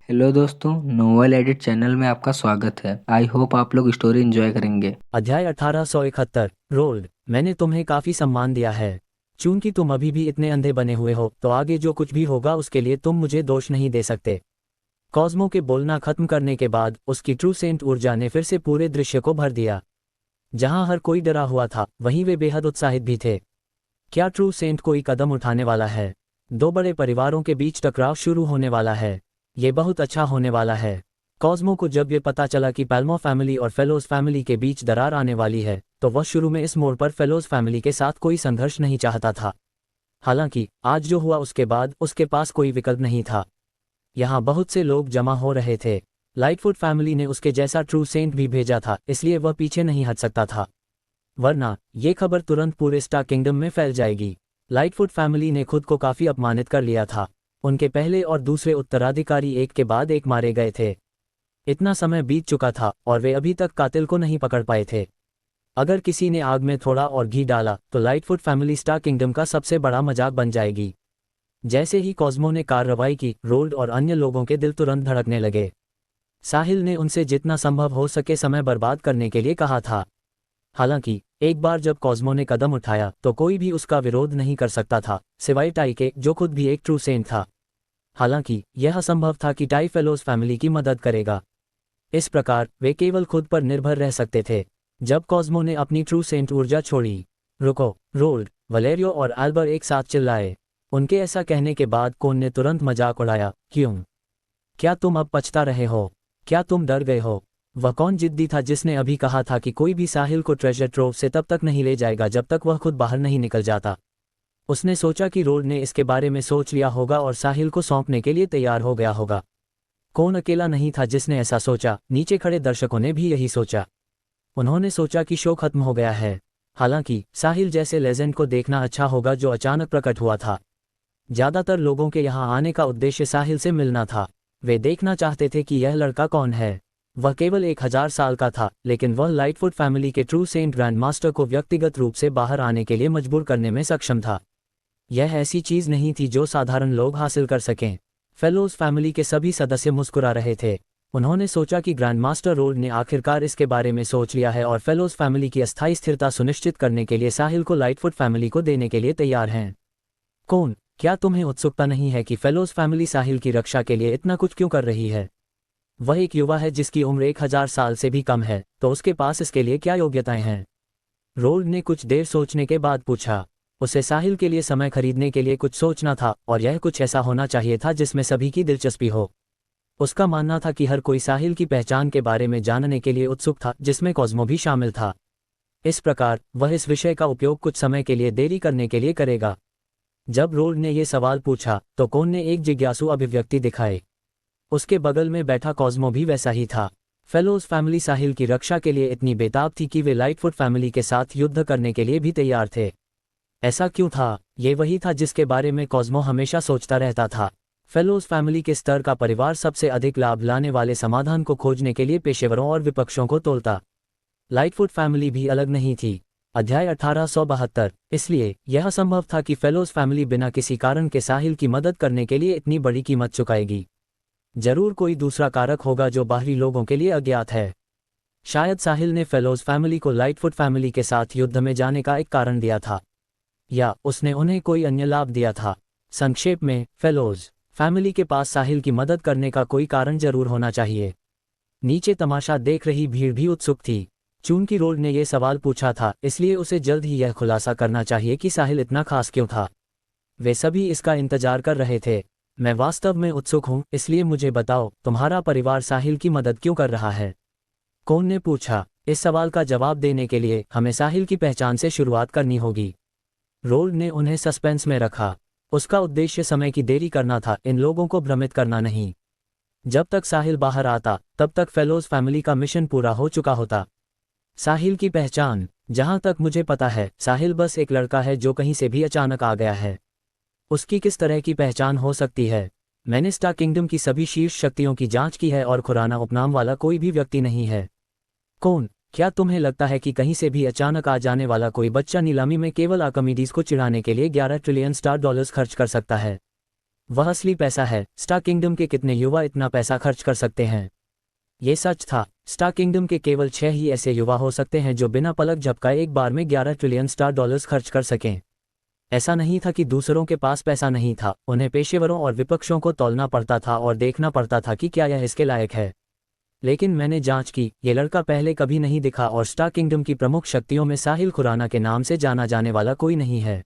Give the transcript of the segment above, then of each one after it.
Hello दोस्तों, novel edit channel में आपका स्वागत है। आई होप आप लोग स्टोरी एंजॉय करेंगे। अध्याय 1871 रोल्ड। मैंने तुम्हें काफी सम्मान दिया है। चूंकि तुम अभी भी इतने अंधे बने हुए हो तो आगे जो कुछ भी होगा उसके लिए तुम मुझे दोष नहीं दे सकते। कॉस्मो के बोलना खत्म करने के बाद उसकी ट्रू सेंट ऊर्जा ने फिर से पूरे दृश्य को भर दिया। जहां हर कोई डरा हुआ था वहीं वे बेहद उत्साहित भी थे। क्या ट्रू सेंट कोई कदम उठाने वाला है? दो बड़े परिवारों के बीच टकराव शुरू होने वाला है। ये बहुत अच्छा होने वाला है। कॉस्मो को जब ये पता चला कि पैल्मो फैमिली और फेलोज फैमिली के बीच दरार आने वाली है तो वह शुरू में इस मोड़ पर फेलोज फैमिली के साथ कोई संघर्ष नहीं चाहता था। हालांकि आज जो हुआ उसके बाद उसके पास कोई विकल्प नहीं था। यहाँ बहुत से लोग जमा हो रहे थे। लाइटफुट फैमिली ने उसके जैसा ट्रू सेंट भी भेजा था, इसलिए वह पीछे नहीं हट सकता था, वरना ये खबर तुरंत पूरे स्टार किंगडम में फैल जाएगी। लाइटफुट फैमिली ने खुद को काफी अपमानित कर लिया था। उनके पहले और दूसरे उत्तराधिकारी एक के बाद एक मारे गए थे। इतना समय बीत चुका था और वे अभी तक कातिल को नहीं पकड़ पाए थे। अगर किसी ने आग में थोड़ा और घी डाला तो लाइटफुट फैमिली स्टार किंगडम का सबसे बड़ा मजाक बन जाएगी। जैसे ही कॉस्मो ने कार्रवाई की, रोल्ड और अन्य लोगों के दिल तुरंत धड़कने लगे। साहिल ने उनसे जितना संभव हो सके समय बर्बाद करने के लिए कहा था। हालांकि एक बार जब कॉस्मो ने कदम उठाया तो कोई भी उसका विरोध नहीं कर सकता था, सिवाय टाई के, जो खुद भी एक ट्रू सेंट था। हालांकि यह असंभव था कि टाई फेलोज फैमिली की मदद करेगा। इस प्रकार वे केवल खुद पर निर्भर रह सकते थे। जब कॉस्मो ने अपनी ट्रू सेंट ऊर्जा छोड़ी, रुको! रोल्ड, वलेरियो और एल्बर एक साथ चिल्लाए। उनके ऐसा कहने के बाद कोन ने तुरंत मजाक उड़ाया। क्यों? क्या तुम अब पछता रहे हो? क्या तुम डर गए हो? वह कौन जिद्दी था जिसने अभी कहा था कि कोई भी साहिल को ट्रेजर ट्रोव से तब तक नहीं ले जाएगा जब तक वह खुद बाहर नहीं निकल जाता। उसने सोचा कि रोल्ड ने इसके बारे में सोच लिया होगा और साहिल को सौंपने के लिए तैयार हो गया होगा। कौन अकेला नहीं था जिसने ऐसा सोचा, नीचे खड़े दर्शकों ने भी यही सोचा। उन्होंने सोचा कि शो खत्म हो गया है। हालांकि साहिल जैसे लेजेंड को देखना अच्छा होगा जो अचानक प्रकट हुआ था। ज्यादातर लोगों के यहाँ आने का उद्देश्य साहिल से मिलना था। वे देखना चाहते थे कि यह लड़का कौन है। वह केवल 1000 साल का था, लेकिन वह लाइटफुट फैमिली के ट्रू सेंट ग्रैंड मास्टर को व्यक्तिगत रूप से बाहर आने के लिए मजबूर करने में सक्षम था। यह ऐसी चीज नहीं थी जो साधारण लोग हासिल कर सकें। फेलोज फैमिली के सभी सदस्य मुस्कुरा रहे थे। उन्होंने सोचा कि ग्रैंड मास्टर रोल्ड ने आखिरकार इसके बारे में सोच लिया है और फेलोज फैमिली की अस्थायी स्थिरता सुनिश्चित करने के लिए साहिल को लाइटफुट फैमिली को देने के लिए तैयार हैं। कौन? क्या तुम्हें उत्सुकता नहीं है कि फेलोज फैमिली साहिल की रक्षा के लिए इतना कुछ क्यों कर रही है? वह एक युवा है जिसकी उम्र 1000 साल से भी कम है, तो उसके पास इसके लिए क्या योग्यताएं हैं? रोल्ड ने कुछ देर सोचने के बाद पूछा। उसे साहिल के लिए समय खरीदने के लिए कुछ सोचना था, और यह कुछ ऐसा होना चाहिए था जिसमें सभी की दिलचस्पी हो। उसका मानना था कि हर कोई साहिल की पहचान के बारे में जानने के लिए उत्सुक था, जिसमें कॉस्मो भी शामिल था। इस प्रकार वह इस विषय का उपयोग कुछ समय के लिए देरी करने के लिए करेगा। जब रोल्ड ने यह सवाल पूछा तो कोन ने एक जिज्ञासु अभिव्यक्ति दिखाई। उसके बगल में बैठा कॉस्मो भी वैसा ही था। फेलोज फैमिली साहिल की रक्षा के लिए इतनी बेताब थी कि वे लाइटफुट फैमिली के साथ युद्ध करने के लिए भी तैयार थे। ऐसा क्यों था? ये वही था जिसके बारे में कॉस्मो हमेशा सोचता रहता था। फेलोज फैमिली के स्तर का परिवार सबसे अधिक लाभ लाने वाले समाधान को खोजने के लिए पेशेवरों और विपक्षों को तोलता। लाइटफुट फैमिली भी अलग नहीं थी। अध्याय 1872। इसलिए यह संभव था कि फेलोज फैमिली बिना किसी कारण के साहिल की मदद करने के लिए इतनी बड़ी कीमत चुकाएगी। जरूर कोई दूसरा कारक होगा जो बाहरी लोगों के लिए अज्ञात है। शायद साहिल ने फेलोज फैमिली को लाइटफुट फैमिली के साथ युद्ध में जाने का एक कारण दिया था, या उसने उन्हें कोई अन्य लाभ दिया था। संक्षेप में, फेलोज फैमिली के पास साहिल की मदद करने का कोई कारण जरूर होना चाहिए। नीचे तमाशा देख रही भीड़ भी उत्सुक थी। चूंकि रोल्ड ने यह सवाल पूछा था, इसलिए उसे जल्द ही यह खुलासा करना चाहिए कि साहिल इतना खास क्यों था। वे सभी इसका इंतजार कर रहे थे। मैं वास्तव में उत्सुक हूं, इसलिए मुझे बताओ, तुम्हारा परिवार साहिल की मदद क्यों कर रहा है? कौन ने पूछा। इस सवाल का जवाब देने के लिए हमें साहिल की पहचान से शुरुआत करनी होगी। रोल्ड ने उन्हें सस्पेंस में रखा। उसका उद्देश्य समय की देरी करना था, इन लोगों को भ्रमित करना नहीं। जब तक साहिल बाहर आता तब तक फेलोज फैमिली का मिशन पूरा हो चुका होता। साहिल की पहचान। जहां तक मुझे पता है, साहिल बस एक लड़का है जो कहीं से भी अचानक आ गया है। उसकी किस तरह की पहचान हो सकती है? मैंने स्टार किंगडम की सभी शीर्ष शक्तियों की जांच की है और खुराना उपनाम वाला कोई भी व्यक्ति नहीं है। कौन? क्या तुम्हें लगता है कि कहीं से भी अचानक आ जाने वाला कोई बच्चा नीलामी में केवल आर्किमिडीज को चिढ़ाने के लिए 11 ट्रिलियन स्टार डॉलर्स खर्च कर सकता है? वह असली पैसा है। स्टार किंगडम के कितने युवा इतना पैसा खर्च कर सकते हैं? ये सच था। स्टार किंगडम के केवल 6 ही ऐसे युवा हो सकते हैं जो बिना पलक झपकाए एक बार में 11 ट्रिलियन स्टार डॉलर्स खर्च कर सकें। ऐसा नहीं था कि दूसरों के पास पैसा नहीं था, उन्हें पेशेवरों और विपक्षों को तौलना पड़ता था और देखना पड़ता था कि क्या यह इसके लायक है। लेकिन मैंने जांच की, ये लड़का पहले कभी नहीं दिखा और स्टार किंगडम की प्रमुख शक्तियों में साहिल खुराना के नाम से जाना जाने वाला कोई नहीं है।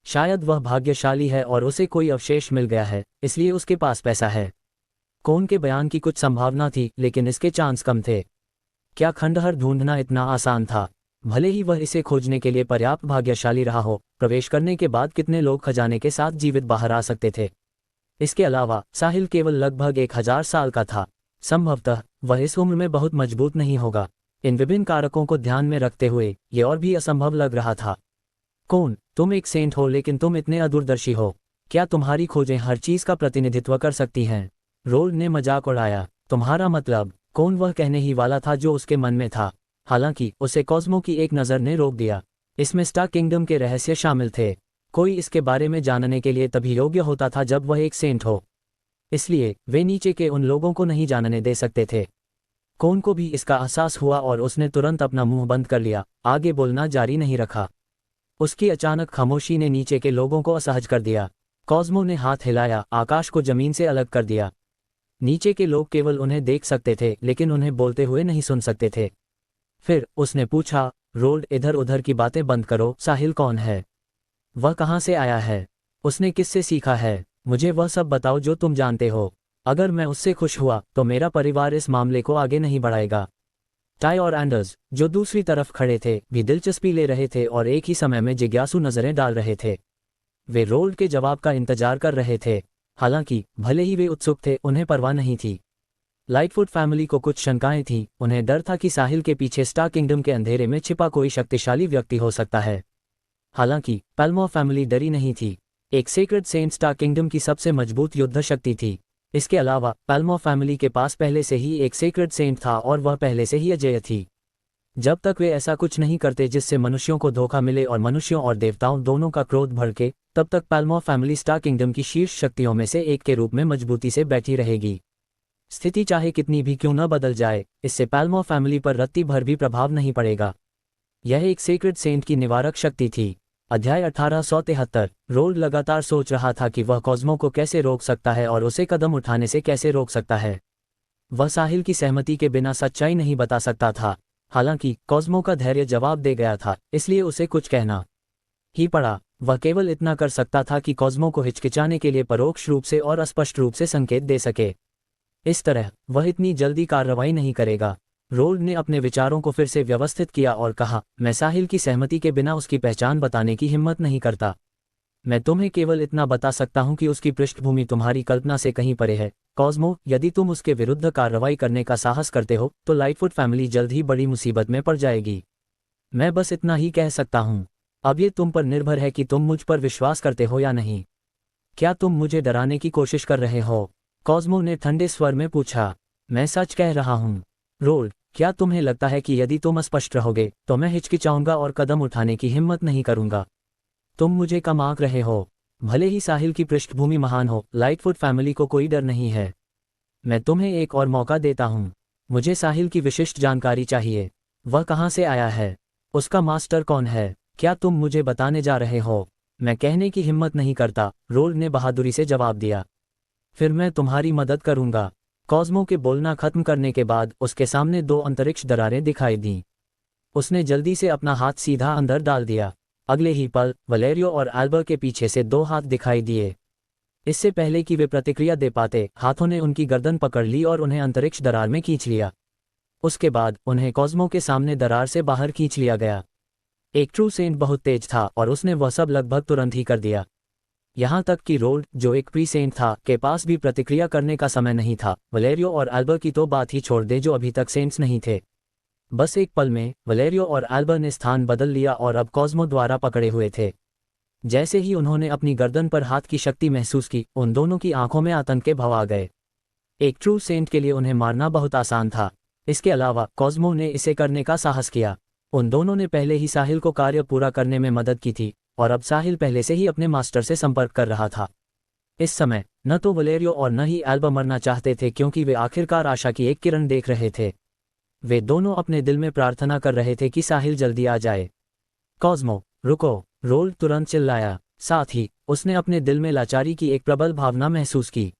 शायद वह भाग्यशाली है और उसे कोई अवशेष मिल गया है, इसलिए उसके पास पैसा है। कौन के बयान की कुछ संभावना थी, लेकिन इसके चांस कम थे। क्या खंडहर ढूंढना इतना आसान था? भले ही वह इसे खोजने के लिए पर्याप्त भाग्यशाली रहा हो, प्रवेश करने के बाद कितने लोग खजाने के साथ जीवित बाहर आ सकते थे? इसके अलावा साहिल केवल लगभग 1000 साल का था। संभवतः वह इस उम्र में बहुत मजबूत नहीं होगा। इन विभिन्न कारकों को ध्यान में रखते हुए ये और भी असंभव लग रहा था। कौन? तुम एक सेंट हो, लेकिन तुम इतने अदूरदर्शी हो। क्या तुम्हारी खोजें हर चीज का प्रतिनिधित्व कर सकती हैं? रोल्ड ने मजाक उड़ाया। तुम्हारा मतलब? कौन वह कहने ही वाला था जो उसके मन में था। हालांकि उसे कॉस्मो की एक नज़र ने रोक दिया। इसमें स्टार किंगडम के रहस्य शामिल थे। कोई इसके बारे में जानने के लिए तभी योग्य होता था जब वह एक सेंट हो। इसलिए वे नीचे के उन लोगों को नहीं जानने दे सकते थे। कौन को भी इसका एहसास हुआ और उसने तुरंत अपना मुंह बंद कर लिया, आगे बोलना जारी नहीं रखा। उसकी अचानक खामोशी ने नीचे के लोगों को असहज कर दिया। कॉस्मो ने हाथ हिलाया, आकाश को जमीन से अलग कर दिया। नीचे के लोग केवल उन्हें देख सकते थे, लेकिन उन्हें बोलते हुए नहीं सुन सकते थे। फिर उसने पूछा, रोल्ड, इधर उधर की बातें बंद करो। साहिल कौन है? वह कहाँ से आया है? उसने किससे सीखा है? मुझे वह सब बताओ जो तुम जानते हो। अगर मैं उससे खुश हुआ तो मेरा परिवार इस मामले को आगे नहीं बढ़ाएगा। टाई और एंडर्स, जो दूसरी तरफ खड़े थे, भी दिलचस्पी ले रहे थे और एक ही समय में जिज्ञासु नजरें डाल रहे थे। वे रोल्ड के जवाब का इंतजार कर रहे थे। हालांकि भले ही वे उत्सुक थे, उन्हें परवाह नहीं थी। लाइटफुट फैमिली को कुछ शंकाएं थीं। उन्हें डर था कि साहिल के पीछे स्टार किंगडम के अंधेरे में छिपा कोई शक्तिशाली व्यक्ति हो सकता है। हालांकि पैल्मो फैमिली डरी नहीं थी। एक सेक्रेड सेंट स्टार किंगडम की सबसे मजबूत युद्ध शक्ति थी। इसके अलावा पैल्मो फैमिली के पास पहले से ही एक सेक्रेड सेंट था और वह पहले से ही अजेय थी। जब तक वे ऐसा कुछ नहीं करते जिससे मनुष्यों को धोखा मिले और मनुष्यों और देवताओं दोनों का क्रोध भड़के, तब तक पैल्मो फैमिली स्टार किंगडम की शीर्ष शक्तियों में से एक के रूप में मजबूती से बैठी रहेगी। स्थिति चाहे कितनी भी क्यों न बदल जाए, इससे पैल्मो फैमिली पर रत्ती भर भी प्रभाव नहीं पड़ेगा। यह एक सेक्रेड सेंट की निवारक शक्ति थी। अध्याय 1873। रोल्ड लगातार सोच रहा था कि वह कॉस्मो को कैसे रोक सकता है और उसे कदम उठाने से कैसे रोक सकता है। वह साहिल की सहमति के बिना सच्चाई नहीं बता सकता था। हालांकि कॉस्मो का धैर्य जवाब दे गया था, इसलिए उसे कुछ कहना ही पड़ा। वह केवल इतना कर सकता था कि कॉस्मो को हिचकिचाने के लिए परोक्ष रूप से और स्पष्ट रूप से संकेत दे सके। इस तरह वह इतनी जल्दी कार्रवाई नहीं करेगा। रोल्ड ने अपने विचारों को फिर से व्यवस्थित किया और कहा, मैं साहिल की सहमति के बिना उसकी पहचान बताने की हिम्मत नहीं करता। मैं तुम्हें केवल इतना बता सकता हूं कि उसकी पृष्ठभूमि तुम्हारी कल्पना से कहीं परे है। कॉस्मो, यदि तुम उसके विरुद्ध कार्रवाई करने का साहस करते हो तो लाइटफुट फैमिली जल्द ही बड़ी मुसीबत में पड़ जाएगी। मैं बस इतना ही कह सकता हूं। अब ये तुम पर निर्भर है कि तुम मुझ पर विश्वास करते हो या नहीं। क्या तुम मुझे डराने की कोशिश कर रहे हो? कॉस्मो ने ठंडे स्वर में पूछा। मैं सच कह रहा हूं। रोल्ड, क्या तुम्हें लगता है कि यदि तुम स्पष्ट रहोगे तो मैं हिचकिचाऊंगा और कदम उठाने की हिम्मत नहीं करूंगा? तुम मुझे कम आंक रहे हो। भले ही साहिल की पृष्ठभूमि महान हो, लाइटफुट फैमिली को कोई डर नहीं है। मैं तुम्हें एक और मौका देता हूं। मुझे साहिल की विशिष्ट जानकारी चाहिए। वह कहाँ से आया है? उसका मास्टर कौन है? क्या तुम मुझे बताने जा रहे हो? मैं कहने की हिम्मत नहीं करता, रोल्ड ने बहादुरी से जवाब दिया। फिर मैं तुम्हारी मदद करूंगा। कॉस्मो के बोलना खत्म करने के बाद उसके सामने 2 अंतरिक्ष दरारें दिखाई दीं। उसने जल्दी से अपना हाथ सीधा अंदर डाल दिया। अगले ही पल वलेरियो और एल्बर के पीछे से 2 हाथ दिखाई दिए। इससे पहले कि वे प्रतिक्रिया दे पाते, हाथों ने उनकी गर्दन पकड़ ली और उन्हें अंतरिक्ष दरार में खींच लिया। उसके बाद उन्हें कॉस्मो के सामने दरार से बाहर खींच लिया गया। एक ट्रू सेंट बहुत तेज था और उसने वह सब लगभग तुरंत ही कर दिया। यहाँ तक कि रोल्ड, जो एक प्री सेंट था, के पास भी प्रतिक्रिया करने का समय नहीं था। वलेरियो और एल्बर की तो बात ही छोड़ दे, जो अभी तक सेंट्स नहीं थे। बस एक पल में वलेरियो और एल्बर ने स्थान बदल लिया और अब कॉस्मो द्वारा पकड़े हुए थे। जैसे ही उन्होंने अपनी गर्दन पर हाथ की शक्ति महसूस की, उन दोनों की आंखों में आतंक के भाव आ गए। एक ट्रू सेंट के लिए उन्हें मारना बहुत आसान था। इसके अलावा कॉस्मो ने इसे करने का साहस किया। उन दोनों ने पहले ही साहिल को कार्य पूरा करने में मदद की थी और अब साहिल पहले से ही अपने मास्टर से संपर्क कर रहा था। इस समय न तो वलेरियो और न ही एल्बा मरना चाहते थे, क्योंकि वे आखिरकार आशा की एक किरण देख रहे थे। वे दोनों अपने दिल में प्रार्थना कर रहे थे कि साहिल जल्दी आ जाए। कॉस्मो, रुको! रोल्ड तुरंत चिल्लाया। साथ ही उसने अपने दिल में लाचारी की एक प्रबल भावना महसूस की।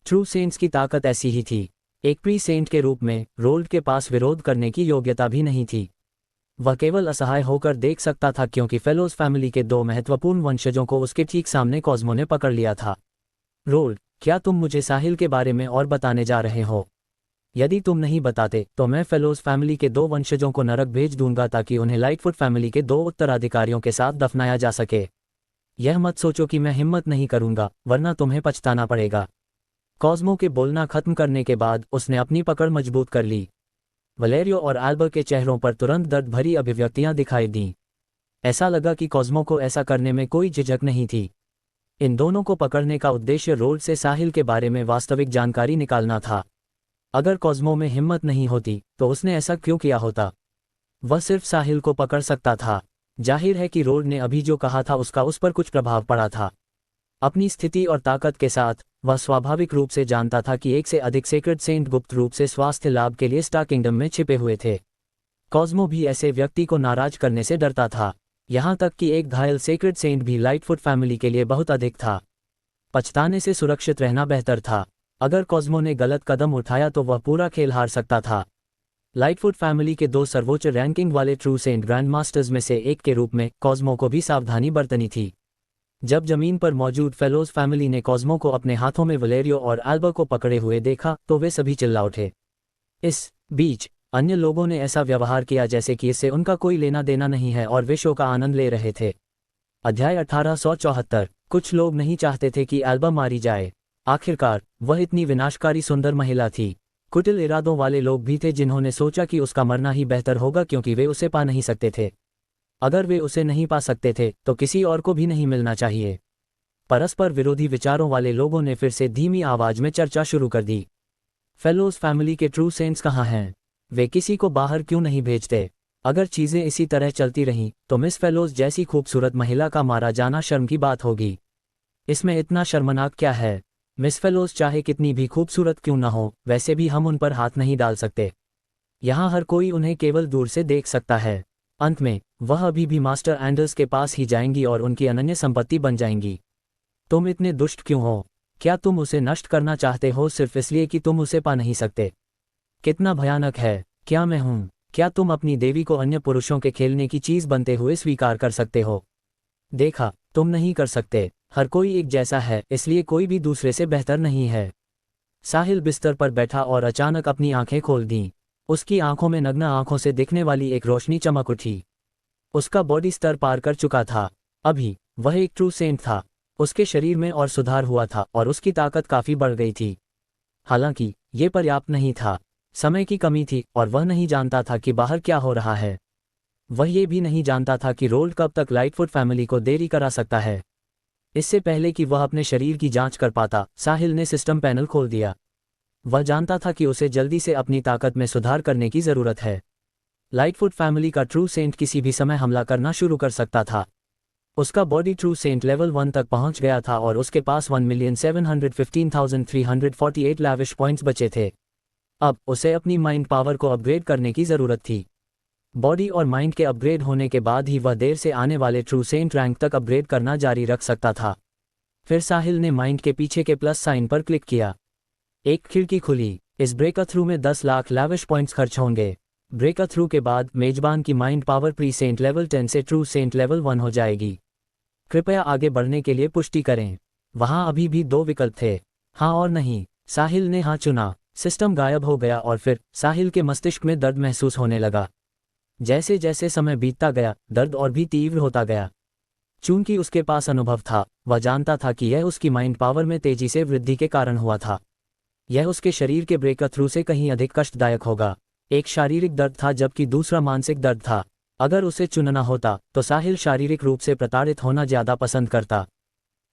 ट्रू सेंट्स की ताकत ऐसी ही थी। एक प्री सेंट के रूप में रोल्ड के पास विरोध करने की योग्यता भी नहीं थी। वह केवल असहाय होकर देख सकता था, क्योंकि फेलोज फैमिली के दो महत्वपूर्ण वंशजों को उसके ठीक सामने कॉस्मो ने पकड़ लिया था। रोल्ड, क्या तुम मुझे साहिल के बारे में और बताने जा रहे हो? यदि तुम नहीं बताते तो मैं फेलोज फैमिली के दो वंशजों को नरक भेज दूंगा, ताकि उन्हें लाइटफुट फैमिली के दो उत्तराधिकारियों के साथ दफनाया जा सके। यह मत सोचो कि मैं हिम्मत नहीं करूंगा, वरना तुम्हें पछताना पड़ेगा। कॉस्मो के बोलना खत्म करने के बाद उसने अपनी पकड़ मजबूत कर ली। वलेरियो और एल्बर के चेहरों पर तुरंत दर्द भरी अभिव्यक्तियां दिखाई दीं। ऐसा लगा कि कॉस्मो को ऐसा करने में कोई झिझक नहीं थी। इन दोनों को पकड़ने का उद्देश्य रोल्ड से साहिल के बारे में वास्तविक जानकारी निकालना था। अगर कॉस्मो में हिम्मत नहीं होती तो उसने ऐसा क्यों किया होता? वह सिर्फ साहिल को पकड़ सकता था। जाहिर है कि रोल्ड ने अभी जो कहा था उसका उस पर कुछ प्रभाव पड़ा था। अपनी स्थिति और ताकत के साथ वह स्वाभाविक रूप से जानता था कि एक से अधिक सेक्रेड सेंट गुप्त रूप से स्वास्थ्य लाभ के लिए स्टार किंगडम में छिपे हुए थे। कॉस्मो भी ऐसे व्यक्ति को नाराज करने से डरता था, यहाँ तक कि एक घायल सेक्रेड सेंट भी लाइटफुट फैमिली के लिए बहुत अधिक था। पछताने से सुरक्षित रहना बेहतर था। अगर कॉस्मो ने गलत कदम उठाया तो वह पूरा खेल हार सकता था। लाइटफुट फैमिली के दो सर्वोच्च रैंकिंग वाले ट्रू सेंट ग्रैंड मास्टर्स में से एक के रूप में कॉस्मो को भी सावधानी बरतनी थी। जब जमीन पर मौजूद फेलोज फैमिली ने कॉस्मो को अपने हाथों में वलेरियो और एल्बर को पकड़े हुए देखा तो वे सभी चिल्ला उठे। इस बीच अन्य लोगों ने ऐसा व्यवहार किया जैसे कि इससे उनका कोई लेना देना नहीं है और वे शो का आनंद ले रहे थे। अध्याय 1874। कुछ लोग नहीं चाहते थे कि एल्बर मारी जाए। आखिरकार वह इतनी विनाशकारी सुंदर महिला थी। कुटिल इरादों वाले लोग भी थे जिन्होंने सोचा कि उसका मरना ही बेहतर होगा, क्योंकि वे उसे पा नहीं सकते थे। अगर वे उसे नहीं पा सकते थे तो किसी और को भी नहीं मिलना चाहिए। परस्पर विरोधी विचारों वाले लोगों ने फिर से धीमी आवाज में चर्चा शुरू कर दी। फेलोज फैमिली के ट्रू सेंट्स कहाँ हैं? वे किसी को बाहर क्यों नहीं भेजते? अगर चीजें इसी तरह चलती रहीं तो मिस फेलोज जैसी खूबसूरत महिला का मारा जाना शर्म की बात होगी। इसमें इतना शर्मनाक क्या है? मिस फेलोज चाहे कितनी भी खूबसूरत क्यों न हो, वैसे भी हम उन पर हाथ नहीं डाल सकते। यहाँ हर कोई उन्हें केवल दूर से देख सकता है। अंत में वह अभी भी मास्टर एंडर्स के पास ही जाएंगी और उनकी अनन्य संपत्ति बन जाएंगी। तुम इतने दुष्ट क्यों हो? क्या तुम उसे नष्ट करना चाहते हो सिर्फ इसलिए कि तुम उसे पा नहीं सकते? कितना भयानक है! क्या मैं हूं? क्या तुम अपनी देवी को अन्य पुरुषों के खेलने की चीज बनते हुए स्वीकार कर सकते हो? देखा, तुम नहीं कर सकते। हर कोई एक जैसा है, इसलिए कोई भी दूसरे से बेहतर नहीं है। साहिल बिस्तर पर बैठा और अचानक अपनी आंखें खोल दीं। उसकी आंखों में नग्न आंखों से दिखने वाली एक रोशनी चमक उठी। उसका बॉडी स्तर पार कर चुका था। अभी वह एक ट्रू सेंट था। उसके शरीर में और सुधार हुआ था और उसकी ताकत काफी बढ़ गई थी। हालांकि ये पर्याप्त नहीं था। समय की कमी थी और वह नहीं जानता था कि बाहर क्या हो रहा है। वह ये भी नहीं जानता था कि रोल्ड कब तक लाइटफुट फैमिली को देरी करा सकता है। इससे पहले कि वह अपने शरीर की जांच कर पाता, साहिल ने सिस्टम पैनल खोल दिया। वह जानता था कि उसे जल्दी से अपनी ताकत में सुधार करने की जरूरत है। लाइटफुट फैमिली का ट्रू सेंट किसी भी समय हमला करना शुरू कर सकता था। उसका बॉडी ट्रू सेंट लेवल 1 तक पहुंच गया था और उसके पास 1,715,348 लैविश पॉइंट्स बचे थे। अब उसे अपनी माइंड पावर को अपग्रेड करने की जरूरत थी। बॉडी और माइंड के अपग्रेड होने के बाद ही वह देर से आने वाले ट्रू सेंट रैंक तक अपग्रेड करना जारी रख सकता था। फिर साहिल ने माइंड के पीछे के प्लस साइन पर क्लिक किया। एक खिड़की खुली। इस ब्रेकर थ्रू में 10 लाख लैविश पॉइंट्स खर्च होंगे। ब्रेकर थ्रू के बाद मेजबान की mind power pre saint level 10 से ट्रू सेंट लेवल 1 हो जाएगी। कृपया आगे बढ़ने के लिए पुष्टि करें। वहां अभी भी 2 विकल्प थे, हाँ और नहीं। साहिल ने हाँ चुना। सिस्टम गायब हो गया और फिर साहिल के मस्तिष्क में दर्द महसूस होने लगा। जैसे जैसे समय बीतता गया, दर्द और भी तीव्र होता गया। चूंकि उसके पास अनुभव था, वह जानता था कि यह उसकी माइंड पावर में तेजी से वृद्धि के कारण हुआ था। यह उसके शरीर के ब्रेकर थ्रू से कहीं अधिक कष्टदायक होगा। एक शारीरिक दर्द था जबकि दूसरा मानसिक दर्द था। अगर उसे चुनना होता तो साहिल शारीरिक रूप से प्रताड़ित होना ज्यादा पसंद करता।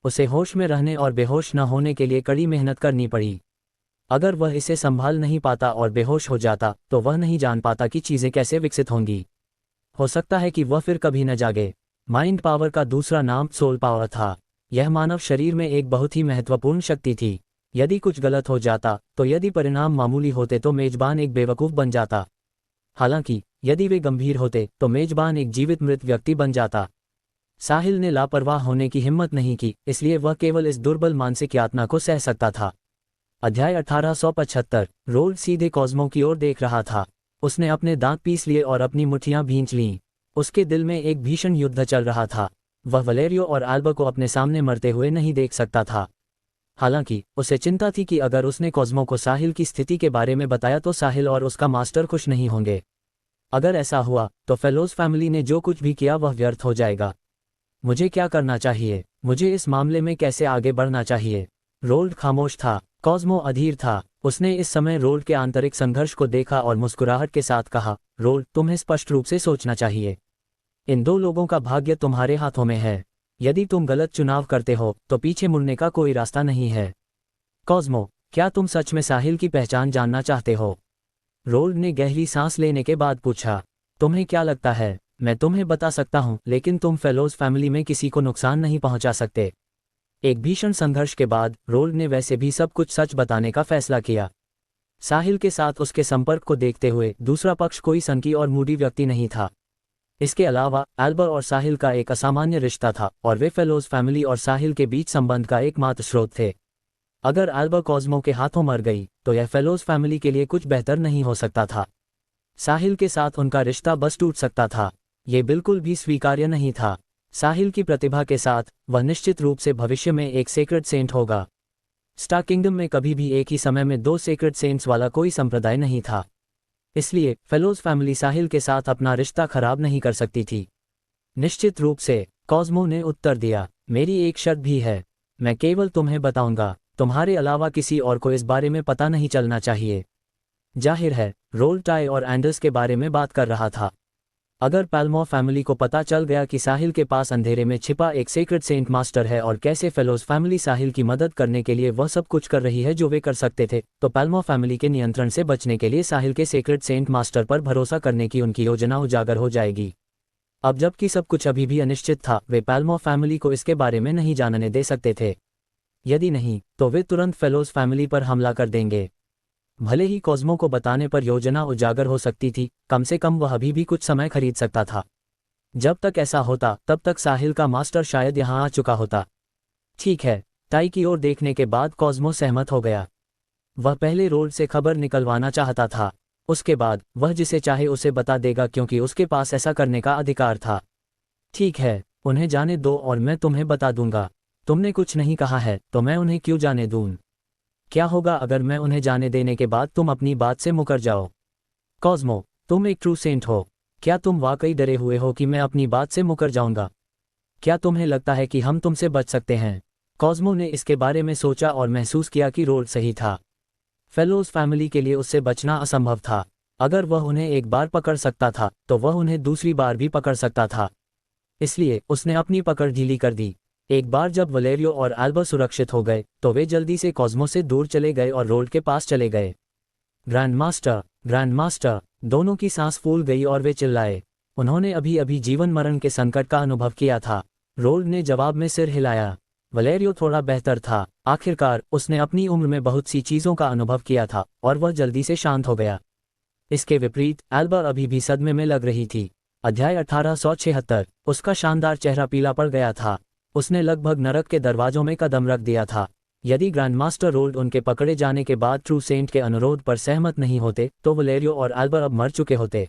उसे होश में रहने और बेहोश न होने के लिए कड़ी मेहनत करनी पड़ी। अगर वह इसे संभाल नहीं पाता और बेहोश हो जाता तो वह नहीं जान पाता कि चीजें कैसे विकसित होंगी। हो सकता है कि वह फिर कभी न जागे। माइंड पावर का दूसरा नाम सोल पावर था। यह मानव शरीर में एक बहुत ही महत्वपूर्ण शक्ति थी। यदि कुछ गलत हो जाता, तो यदि परिणाम मामूली होते तो मेजबान एक बेवकूफ़ बन जाता। हालांकि यदि वे गंभीर होते तो मेजबान एक जीवित मृत व्यक्ति बन जाता। साहिल ने लापरवाह होने की हिम्मत नहीं की, इसलिए वह केवल इस दुर्बल मानसिक यातना को सह सकता था। अध्याय 1875। रोल्ड सीधे कॉस्मो की ओर देख रहा था। उसने अपने दांत पीस लिए और अपनी मुट्ठियां भींच लीं। उसके दिल में एक भीषण युद्ध चल रहा था। वह वलेरियो और एल्बर को अपने सामने मरते हुए नहीं देख सकता था। हालांकि उसे चिंता थी कि अगर उसने कॉस्मो को साहिल की स्थिति के बारे में बताया तो साहिल और उसका मास्टर खुश नहीं होंगे। अगर ऐसा हुआ तो फेलोज फैमिली ने जो कुछ भी किया वह व्यर्थ हो जाएगा। मुझे क्या करना चाहिए? मुझे इस मामले में कैसे आगे बढ़ना चाहिए? रोल्ड खामोश था। कॉस्मो अधीर था। उसने इस समय रोल्ड के आंतरिक संघर्ष को देखा और मुस्कुराहट के साथ कहा, रोल्ड, तुम्हें स्पष्ट रूप से सोचना चाहिए। इन दो लोगों का भाग्य तुम्हारे हाथों में है। यदि तुम गलत चुनाव करते हो तो पीछे मुड़ने का कोई रास्ता नहीं है। कॉस्मो, क्या तुम सच में साहिल की पहचान जानना चाहते हो? रोल्ड ने गहरी सांस लेने के बाद पूछा। तुम्हें क्या लगता है? मैं तुम्हें बता सकता हूं, लेकिन तुम फेलोज फैमिली में किसी को नुकसान नहीं पहुंचा सकते। एक भीषण संघर्ष के बाद रोल्ड ने वैसे भी सब कुछ सच बताने का फैसला किया। साहिल के साथ उसके संपर्क को देखते हुए दूसरा पक्ष कोई सनकी और मूडी व्यक्ति नहीं था। इसके अलावा एल्बर और साहिल का एक असामान्य रिश्ता था और वे फेलोज फैमिली और साहिल के बीच संबंध का एकमात्र स्रोत थे। अगर एल्बर कॉस्मो के हाथों मर गई तो यह फेलोज फैमिली के लिए कुछ बेहतर नहीं हो सकता था। साहिल के साथ उनका रिश्ता बस टूट सकता था। ये बिल्कुल भी स्वीकार्य नहीं था। साहिल की प्रतिभा के साथ वह निश्चित रूप से भविष्य में एक सेक्रेड सेंट होगा। स्टार किंगडम में कभी भी एक ही समय में दो सेक्रेड सेंट्स वाला कोई संप्रदाय नहीं था। इसलिए फेलोज फैमिली साहिल के साथ अपना रिश्ता खराब नहीं कर सकती थी। निश्चित रूप से, कॉस्मो ने उत्तर दिया। मेरी एक शर्त भी है। मैं केवल तुम्हें बताऊंगा, तुम्हारे अलावा किसी और को इस बारे में पता नहीं चलना चाहिए। जाहिर है, रोल्ड टाई और एंडर्स के बारे में बात कर रहा था। अगर पैल्मो फैमिली को पता चल गया कि साहिल के पास अंधेरे में छिपा एक सीक्रेट सेंट मास्टर है और कैसे फेलोज फैमिली साहिल की मदद करने के लिए वह सब कुछ कर रही है जो वे कर सकते थे, तो पैल्मो फैमिली के नियंत्रण से बचने के लिए साहिल के सीक्रेट सेंट मास्टर पर भरोसा करने की उनकी योजना उजागर हो जाएगी। अब जबकि सब कुछ अभी भी अनिश्चित था, वे पैल्मो फैमिली को इसके बारे में नहीं जानने दे सकते थे। यदि नहीं, तो वे तुरंत फेलोज फैमिली पर हमला कर देंगे। भले ही कॉस्मो को बताने पर योजना उजागर हो सकती थी, कम से कम वह अभी भी कुछ समय खरीद सकता था। जब तक ऐसा होता तब तक साहिल का मास्टर शायद यहाँ आ चुका होता। ठीक है, टाई की ओर देखने के बाद कॉस्मो सहमत हो गया। वह पहले रोल्ड से खबर निकलवाना चाहता था। उसके बाद वह जिसे चाहे उसे बता देगा क्योंकि उसके पास ऐसा करने का अधिकार था। ठीक है, उन्हें जाने दो और मैं तुम्हें बता दूंगा। तुमने कुछ नहीं कहा है तो मैं उन्हें क्यों जाने दूं? क्या होगा अगर मैं उन्हें जाने देने के बाद तुम अपनी बात से मुकर जाओ? कॉस्मो, तुम एक ट्रू सेंट हो। क्या तुम वाकई डरे हुए हो कि मैं अपनी बात से मुकर जाऊंगा? क्या तुम्हें लगता है कि हम तुमसे बच सकते हैं? कॉस्मो ने इसके बारे में सोचा और महसूस किया कि रोल्ड सही था। फेलोज फैमिली के लिए उससे बचना असंभव था। अगर वह उन्हें एक बार पकड़ सकता था तो वह उन्हें दूसरी बार भी पकड़ सकता था। इसलिए उसने अपनी पकड़ ढीली कर दी। एक बार जब वलेरियो और एल्बर सुरक्षित हो गए तो वे जल्दी से कॉस्मो से दूर चले गए और रोल्ड के पास चले गए। ग्रैंड मास्टर, दोनों की सांस फूल गई और वे चिल्लाए। उन्होंने अभी अभी जीवन मरण के संकट का अनुभव किया था। रोल्ड ने जवाब में सिर हिलाया। वलेरियो थोड़ा बेहतर था। आखिरकार उसने अपनी उम्र में बहुत सी चीज़ों का अनुभव किया था और वह जल्दी से शांत हो गया। इसके विपरीत एल्बर अभी भी सदमे में लग रही थी। अध्याय 1876। उसका शानदार चेहरा पीला पड़ गया था। उसने लगभग नरक के दरवाजों में कदम रख दिया था। यदि ग्रैंडमास्टर रोल्ड उनके पकड़े जाने के बाद ट्रू सेंट के अनुरोध पर सहमत नहीं होते तो वलेरियो और एल्बर अब मर चुके होते।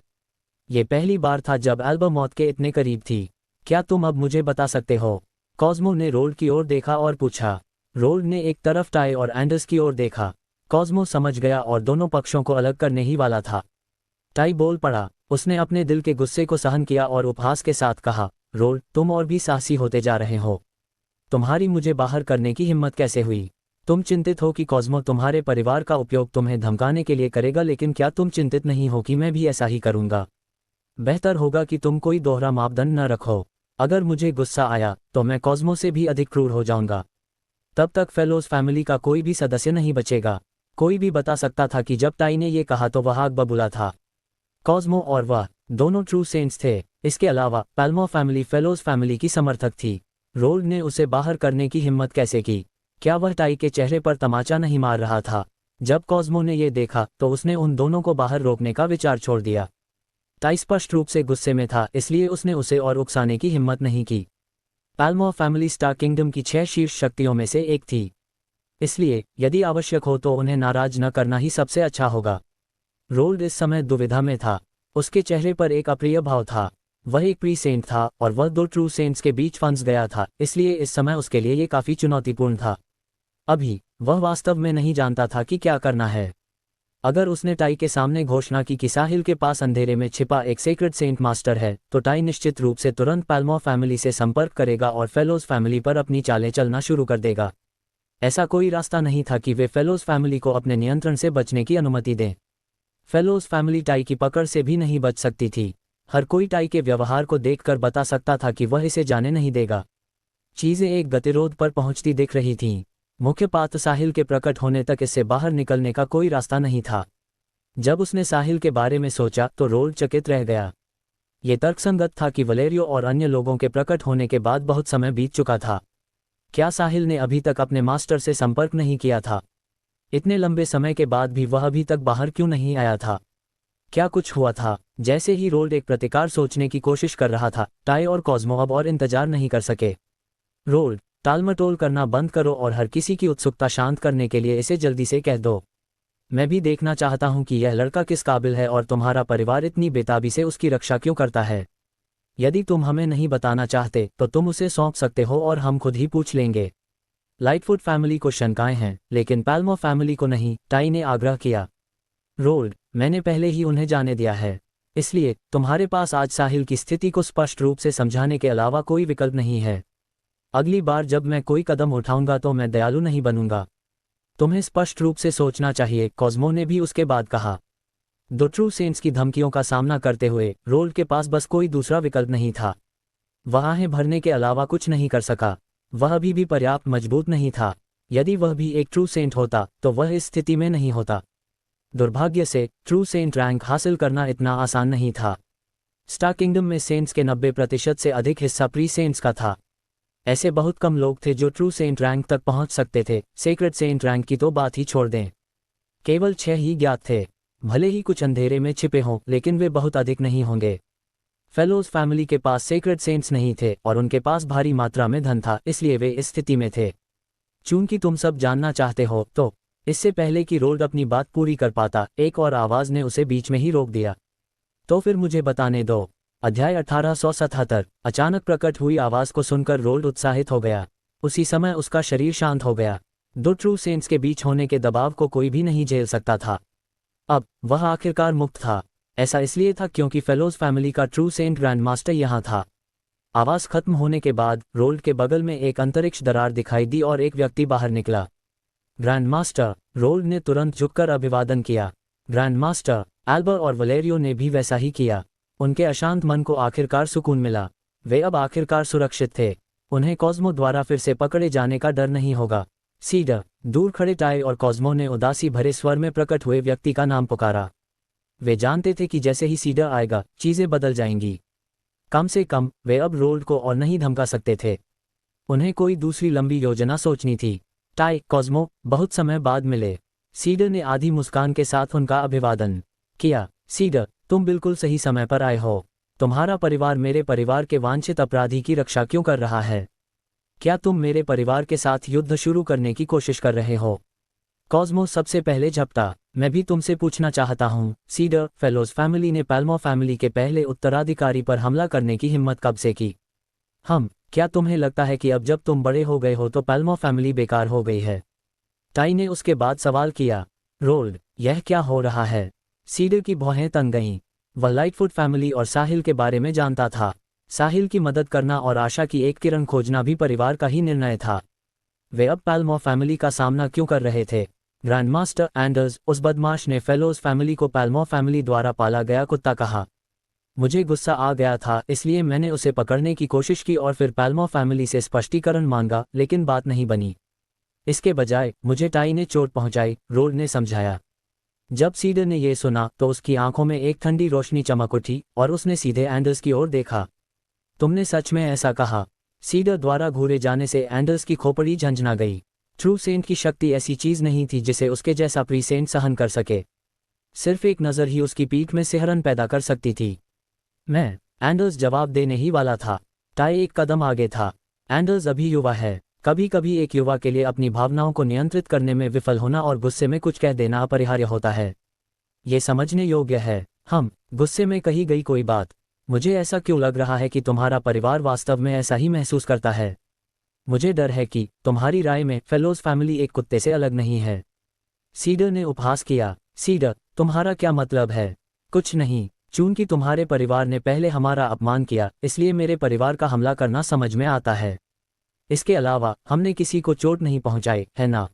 ये पहली बार था जब एल्बर मौत के इतने करीब थी। क्या तुम अब मुझे बता सकते हो? कॉस्मो ने रोल्ड की ओर देखा और पूछा। रोल्ड ने एक तरफ टाई और एंडर्स की ओर देखा। कॉस्मो समझ गया और दोनों पक्षों को अलग करने ही वाला था। टाई बोल पड़ा। उसने अपने दिल के गुस्से को सहन किया और उपहास के साथ कहा, रोल्ड, तुम और भी साहसी होते जा रहे हो। तुम्हारी मुझे बाहर करने की हिम्मत कैसे हुई? तुम चिंतित हो कि कॉस्मो तुम्हारे परिवार का उपयोग तुम्हें धमकाने के लिए करेगा, लेकिन क्या तुम चिंतित नहीं हो कि मैं भी ऐसा ही करूंगा? बेहतर होगा कि तुम कोई दोहरा मापदंड न रखो। अगर मुझे गुस्सा आया तो मैं कॉस्मो से भी अधिक क्रूर हो जाऊंगा। तब तक फेलोज फैमिली का कोई भी सदस्य नहीं बचेगा। कोई भी बता सकता था कि जब टाई ने ये कहा तो वह आग बबूला था। कॉस्मो और वह दोनों ट्रू सेंट्स थे। इसके अलावा पैल्मो फैमिली फेलोज फैमिली की समर्थक थी। रोल्ड ने उसे बाहर करने की हिम्मत कैसे की? क्या वह टाई के चेहरे पर तमाचा नहीं मार रहा था? जब कॉस्मो ने ये देखा तो उसने उन दोनों को बाहर रोकने का विचार छोड़ दिया। टाई स्पष्ट रूप से गुस्से में था, इसलिए उसने उसे और उकसाने की हिम्मत नहीं की। पैल्मो फैमिली स्टार्क किंगडम की 6 शीर्ष शक्तियों में से एक थी, इसलिए यदि आवश्यक हो तो उन्हें नाराज न करना ही सबसे अच्छा होगा। रोल्ड इस समय दुविधा में था। उसके चेहरे पर एक अप्रिय भाव था। वह एक प्री सेंट था और वह 2 ट्रू सेंट्स के बीच फंस गया था, इसलिए इस समय उसके लिए ये काफी चुनौतीपूर्ण था। अभी वह वास्तव में नहीं जानता था कि क्या करना है। अगर उसने टाई के सामने घोषणा की कि साहिल के पास अंधेरे में छिपा एक सीक्रेट सेंट मास्टर है, तो टाई निश्चित रूप से तुरंत पैल्मो फैमिली से संपर्क करेगा और फेलोज फैमिली पर अपनी चालें चलना शुरू कर देगा। ऐसा कोई रास्ता नहीं था कि वे फेलोज फैमिली को अपने नियंत्रण से बचने की अनुमति दें। फेलोज फैमिली टाई की पकड़ से भी नहीं बच सकती थी। हर कोई टाई के व्यवहार को देखकर बता सकता था कि वह इसे जाने नहीं देगा। चीजें एक गतिरोध पर पहुंचती दिख रही थीं। मुख्य पात्र साहिल के प्रकट होने तक इससे बाहर निकलने का कोई रास्ता नहीं था। जब उसने साहिल के बारे में सोचा तो रोल्ड चकित रह गया। ये तर्कसंगत था कि वलेरियो और अन्य लोगों के प्रकट होने के बाद बहुत समय बीत चुका था। क्या साहिल ने अभी तक अपने मास्टर से संपर्क नहीं किया था? इतने लंबे समय के बाद भी वह अभी तक बाहर क्यों नहीं आया था? क्या कुछ हुआ था? जैसे ही रोल्ड एक प्रतिकार सोचने की कोशिश कर रहा था, टाई और कॉस्मो अब और इंतजार नहीं कर सके। रोल्ड, टालमटोल करना बंद करो और हर किसी की उत्सुकता शांत करने के लिए इसे जल्दी से कह दो। मैं भी देखना चाहता हूं कि यह लड़का किस काबिल है और तुम्हारा परिवार इतनी बेताबी से उसकी रक्षा क्यों करता है। यदि तुम हमें नहीं बताना चाहते तो तुम उसे सौंप सकते हो और हम खुद ही पूछ लेंगे। लाइटफुट फैमिली को शंकाएं हैं, लेकिन पैल्मो फैमिली को नहीं, टाई ने आग्रह किया। रोल्ड, मैंने पहले ही उन्हें जाने दिया है, इसलिए तुम्हारे पास आज साहिल की स्थिति को स्पष्ट रूप से समझाने के अलावा कोई विकल्प नहीं है। अगली बार जब मैं कोई कदम उठाऊंगा तो मैं दयालु नहीं बनूंगा। तुम्हें स्पष्ट रूप से सोचना चाहिए, कॉस्मो ने भी उसके बाद कहा। 2 ट्रू सेंट्स की धमकियों का सामना करते हुए रोल्ड के पास बस कोई दूसरा विकल्प नहीं था। वह आहें भरने के अलावा कुछ नहीं कर सका। वह अभी भी पर्याप्त मजबूत नहीं था। यदि वह भी एक ट्रू सेंट होता तो वह इस स्थिति में नहीं होता। दुर्भाग्य से ट्रू सेंट रैंक हासिल करना इतना आसान नहीं था। स्टार किंगडम में सेंट्स के 90% से अधिक हिस्सा प्री सेंट्स का था। ऐसे बहुत कम लोग थे जो ट्रू सेंट रैंक तक पहुंच सकते थे। सीक्रेट सेंट रैंक की तो बात ही छोड़ दें। केवल 6 ही ज्ञात थे। भले ही कुछ अंधेरे में छिपे हों, लेकिन वे बहुत अधिक नहीं होंगे। फेलोज फैमिली के पास सीक्रेट सेंट्स नहीं थे और उनके पास भारी मात्रा में धन था, इसलिए वे इस स्थिति में थे। चूंकि तुम सब जानना चाहते हो, तो इससे पहले कि रोल्ड अपनी बात पूरी कर पाता, एक और आवाज ने उसे बीच में ही रोक दिया। तो फिर मुझे बताने दो। अध्याय 1877। अचानक प्रकट हुई आवाज को सुनकर रोल्ड उत्साहित हो गया। उसी समय उसका शरीर शांत हो गया। 2 ट्रू सेंट्स के बीच होने के दबाव को कोई भी नहीं झेल सकता था। अब वह आखिरकार मुक्त था। ऐसा इसलिए था क्योंकि फेलोज फैमिली का ट्रू सेंट ग्रैंड मास्टर यहाँ था। आवाज खत्म होने के बाद रोल्ड के बगल में एक अंतरिक्ष दरार दिखाई दी और एक व्यक्ति बाहर निकला। ग्रैंड मास्टर, रोल्ड ने तुरंत झुककर अभिवादन किया। ग्रैंड मास्टर एल्बर और वलेरियो ने भी वैसा ही किया। उनके अशांत मन को आखिरकार सुकून मिला। वे अब आखिरकार सुरक्षित थे। उन्हें कॉस्मो द्वारा फिर से पकड़े जाने का डर नहीं होगा। सीडर, दूर खड़े टाई और कॉस्मो ने उदासी भरे स्वर में प्रकट हुए व्यक्ति का नाम पुकारा। वे जानते थे कि जैसे ही सीडर आएगा, चीजें बदल जाएंगी। कम से कम वे अब रोल्ड को और नहीं धमका सकते थे। उन्हें कोई दूसरी लंबी योजना सोचनी थी। टाई, कॉस्मो, बहुत समय बाद मिले। सीडर ने आधी मुस्कान के साथ उनका अभिवादन किया। सीडर, तुम बिल्कुल सही समय पर आए हो। तुम्हारा परिवार मेरे परिवार के वांछित अपराधी की रक्षा क्यों कर रहा है? क्या तुम मेरे परिवार के साथ युद्ध शुरू करने की कोशिश कर रहे हो? कॉस्मो सबसे पहले झपटा। मैं भी तुमसे पूछना चाहता हूँ, सीडर, फेलोज फैमिली ने पैल्मो फैमिली के पहले उत्तराधिकारी पर हमला करने की हिम्मत कब से की? क्या तुम्हें लगता है कि अब जब तुम बड़े हो गए हो तो पैल्मो फैमिली बेकार हो गई है? टाई ने उसके बाद सवाल किया। रोल्ड, यह क्या हो रहा है? सीडर की भौहें तन गईं। वह लाइटफुट फैमिली और साहिल के बारे में जानता था। साहिल की मदद करना और आशा की एक किरण खोजना भी परिवार का ही निर्णय था। वे अब पैल्मो फैमिली का सामना क्यों कर रहे थे? ग्रैंड मास्टर एंडर्स, उस बदमाश ने फेलोज फैमिली को पैल्मो फैमिली द्वारा पाला गया कुत्ता कहा। मुझे गुस्सा आ गया था, इसलिए मैंने उसे पकड़ने की कोशिश की और फिर पैल्मो फैमिली से स्पष्टीकरण मांगा, लेकिन बात नहीं बनी। इसके बजाय मुझे टाई ने चोट पहुंचाई, रोल्ड ने समझाया। जब सीडर ने यह सुना तो उसकी आंखों में एक ठंडी रोशनी चमक उठी और उसने सीधे एंडर्स की ओर देखा। तुमने सच में ऐसा कहा? सीडर द्वारा घूरे जाने से एंडर्स की खोपड़ी झंझना गई। ट्रू सेंट की शक्ति ऐसी चीज नहीं थी जिसे उसके जैसा प्री सेंट सहन कर सके। सिर्फ एक नज़र ही उसकी पीठ में सिहरन पैदा कर सकती थी। एंडर्स जवाब देने ही वाला था। टाई एक कदम आगे था। एंडर्स अभी युवा है। कभी कभी एक युवा के लिए अपनी भावनाओं को नियंत्रित करने में विफल होना और गुस्से में कुछ कह देना अपरिहार्य होता है। ये समझने योग्य है। गुस्से में कही गई कोई बात। मुझे ऐसा क्यों लग रहा है कि तुम्हारा परिवार वास्तव में ऐसा ही महसूस करता है। मुझे डर है कि तुम्हारी राय में फेलोज फैमिली एक कुत्ते से अलग नहीं है। सीडर ने उपहास किया। सीडर, तुम्हारा क्या मतलब है? कुछ नहीं। चूंकि तुम्हारे परिवार ने पहले हमारा अपमान किया, इसलिए मेरे परिवार का हमला करना समझ में आता है। इसके अलावा हमने किसी को चोट नहीं पहुंचाई, है ना?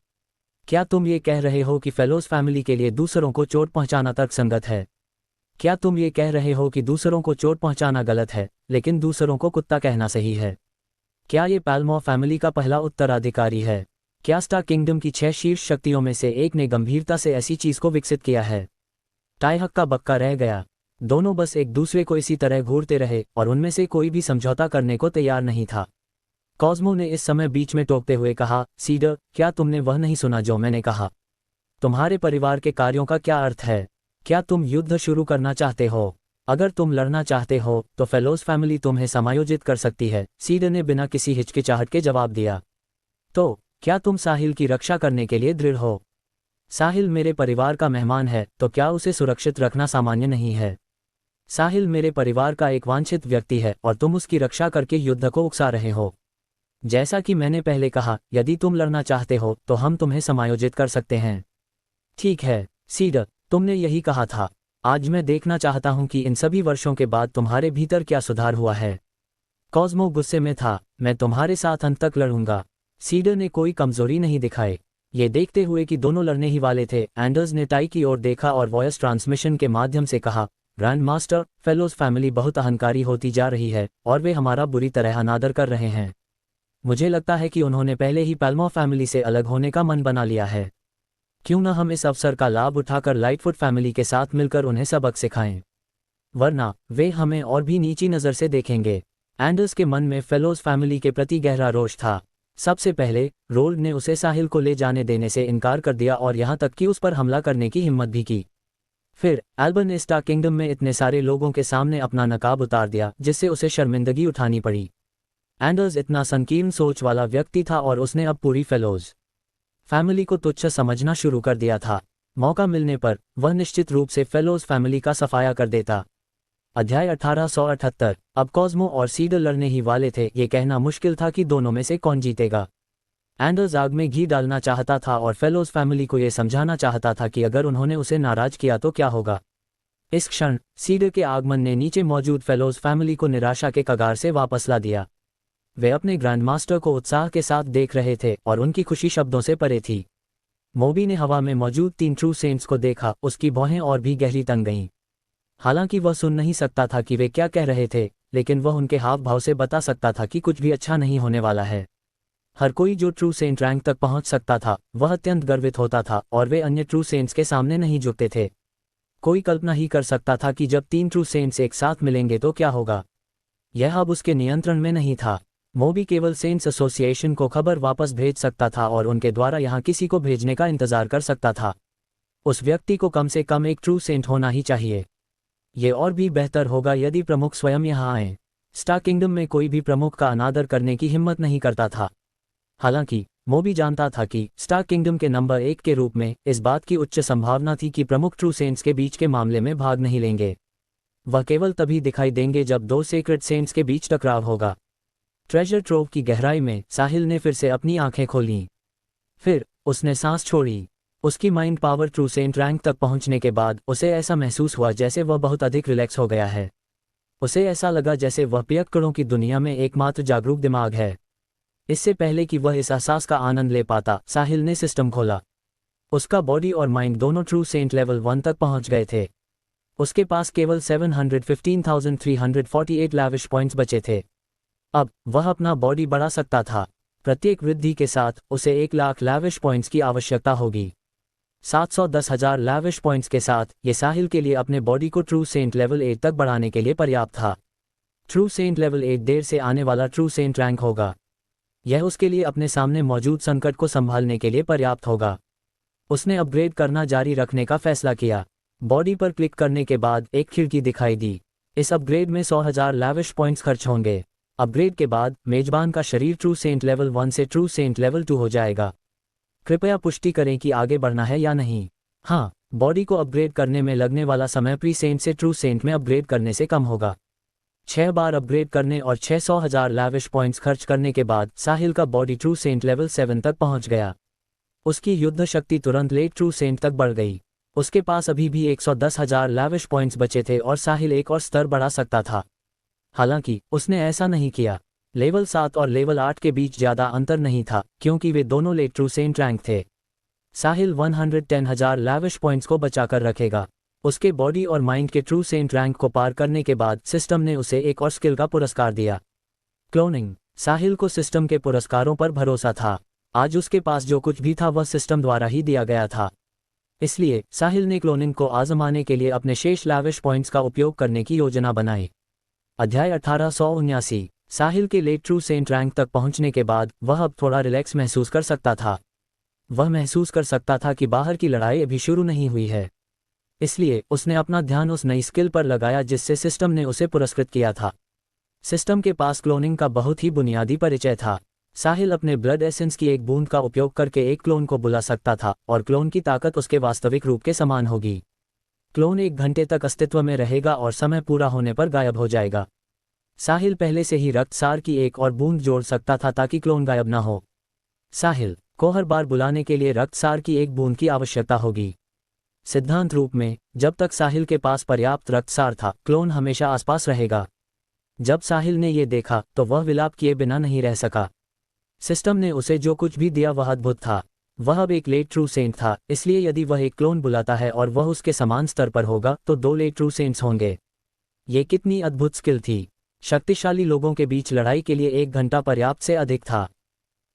क्या तुम ये कह रहे हो कि फेलोज फैमिली के लिए दूसरों को चोट पहुंचाना तर्कसंगत है? क्या तुम ये कह रहे हो कि दूसरों को चोट पहुंचाना गलत है, लेकिन दूसरों को कुत्ता कहना सही है? क्या ये पैल्मो फैमिली का पहला उत्तराधिकारी है? क्या स्टार किंगडम की 6 शीर्ष शक्तियों में से एक ने गंभीरता से ऐसी चीज को विकसित किया है? टाई हक्का बक्का रह गया। दोनों बस एक दूसरे को इसी तरह घूरते रहे और उनमें से कोई भी समझौता करने को तैयार नहीं था। कॉस्मो ने इस समय बीच में टोकते हुए कहा, सीडर, क्या तुमने वह नहीं सुना जो मैंने कहा? तुम्हारे परिवार के कार्यों का क्या अर्थ है? क्या तुम युद्ध शुरू करना चाहते हो? अगर तुम लड़ना चाहते हो तो फेलोज फैमिली तुम्हें समायोजित कर सकती है, सीडर ने बिना किसी हिचकिचाहट के जवाब दिया। तो क्या तुम साहिल की रक्षा करने के लिए दृढ़ हो? साहिल मेरे परिवार का मेहमान है, तो क्या उसे सुरक्षित रखना सामान्य नहीं है? साहिल मेरे परिवार का एक वांछित व्यक्ति है और तुम उसकी रक्षा करके युद्ध को उकसा रहे हो। जैसा कि मैंने पहले कहा, यदि तुम लड़ना चाहते हो तो हम तुम्हें समायोजित कर सकते हैं। ठीक है सीडर, तुमने यही कहा था। आज मैं देखना चाहता हूं कि इन सभी वर्षों के बाद तुम्हारे भीतर क्या सुधार हुआ है। कॉस्मो गुस्से में था। मैं तुम्हारे साथ अंत तक लड़ूंगा। सीडर ने कोई कमजोरी नहीं दिखाई। ये देखते हुए कि दोनों लड़ने ही वाले थे, एंडर्स ने टाई की ओर देखा और वॉयस ट्रांसमिशन के माध्यम से कहा, ग्रैंड मास्टर, फेलोज फैमिली बहुत अहंकारी होती जा रही है और वे हमारा बुरी तरह अनादर कर रहे हैं। मुझे लगता है कि उन्होंने पहले ही पैल्मो फैमिली से अलग होने का मन बना लिया है। क्यों न हम इस अवसर का लाभ उठाकर लाइटफुट फैमिली के साथ मिलकर उन्हें सबक सिखाएं, वरना वे हमें और भी नीची नज़र से देखेंगे। एंडर्स के मन में फेलोज फैमिली के प्रति गहरा रोष था। सबसे पहले रोल्ड ने उसे साहिल को ले जाने देने से इनकार कर दिया और यहाँ तक कि उस पर हमला करने की हिम्मत भी की। फिर एल्बन ने स्टार किंगडम में इतने सारे लोगों के सामने अपना नकाब उतार दिया जिससे उसे शर्मिंदगी उठानी पड़ी। एंडर्स इतना संकीर्ण सोच वाला व्यक्ति था और उसने अब पूरी फेलोज फैमिली को तुच्छ समझना शुरू कर दिया था। मौका मिलने पर वह निश्चित रूप से फेलोज फैमिली का सफाया कर देता। अध्याय 1878। अब कॉस्मो और सीडर लड़ने ही वाले थे। ये कहना मुश्किल था कि दोनों में से कौन जीतेगा। एंडर्स आग में घी डालना चाहता था और फेलोज फैमिली को यह समझाना चाहता था कि अगर उन्होंने उसे नाराज किया तो क्या होगा। इस क्षण सीडर के आगमन ने नीचे मौजूद फेलोज फैमिली को निराशा के कगार से वापस ला दिया। वे अपने ग्रैंडमास्टर को उत्साह के साथ देख रहे थे और उनकी खुशी शब्दों से परे थी। मोबी ने हवा में मौजूद 3 ट्रू सेंट्स को देखा। उसकी भौहें और भी गहरी तंग गईं। हालांकि वह सुन नहीं सकता था कि वे क्या कह रहे थे, लेकिन वह उनके हाव भाव से बता सकता था कि कुछ भी अच्छा नहीं होने वाला है। हर कोई जो ट्रू सेंट रैंक तक पहुंच सकता था वह अत्यंत गर्वित होता था और वे अन्य ट्रू सेंट्स के सामने नहीं झुकते थे। कोई कल्पना ही कर सकता था कि जब 3 ट्रू सेंट्स एक साथ मिलेंगे तो क्या होगा। यह अब उसके नियंत्रण में नहीं था। मोबी केवल सेंट्स एसोसिएशन को खबर वापस भेज सकता था और उनके द्वारा यहाँ किसी को भेजने का इंतजार कर सकता था। उस व्यक्ति को कम से कम एक ट्रू सेंट होना ही चाहिए। ये और भी बेहतर होगा यदि प्रमुख स्वयं यहाँ आए। स्टार किंगडम में कोई भी प्रमुख का अनादर करने की हिम्मत नहीं करता था। हालांकि मोबी जानता था कि स्टार किंगडम के नंबर 1 के रूप में इस बात की उच्च संभावना थी कि प्रमुख ट्रू सेंट्स के बीच के मामले में भाग नहीं लेंगे। वह केवल तभी दिखाई देंगे जब 2 सेक्रेट सेंट्स के बीच टकराव होगा। ट्रेजर ट्रोव की गहराई में साहिल ने फिर से अपनी आंखें खोलीं। फिर उसने सांस छोड़ी। उसकी mind power true saint rank तक पहुंचने के बाद उसे ऐसा महसूस हुआ जैसे वह बहुत अधिक रिलैक्स हो गया है। उसे ऐसा लगा जैसे वह पियक्कड़ों की दुनिया में एकमात्र जागरूक दिमाग है। इससे पहले कि वह इस एहसास का आनंद ले पाता, साहिल ने सिस्टम खोला। उसका बॉडी और माइंड दोनों ट्रू सेंट लेवल 1 तक पहुंच गए थे। उसके पास केवल 715,348 लैविश पॉइंट्स बचे थे। अब वह अपना बॉडी बढ़ा सकता था। प्रत्येक वृद्धि के साथ उसे 1 लाख लैविश पॉइंट्स की आवश्यकता होगी। 710,000 लैविश पॉइंट्स के साथ ये साहिल के लिए अपने बॉडी को ट्रू सेंट लेवल 8 तक बढ़ाने के लिए पर्याप्त था। ट्रू सेंट लेवल 8 देर से आने वाला ट्रू सेंट रैंक होगा। यह उसके लिए अपने सामने मौजूद संकट को संभालने के लिए पर्याप्त होगा। उसने अपग्रेड करना जारी रखने का फैसला किया। बॉडी पर क्लिक करने के बाद एक खिड़की दिखाई दी। इस अपग्रेड में 100,000 लैविश पॉइंट्स खर्च होंगे। अपग्रेड के बाद मेजबान का शरीर ट्रू सेंट लेवल 1 से ट्रू सेंट लेवल 2 हो जाएगा। कृपया पुष्टि करें कि आगे बढ़ना है या नहीं। हाँ, बॉडी को अपग्रेड करने में लगने वाला समय प्री सेंट से ट्रू सेंट में अपग्रेड करने से कम होगा। 6 बार अपग्रेड करने और 600,000 लैविश पॉइंट्स खर्च करने के बाद साहिल का बॉडी ट्रू सेंट लेवल 7 तक पहुंच गया। उसकी युद्ध शक्ति तुरंत लेट ट्रू सेंट तक बढ़ गई। उसके पास अभी भी 110,000 लैविश पॉइंट्स बचे थे और साहिल एक और स्तर बढ़ा सकता था। हालांकि उसने ऐसा नहीं किया। लेवल 7 और लेवल 8 के बीच ज़्यादा अंतर नहीं था क्योंकि वे दोनों लेट ट्रू सेंट रैंक थे। साहिल 110,000 लैविश पॉइंट्स को बचाकर रखेगा। उसके बॉडी और माइंड के ट्रू सेंट रैंक को पार करने के बाद सिस्टम ने उसे एक और स्किल का पुरस्कार दिया, क्लोनिंग। साहिल को सिस्टम के पुरस्कारों पर भरोसा था। आज उसके पास जो कुछ भी था वह सिस्टम द्वारा ही दिया गया था। इसलिए साहिल ने क्लोनिंग को आजमाने के लिए अपने शेष लैविश पॉइंट्स का उपयोग करने की योजना बनाई। अध्याय 1879। साहिल के लेट ट्रू सेंट रैंक तक पहुंचने के बाद वह अब थोड़ा रिलैक्स महसूस कर सकता था। वह महसूस कर सकता था कि बाहर की लड़ाई अभी शुरू नहीं हुई है। इसलिए उसने अपना ध्यान उस नई स्किल पर लगाया जिससे सिस्टम ने उसे पुरस्कृत किया था। सिस्टम के पास क्लोनिंग का बहुत ही बुनियादी परिचय था। साहिल अपने ब्लड एसेंस की एक बूंद का उपयोग करके एक क्लोन को बुला सकता था और क्लोन की ताकत उसके वास्तविक रूप के समान होगी। क्लोन 1 घंटे तक अस्तित्व में रहेगा और समय पूरा होने पर गायब हो जाएगा। साहिल पहले से ही रक्तसार की एक और बूंद जोड़ सकता था ताकि क्लोन गायब न हो। साहिल को हर बार बुलाने के लिए रक्तसार की एक बूंद की आवश्यकता होगी। सिद्धांत रूप में जब तक साहिल के पास पर्याप्त रक्तसार था, क्लोन हमेशा आसपास रहेगा। जब साहिल ने ये देखा तो वह विलाप किए बिना नहीं रह सका। सिस्टम ने उसे जो कुछ भी दिया वह अद्भुत था। वह अब एक लेट ट्रू सेंट था, इसलिए यदि वह एक क्लोन बुलाता है और वह उसके समान स्तर पर होगा तो 2 लेट ट्रू सेंट्स होंगे। ये कितनी अद्भुत स्किल थी। शक्तिशाली लोगों के बीच लड़ाई के लिए 1 घंटा पर्याप्त से अधिक था।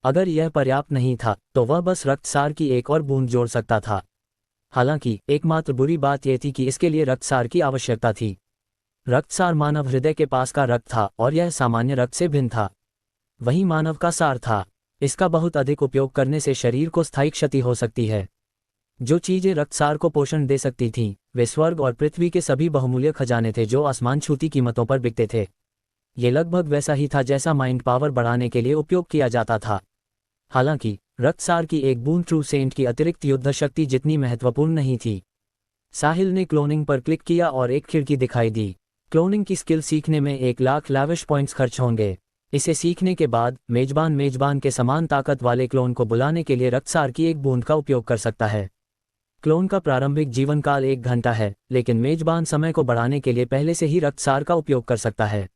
अगर यह पर्याप्त नहीं था तो वह बस रक्तसार की एक और बूंद जोड़ सकता था। हालांकि एकमात्र बुरी बात यह थी कि इसके लिए रक्तसार की आवश्यकता थी। रक्तसार मानव हृदय के पास का रक्त था और यह सामान्य रक्त से भिन्न था। वही मानव का सार था। इसका बहुत अधिक उपयोग करने से शरीर को स्थायी क्षति हो सकती है। जो चीजें रक्तसार को पोषण दे सकती थीं, वे स्वर्ग और पृथ्वी के सभी बहुमूल्य खजाने थे जो आसमान छूती कीमतों पर बिकते थे। ये लगभग वैसा ही था जैसा माइंड पावर बढ़ाने के लिए उपयोग किया जाता था। हालांकि रक्तसार की एक बूंद ट्रू सेंट की अतिरिक्त युद्ध शक्ति जितनी महत्वपूर्ण नहीं थी। साहिल ने क्लोनिंग पर क्लिक किया और एक खिड़की दिखाई दी। क्लोनिंग की स्किल सीखने में 1 लाख लैविश पॉइंट्स खर्च होंगे। इसे सीखने के बाद मेजबान के समान ताकत वाले क्लोन को बुलाने के लिए रक्तसार की एक बूंद का उपयोग कर सकता है। क्लोन का प्रारंभिक जीवन काल 1 घंटा है, लेकिन मेजबान समय को बढ़ाने के लिए पहले से ही रक्तसार का उपयोग कर सकता है।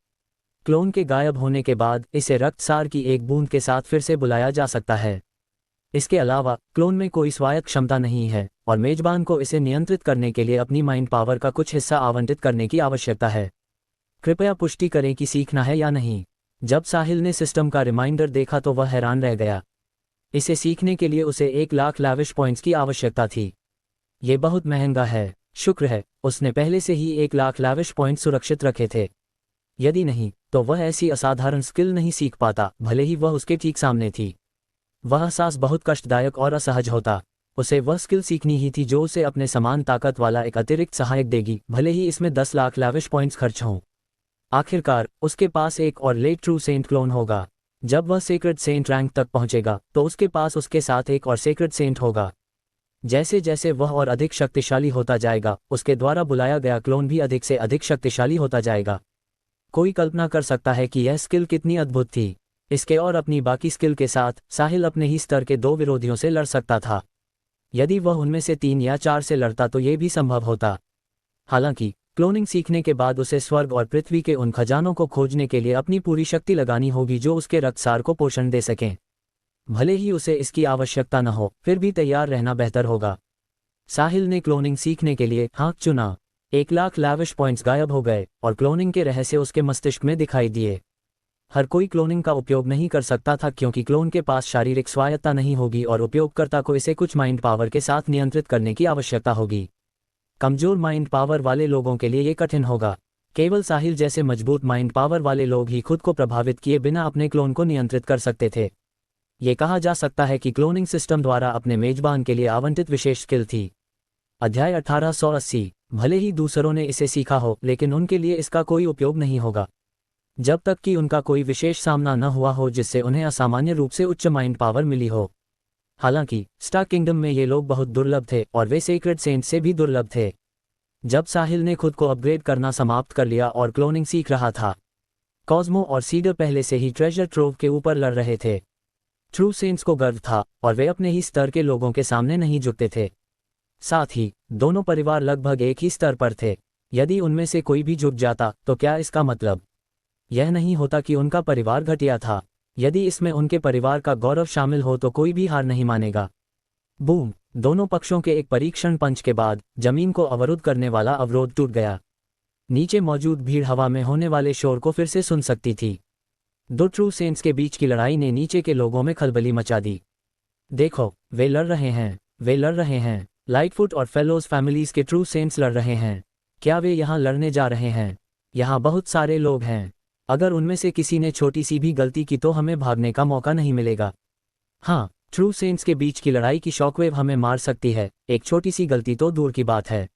क्लोन के गायब होने के बाद इसे रक्तसार की एक बूंद के साथ फिर से बुलाया जा सकता है। इसके अलावा क्लोन में कोई स्वायत्त क्षमता नहीं है और मेजबान को इसे नियंत्रित करने के लिए अपनी माइंड पावर का कुछ हिस्सा आवंटित करने की आवश्यकता है। कृपया पुष्टि करें कि सीखना है या नहीं। जब साहिल ने सिस्टम का रिमाइंडर देखा तो वह हैरान रह गया। इसे सीखने के लिए उसे 1 लाख लैविश पॉइंट्स की आवश्यकता थी। ये बहुत महंगा है। शुक्र है उसने पहले से ही 1 लाख लैविश पॉइंट सुरक्षित रखे थे। यदि नहीं तो वह ऐसी असाधारण स्किल नहीं सीख पाता, भले ही वह उसके ठीक सामने थी। वह एहसास बहुत कष्टदायक और असहज होता। उसे वह स्किल सीखनी ही थी जो उसे अपने समान ताकत वाला एक अतिरिक्त सहायक देगी, भले ही इसमें 10 लाख लैविश पॉइंट्स खर्च हों। आखिरकार उसके पास एक और लेट ट्रू सेंट क्लोन होगा। जब वह सेक्रेड सेंट रैंक तक पहुंचेगा तो उसके पास उसके साथ एक और सेक्रेड सेंट होगा। जैसे जैसे वह और अधिक शक्तिशाली होता जाएगा, उसके द्वारा बुलाया गया क्लोन भी अधिक से अधिक शक्तिशाली होता जाएगा। कोई कल्पना कर सकता है कि यह स्किल कितनी अद्भुत थी। इसके और अपनी बाकी स्किल के साथ साहिल अपने ही स्तर के 2 विरोधियों से लड़ सकता था। यदि वह उनमें से 3 या 4 से लड़ता तो ये भी संभव होता। हालांकि क्लोनिंग सीखने के बाद उसे स्वर्ग और पृथ्वी के उन खजानों को खोजने के लिए अपनी पूरी शक्ति लगानी होगी जो उसके रक्तसार को पोषण दे सकें। भले ही उसे इसकी आवश्यकता न हो, फिर भी तैयार रहना बेहतर होगा। साहिल ने क्लोनिंग सीखने के लिए हाँ चुना। 1 लाख लैविश पॉइंट्स गायब हो गए और क्लोनिंग के रहस्य उसके मस्तिष्क में दिखाई दिए। हर कोई क्लोनिंग का उपयोग नहीं कर सकता था क्योंकि क्लोन के पास शारीरिक स्वायत्तता नहीं होगी और उपयोगकर्ता को इसे कुछ माइंड पावर के साथ नियंत्रित करने की आवश्यकता होगी। कमजोर माइंड पावर वाले लोगों के लिए ये कठिन होगा। केवल साहिल जैसे मजबूत माइंड पावर वाले लोग ही खुद को प्रभावित किए बिना अपने क्लोन को नियंत्रित कर सकते थे। ये कहा जा सकता है कि क्लोनिंग सिस्टम द्वारा अपने मेजबान के लिए आवंटित विशेष स्किल थी। अध्याय 1880। भले ही दूसरों ने इसे सीखा हो, लेकिन उनके लिए इसका कोई उपयोग नहीं होगा जब तक कि उनका कोई विशेष सामना न हुआ हो जिससे उन्हें असामान्य रूप से उच्च माइंड पावर मिली हो। हालांकि स्टार किंगडम में ये लोग बहुत दुर्लभ थे और वे सेक्रेड सेंट से भी दुर्लभ थे। जब साहिल ने खुद को अपग्रेड करना समाप्त कर लिया और क्लोनिंग सीख रहा था, कॉस्मो और सीडर पहले से ही ट्रेजर ट्रोव के ऊपर लड़ रहे थे। ट्रू सेंट्स को गर्व था और वे अपने ही स्तर के लोगों के सामने नहीं झुकते थे। साथ ही दोनों परिवार लगभग एक ही स्तर पर थे। यदि उनमें से कोई भी झुक जाता तो क्या इसका मतलब यह नहीं होता कि उनका परिवार घटिया था? यदि इसमें उनके परिवार का गौरव शामिल हो तो कोई भी हार नहीं मानेगा। बूम! दोनों पक्षों के एक परीक्षण पंच के बाद जमीन को अवरुद्ध करने वाला अवरोध टूट गया। नीचे मौजूद भीड़ हवा में होने वाले शोर को फिर से सुन सकती थी। दो ट्रू सेंट्स के बीच की लड़ाई ने नीचे के लोगों में खलबली मचा दी। देखो, वे लड़ रहे हैं, वे लड़ रहे हैं। लाइटफुट और फेलोज फैमिलीज के ट्रू सेंट्स लड़ रहे हैं। क्या वे यहाँ लड़ने जा रहे हैं? यहाँ बहुत सारे लोग हैं। अगर उनमें से किसी ने छोटी सी भी गलती की तो हमें भागने का मौका नहीं मिलेगा। हाँ, ट्रू सेंट्स के बीच की लड़ाई की शॉकवेव हमें मार सकती है। एक छोटी सी गलती तो दूर की बात है।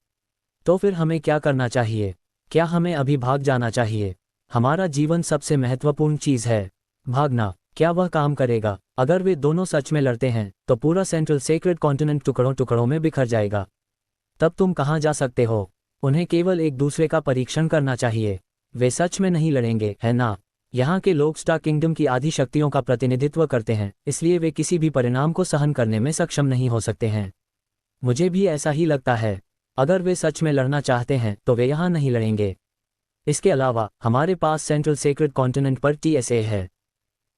तो फिर हमें क्या करना चाहिए? क्या हमें अभी भाग जाना चाहिए? हमारा जीवन सबसे महत्वपूर्ण चीज़ है, भागना। क्या वह काम करेगा? अगर वे दोनों सच में लड़ते हैं तो पूरा सेंट्रल सेक्रेड कॉन्टिनेंट टुकड़ों टुकड़ों में बिखर जाएगा। तब तुम कहाँ जा सकते हो? उन्हें केवल एक दूसरे का परीक्षण करना चाहिए। वे सच में नहीं लड़ेंगे, है ना? यहाँ के लोग स्टार किंगडम की आधी शक्तियों का प्रतिनिधित्व करते हैं, इसलिए वे किसी भी परिणाम को सहन करने में सक्षम नहीं हो सकते हैं। मुझे भी ऐसा ही लगता है। अगर वे सच में लड़ना चाहते हैं तो वे यहाँ नहीं लड़ेंगे। इसके अलावा हमारे पास सेंट्रल सेक्रेड कॉन्टिनेंट पर TSA है।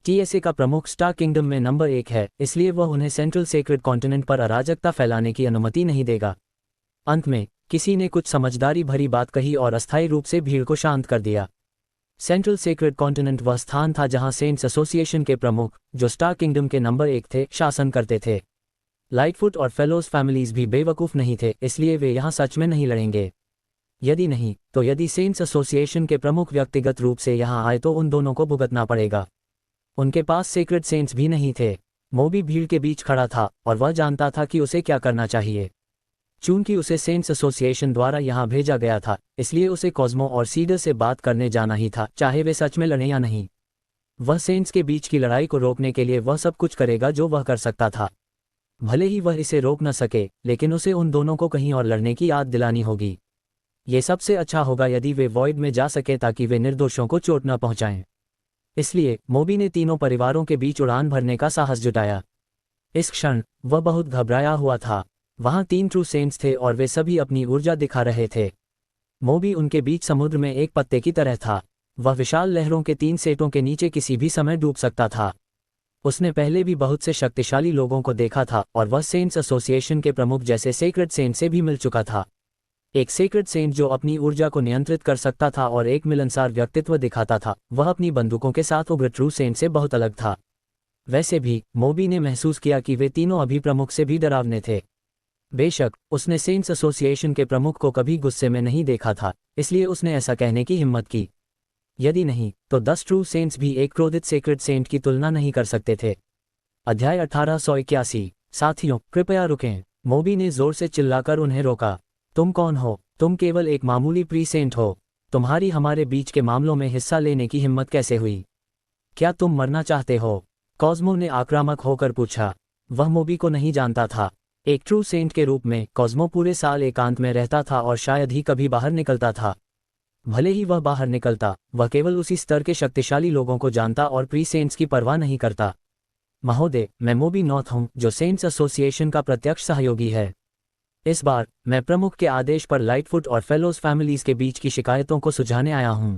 TSA का प्रमुख स्टार किंगडम में नंबर 1 है, इसलिए वह उन्हें सेंट्रल सेक्रेड कॉन्टिनेंट पर अराजकता फैलाने की अनुमति नहीं देगा। अंत में किसी ने कुछ समझदारी भरी बात कही और अस्थायी रूप से भीड़ को शांत कर दिया। सेंट्रल सेक्रेड कॉन्टिनेंट वह स्थान था जहां सेंट्स एसोसिएशन के प्रमुख, जो स्टार किंगडम के नंबर 1 थे, शासन करते थे। लाइटफुट और फेलोज फैमिलीज भी बेवकूफ़ नहीं थे, इसलिए वे यहाँ सच में नहीं लड़ेंगे। यदि नहीं तो यदि सेंट्स एसोसिएशन के प्रमुख व्यक्तिगत रूप से यहाँ आए तो उन दोनों को भुगतना पड़ेगा। उनके पास सेक्रेड सेंट्स भी नहीं थे। मोबी भीड़ के बीच खड़ा था और वह जानता था कि उसे क्या करना चाहिए। चूंकि उसे सेंट्स एसोसिएशन द्वारा यहाँ भेजा गया था, इसलिए उसे कॉस्मो और सीडर से बात करने जाना ही था, चाहे वे सच में लड़ें या नहीं। वह सेंट्स के बीच की लड़ाई को रोकने के लिए वह सब कुछ करेगा जो वह कर सकता था। भले ही वह इसे रोक न सके, लेकिन उसे उन दोनों को कहीं और लड़ने की याद दिलानी होगी। ये सबसे अच्छा होगा यदि वे वॉइड में जा सके ताकि वे निर्दोषों को चोट न पहुंचाएं। इसलिए मोबी ने तीनों परिवारों के बीच उड़ान भरने का साहस जुटाया। इस क्षण वह बहुत घबराया हुआ था। वहां 3 ट्रू सेंट्स थे और वे सभी अपनी ऊर्जा दिखा रहे थे। मोबी उनके बीच समुद्र में एक पत्ते की तरह था। वह विशाल लहरों के 3 सेटों के नीचे किसी भी समय डूब सकता था। उसने पहले भी बहुत से शक्तिशाली लोगों को देखा था और वह सेंट्स एसोसिएशन के प्रमुख जैसे सेक्रेड सेंट से भी मिल चुका था। एक सेक्रेड सेंट जो अपनी ऊर्जा को नियंत्रित कर सकता था और एक मिलनसार व्यक्तित्व दिखाता था, वह अपनी बंदूकों के साथ उग्र ट्रू सेंट से बहुत अलग था। वैसे भी मोबी ने महसूस किया कि वे तीनों अभी प्रमुख से भी डरावने थे। बेशक उसने सेंट्स एसोसिएशन के प्रमुख को कभी गुस्से में नहीं देखा था, इसलिए उसने ऐसा कहने की हिम्मत की। यदि नहीं तो 10 ट्रू सेंट्स भी एक क्रोधित सेक्रेड सेंट की तुलना नहीं कर सकते थे। अध्याय 1881। साथियों, कृपया रुकें। मोबी ने जोर से चिल्लाकर उन्हें रोका। तुम कौन हो? तुम केवल एक मामूली प्री सेंट हो। तुम्हारी हमारे बीच के मामलों में हिस्सा लेने की हिम्मत कैसे हुई? क्या तुम मरना चाहते हो? कॉस्मो ने आक्रामक होकर पूछा। वह मोबी को नहीं जानता था। एक ट्रू सेंट के रूप में कॉस्मो पूरे साल एकांत में रहता था और शायद ही कभी बाहर निकलता था। भले ही वह बाहर निकलता, वह केवल उसी स्तर के शक्तिशाली लोगों को जानता और प्री सेंट्स की परवाह नहीं करता। महोदय, मैं मोबी नॉर्थ हूं, जो सेंट्स एसोसिएशन का प्रत्यक्ष सहयोगी है। इस बार मैं प्रमुख के आदेश पर लाइटफुट और फेलोज फैमिलीज के बीच की शिकायतों को सुलझाने आया हूं।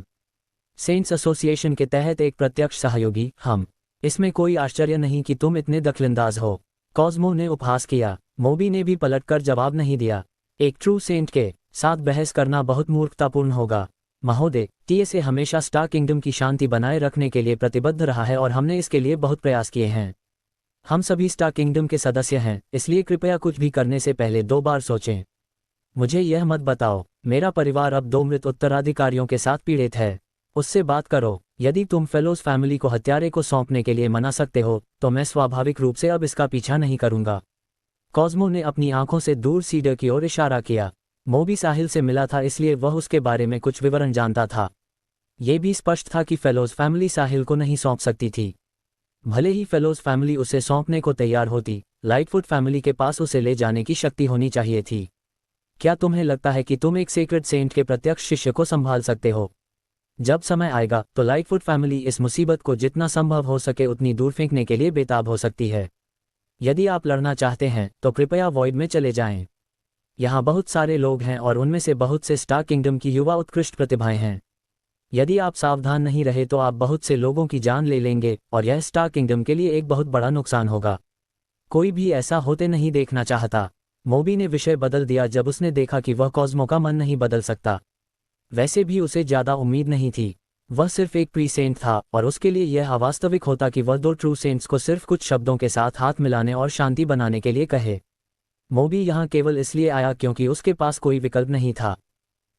सेंट्स एसोसिएशन के तहत एक प्रत्यक्ष सहयोगी हम। इसमें कोई आश्चर्य नहीं कि तुम इतने दखलंदाज हो। कॉस्मो ने उपहास किया। मोबी ने भी पलटकर जवाब नहीं दिया। एक ट्रू सेंट के साथ बहस करना बहुत मूर्खतापूर्ण होगा। महोदय, TSA हमेशा स्टार किंगडम की शांति बनाए रखने के लिए प्रतिबद्ध रहा है और हमने इसके लिए बहुत प्रयास किए हैं। हम सभी स्टार किंगडम के सदस्य हैं, इसलिए कृपया कुछ भी करने से पहले 2 बार सोचें। मुझे यह मत बताओ मेरा परिवार अब 2 मृत उत्तराधिकारियों के साथ पीड़ित है। उससे बात करो। यदि तुम फेलोज फैमिली को हत्यारे को सौंपने के लिए मना सकते हो तो मैं स्वाभाविक रूप से अब इसका पीछा नहीं करूंगा। कॉस्मो ने अपनी आंखों से दूर सीडर की ओर इशारा किया। मोबी साहिल से मिला था, इसलिए वह उसके बारे में कुछ विवरण जानता था। ये भी स्पष्ट था कि फेलोज फैमिली साहिल को नहीं सौंप सकती थी। भले ही फेलोज फैमिली उसे सौंपने को तैयार होती, लाइटफुट फैमिली के पास उसे ले जाने की शक्ति होनी चाहिए थी। क्या तुम्हें लगता है कि तुम एक सेक्रेड सेंट के प्रत्यक्ष शिष्य को संभाल सकते हो? जब समय आएगा तो लाइटफुट फैमिली इस मुसीबत को जितना संभव हो सके उतनी दूर फेंकने के लिए बेताब हो सकती है। यदि आप लड़ना चाहते हैं तो कृपया वॉइड में चले जाएं। यहाँ बहुत सारे लोग हैं और उनमें से बहुत से स्टार किंगडम की युवा उत्कृष्ट प्रतिभाएं हैं। यदि आप सावधान नहीं रहे तो आप बहुत से लोगों की जान ले लेंगे और यह स्टार किंगडम के लिए एक बहुत बड़ा नुकसान होगा। कोई भी ऐसा होते नहीं देखना चाहता। मोबी ने विषय बदल दिया जब उसने देखा कि वह कॉस्मो का मन नहीं बदल सकता। वैसे भी उसे ज्यादा उम्मीद नहीं थी। वह सिर्फ एक प्री सेंट था और उसके लिए यह अवास्तविक होता कि वह 2 ट्रू सेंट्स को सिर्फ कुछ शब्दों के साथ हाथ मिलाने और शांति बनाने के लिए कहे। मोबी यहाँ केवल इसलिए आया क्योंकि उसके पास कोई विकल्प नहीं था।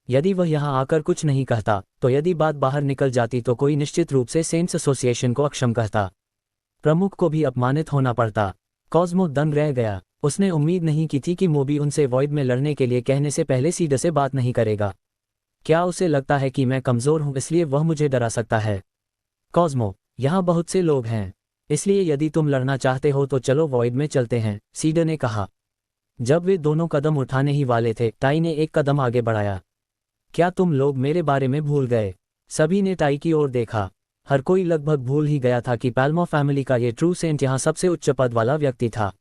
यदि वह यहाँ आकर कुछ नहीं कहता तो यदि बात बाहर निकल जाती तो कोई निश्चित रूप से सेंट्स एसोसिएशन को अक्षम कहता। प्रमुख को भी अपमानित होना पड़ता। कॉस्मो दंग रह गया। उसने उम्मीद नहीं की थी कि मोबी उनसे वॉइड में लड़ने के लिए कहने से पहले सीडर से बात नहीं करेगा। क्या उसे लगता है कि मैं कमज़ोर हूं इसलिए वह मुझे डरा सकता है? कॉस्मो, यहाँ बहुत से लोग हैं, इसलिए यदि तुम लड़ना चाहते हो तो चलो वॉइड में चलते हैं, सीडर ने कहा। जब वे दोनों कदम उठाने ही वाले थे, टाई ने एक कदम आगे बढ़ाया। क्या तुम लोग मेरे बारे में भूल गए? सभी ने टाई की ओर देखा। हर कोई लगभग भूल ही गया था कि पैल्मो फैमिली का ये ट्रू सेंट यहाँ सबसे उच्च पद वाला व्यक्ति था।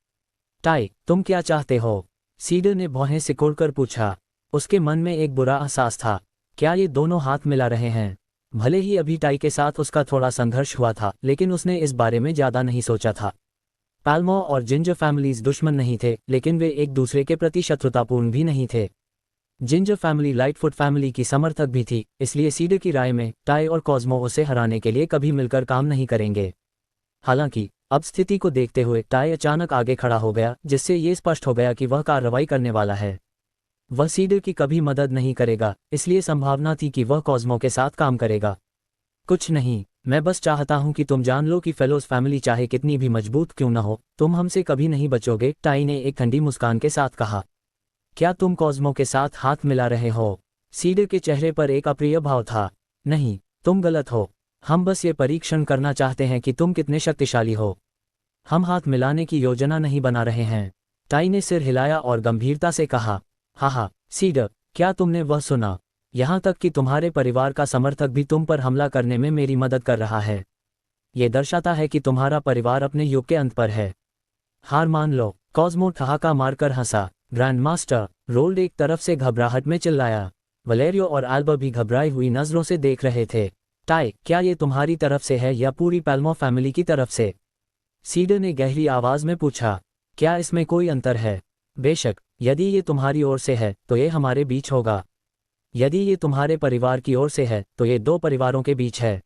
टाई, तुम क्या चाहते हो? सीडर ने भौहें सिकोड़कर पूछा। उसके मन में एक बुरा एहसास था। क्या ये दोनों हाथ मिला रहे हैं? भले ही अभी टाई के साथ उसका थोड़ा संघर्ष हुआ था, लेकिन उसने इस बारे में ज्यादा नहीं सोचा था। पैल्मो और जिंजर फैमिलीज दुश्मन नहीं थे, लेकिन वे एक दूसरे के प्रति शत्रुतापूर्ण भी नहीं थे। जिंजर फैमिली लाइटफुट फैमिली की समर्थक भी थी, इसलिए सीडर की राय में टाई और कॉस्मो उसे हराने के लिए कभी मिलकर काम नहीं करेंगे। हालांकि अब स्थिति को देखते हुए टाई अचानक आगे खड़ा हो गया, जिससे ये स्पष्ट हो गया कि वह कार्रवाई करने वाला है। वह सीडर की कभी मदद नहीं करेगा, इसलिए संभावना थी कि वह कॉस्मो के साथ काम करेगा। कुछ नहीं, मैं बस चाहता हूं कि तुम जान लो कि फेलोज फैमिली चाहे कितनी भी मजबूत क्यों न हो, तुम हमसे कभी नहीं बचोगे, टाई ने एक ठंडी मुस्कान के साथ कहा। क्या तुम कॉस्मो के साथ हाथ मिला रहे हो? सीडर के चेहरे पर एक अप्रिय भाव था। नहीं, तुम गलत हो। हम बस ये परीक्षण करना चाहते हैं कि तुम कितने शक्तिशाली हो। हम हाथ मिलाने की योजना नहीं बना रहे हैं। टाई ने सिर हिलाया और गंभीरता से कहा। हाँ, सीडर, क्या तुमने वह सुना? यहाँ तक कि तुम्हारे परिवार का समर्थक भी तुम पर हमला करने में मेरी मदद कर रहा है। ये दर्शाता है कि तुम्हारा परिवार अपने युग के अंत पर है। हार मान लो, कॉस्मो ठहाका मारकर हंसा। ग्रैंड मास्टर रोल्ड एक तरफ से घबराहट में चिल्लाया। वलेरियो और एल्बा भी घबराई हुई नजरों से देख रहे थे। टाई, क्या ये तुम्हारी तरफ से है या पूरी पैल्मो फैमिली की तरफ से? सीडर ने गहरी आवाज में पूछा। क्या इसमें कोई अंतर है? बेशक, यदि ये तुम्हारी ओर से है तो ये हमारे बीच होगा। यदि ये तुम्हारे परिवार की ओर से है तो ये 2 परिवारों के बीच है।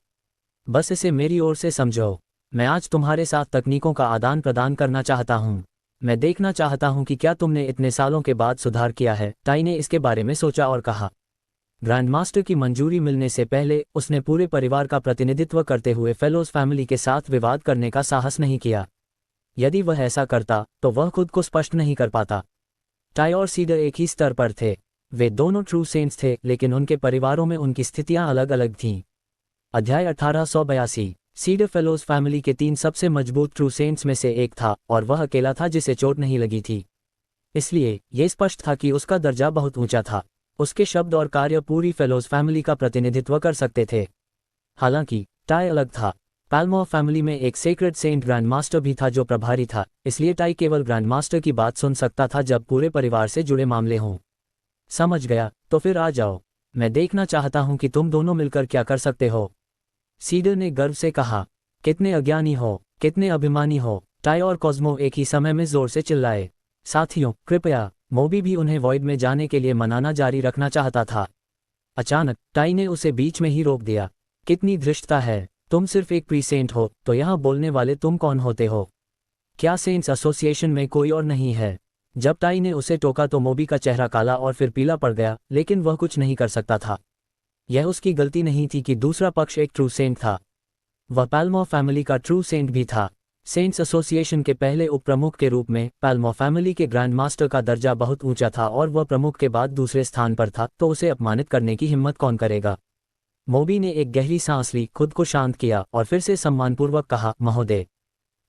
बस इसे मेरी ओर से समझो। मैं आज तुम्हारे साथ तकनीकों का आदान प्रदान करना चाहता हूँ। मैं देखना चाहता हूँ कि क्या तुमने इतने सालों के बाद सुधार किया है। टाई ने इसके बारे में सोचा और कहा। ग्रैंड मास्टर की मंजूरी मिलने से पहले उसने पूरे परिवार का प्रतिनिधित्व करते हुए फेलोज फैमिली के साथ विवाद करने का साहस नहीं किया। यदि वह ऐसा करता तो वह खुद को स्पष्ट नहीं कर पाता। टाई और सीडर एक ही स्तर पर थे। वे दोनों ट्रू सेंट्स थे, लेकिन उनके परिवारों में उनकी स्थितियां अलग अलग थीं। अध्याय 1882। सीडर फेलोज फैमिली के 3 सबसे मजबूत ट्रू सेंट्स में से एक था और वह अकेला था जिसे चोट नहीं लगी थी। इसलिए यह स्पष्ट था कि उसका दर्जा बहुत ऊंचा था। उसके शब्द और कार्य पूरी फेलोज फैमिली का प्रतिनिधित्व कर सकते थे। हालांकि टाई अलग था। पैल्मो फैमिली में एक सेक्रेड सेंट ग्रैंड मास्टर भी था जो प्रभारी था, इसलिए टाई केवल ग्रैंड मास्टर की बात सुन सकता था जब पूरे परिवार से जुड़े मामले हों। समझ गया, तो फिर आ जाओ। मैं देखना चाहता हूं कि तुम दोनों मिलकर क्या कर सकते हो। सीडर ने गर्व से कहा। कितने अज्ञानी हो, कितने अभिमानी हो, टाई और कॉस्मो एक ही समय में जोर से चिल्लाए। साथियों, कृपया। मोबी भी उन्हें वॉइड में जाने के लिए मनाना जारी रखना चाहता था। अचानक टाई ने उसे बीच में ही रोक दिया। कितनी धृष्टता है, तुम सिर्फ एक प्री सेंट हो तो यहाँ बोलने वाले तुम कौन होते हो? क्या सेंट्स एसोसिएशन में कोई और नहीं है? जब टाई ने उसे टोका तो मोबी का चेहरा काला और फिर पीला पड़ गया, लेकिन वह कुछ नहीं कर सकता था। यह उसकी गलती नहीं थी कि दूसरा पक्ष एक ट्रू सेंट था। वह पैल्मो फैमिली का ट्रू सेंट भी था। सेंट्स एसोसिएशन के पहले उप प्रमुख के रूप में पैल्मो फैमिली के ग्रैंड मास्टर का दर्जा बहुत ऊंचा था और वह प्रमुख के बाद दूसरे स्थान पर था, तो उसे अपमानित करने की हिम्मत कौन करेगा। मोबी ने एक गहरी सांस ली, खुद को शांत किया और फिर से सम्मानपूर्वक कहा, महोदय,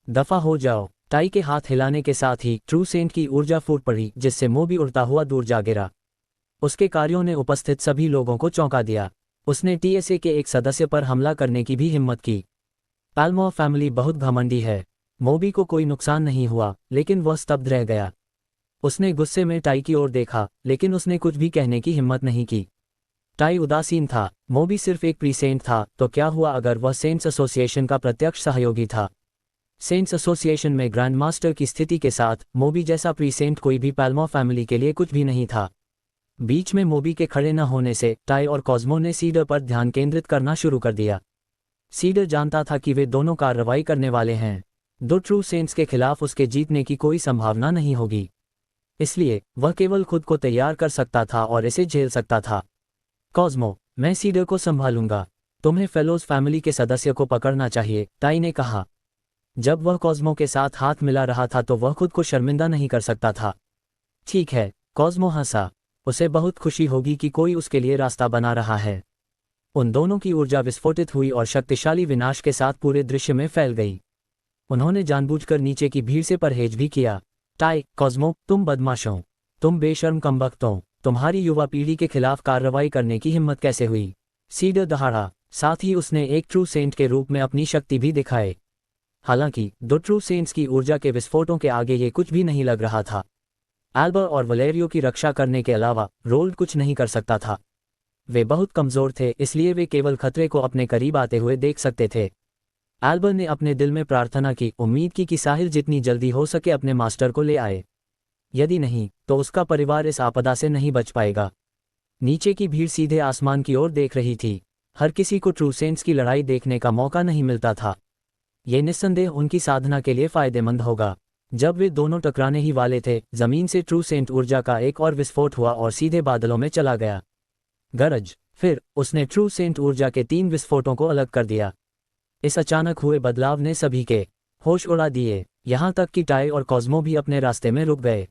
दफा हो जाओ। टाई के हाथ हिलाने के साथ ही ट्रू सेंट की ऊर्जा फूट पड़ी, जिससे मोबी उड़ता हुआ दूर जा गिरा। उसके कार्यों ने उपस्थित सभी लोगों को चौंका दिया। उसने टीएसए के एक सदस्य पर हमला करने की भी हिम्मत की। पैल्मो फैमिली बहुत घमंडी है। मोबी को कोई नुकसान नहीं हुआ, लेकिन वह स्तब्ध रह गया। उसने गुस्से में टाई की ओर देखा, लेकिन उसने कुछ भी कहने की हिम्मत नहीं की। टाई उदासीन था। मोबी सिर्फ एक प्रीसेंट था, तो क्या हुआ अगर वह सेंट्स एसोसिएशन का प्रत्यक्ष सहयोगी था। सेंट्स एसोसिएशन में ग्रैंड मास्टर की स्थिति के साथ मोबी जैसा प्रीसेंट कोई भी पैल्मो फैमिली के लिए कुछ भी नहीं था। बीच में मोबी के खड़े न होने से टाई और कॉस्मो ने सीडर पर ध्यान केंद्रित करना शुरू कर दिया। सीडर जानता था कि वे दोनों कार्रवाई करने वाले हैं। दो ट्रू सेंट्स के खिलाफ उसके जीतने की कोई संभावना नहीं होगी, इसलिए वह केवल खुद को तैयार कर सकता था और इसे झेल सकता था। कॉस्मो, मैं सीडर को संभालूंगा। तुम्हें फेलोज फैमिली के सदस्य को पकड़ना चाहिए, टाई ने कहा। जब वह कॉस्मो के साथ हाथ मिला रहा था तो वह खुद को शर्मिंदा नहीं कर सकता था। ठीक है, कॉस्मो हंसा। उसे बहुत खुशी होगी कि कोई उसके लिए रास्ता बना रहा है। उन दोनों की ऊर्जा विस्फोटित हुई और शक्तिशाली विनाश के साथ पूरे दृश्य में फैल गई। उन्होंने जानबूझकर नीचे की भीड़ से परहेज भी किया। टाई, कॉस्मो, तुम बदमाशों, तुम बेशर्म कमबख्तों, तुम्हारी युवा पीढ़ी के खिलाफ कार्रवाई करने की हिम्मत कैसे हुई। सीडर दहाड़ा। साथ ही उसने एक ट्रू सेंट के रूप में अपनी शक्ति भी दिखाए। हालांकि दो ट्रू सेंट्स की ऊर्जा के विस्फोटों के आगे ये कुछ भी नहीं लग रहा था। एल्बर और वलेरियो की रक्षा करने के अलावा रोल्ड कुछ नहीं कर सकता था। वे बहुत कमजोर थे, इसलिए वे केवल खतरे को अपने करीब आते हुए देख सकते थे। एल्बर ने अपने दिल में प्रार्थना की, उम्मीद की कि साहिल जितनी जल्दी हो सके अपने मास्टर को ले आए। यदि नहीं, तो उसका परिवार इस आपदा से नहीं बच पाएगा। नीचे की भीड़ सीधे आसमान की ओर देख रही थी। हर किसी को ट्रू सेंट्स की लड़ाई देखने का मौका नहीं मिलता था। ये निस्संदेह उनकी साधना के लिए फायदेमंद होगा। जब वे दोनों टकराने ही वाले थे, जमीन से ट्रू सेंट ऊर्जा का एक और विस्फोट हुआ और सीधे बादलों में चला गया। गरज। फिर उसने ट्रू सेंट ऊर्जा के 3 विस्फोटों को अलग कर दिया। इस अचानक हुए बदलाव ने सभी के होश उड़ा दिए, यहाँ तक कि टाई और कॉस्मो भी अपने रास्ते में रुक गए।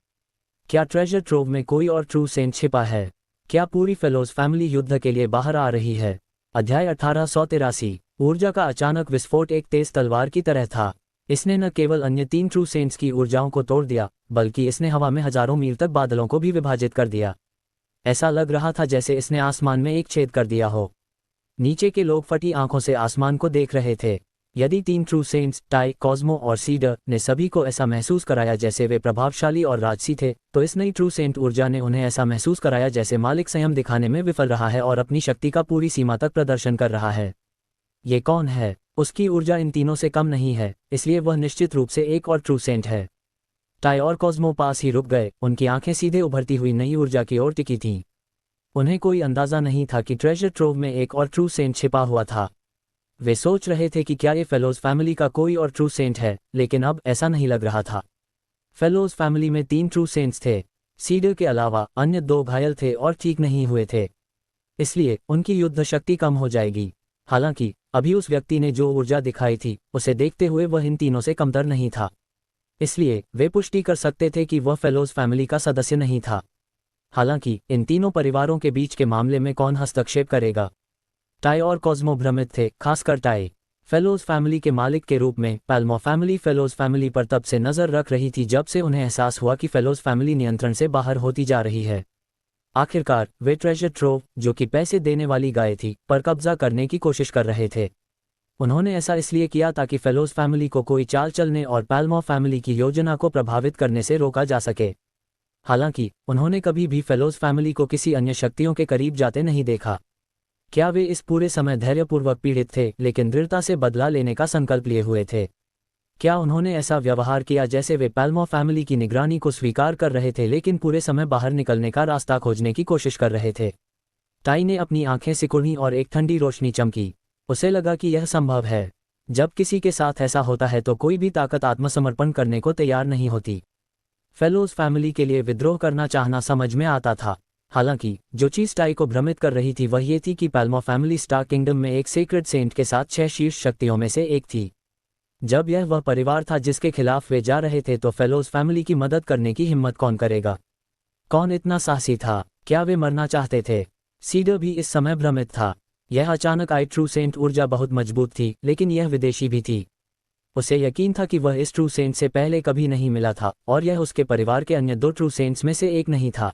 क्या ट्रेजर ट्रोव में कोई और ट्रू सेंट छिपा है? क्या पूरी फेलोज फैमिली युद्ध के लिए बाहर आ रही है? अध्याय 1883। ऊर्जा का अचानक विस्फोट एक तेज तलवार की तरह था। इसने न केवल अन्य 3 ट्रू सेंट्स की ऊर्जाओं को तोड़ दिया, बल्कि इसने हवा में हजारों मील तक बादलों को भी विभाजित कर दिया। ऐसा लग रहा था जैसे इसने आसमान में एक छेद कर दिया हो। नीचे के लोग फटी आंखों से आसमान को देख रहे थे। यदि 3 ट्रू सेंट्स, टाई, कॉस्मो और सीडर, ने सभी को ऐसा महसूस कराया जैसे वे प्रभावशाली और राजसी थे, तो इस नई ट्रू सेंट ऊर्जा ने उन्हें ऐसा महसूस कराया जैसे मालिक संयम दिखाने में विफल रहा है और अपनी शक्ति का पूरी सीमा तक प्रदर्शन कर रहा है। ये कौन है? उसकी ऊर्जा इन तीनों से कम नहीं है, इसलिए वह निश्चित रूप से एक और ट्रू सेंट है। टाई और कॉस्मो पास ही रुक गए। उनकी आंखें सीधे उभरती हुई नई ऊर्जा की ओर टिकी थीं। उन्हें कोई अंदाजा नहीं था कि ट्रेजर ट्रोव में एक और ट्रू सेंट छिपा हुआ था। वे सोच रहे थे कि क्या ये फेलोज फैमिली का कोई और ट्रू सेंट है, लेकिन अब ऐसा नहीं लग रहा था। फेलोज फैमिली में 3 ट्रू सेंट्स थे। सीडर के अलावा अन्य 2 घायल थे और ठीक नहीं हुए थे, इसलिए उनकी युद्ध शक्ति कम हो जाएगी। हालांकि अभी उस व्यक्ति ने जो ऊर्जा दिखाई थी, उसे देखते हुए वह इन तीनों से कमतर नहीं था, इसलिए वे पुष्टि कर सकते थे कि वह फेलोज फैमिली का सदस्य नहीं था। हालांकि इन तीनों परिवारों के बीच के मामले में कौन हस्तक्षेप करेगा? टाई और कॉस्मो भ्रमित थे, खासकर टाई। फेलोज फैमिली के मालिक के रूप में पैल्मो फैमिली फेलोज फैमिली पर तब से नजर रख रही थी जब से उन्हें एहसास हुआ कि फेलोज फैमिली नियंत्रण से बाहर होती जा रही है। आखिरकार वे ट्रेजर ट्रोव, जो कि पैसे देने वाली गाय थी, पर कब्जा करने की कोशिश कर रहे थे। उन्होंने ऐसा इसलिए किया ताकि फेलोज फैमिली को कोई चाल चलने और पैल्मो फैमिली की योजना को प्रभावित करने से रोका जा सके। हालांकि उन्होंने कभी भी फेलोज फैमिली को किसी अन्य शक्तियों के करीब जाते नहीं देखा। क्या वे इस पूरे समय धैर्यपूर्वक पीड़ित थे, लेकिन दृढ़ता से बदला लेने का संकल्प लिए हुए थे? क्या उन्होंने ऐसा व्यवहार किया जैसे वे पैल्मो फैमिली की निगरानी को स्वीकार कर रहे थे, लेकिन पूरे समय बाहर निकलने का रास्ता खोजने की कोशिश कर रहे थे? टाई ने अपनी आंखें सिकुड़ी और एक ठंडी रोशनी चमकी। उसे लगा कि यह संभव है। जब किसी के साथ ऐसा होता है तो कोई भी ताकत आत्मसमर्पण करने को तैयार नहीं होती। फेलोज फैमिली के लिए विद्रोह करना चाहना समझ में आता था। हालांकि जो चीज टाई को भ्रमित कर रही थी वह ये थी कि पैल्मो फैमिली स्टार किंगडम में एक सीक्रेट सेंट के साथ 6 शीर्ष शक्तियों में से एक थी। जब यह वह परिवार था जिसके खिलाफ वे जा रहे थे तो फेलोज फैमिली की मदद करने की हिम्मत कौन करेगा? कौन इतना साहसी था? क्या वे मरना चाहते थे? सीडर भी इस समय भ्रमित था। यह अचानक आई ट्रू सेंट ऊर्जा बहुत मजबूत थी, लेकिन यह विदेशी भी थी। उसे यकीन था कि वह इस ट्रू सेंट से पहले कभी नहीं मिला था और यह उसके परिवार के अन्य 2 ट्रू सेंट्स में से एक नहीं था।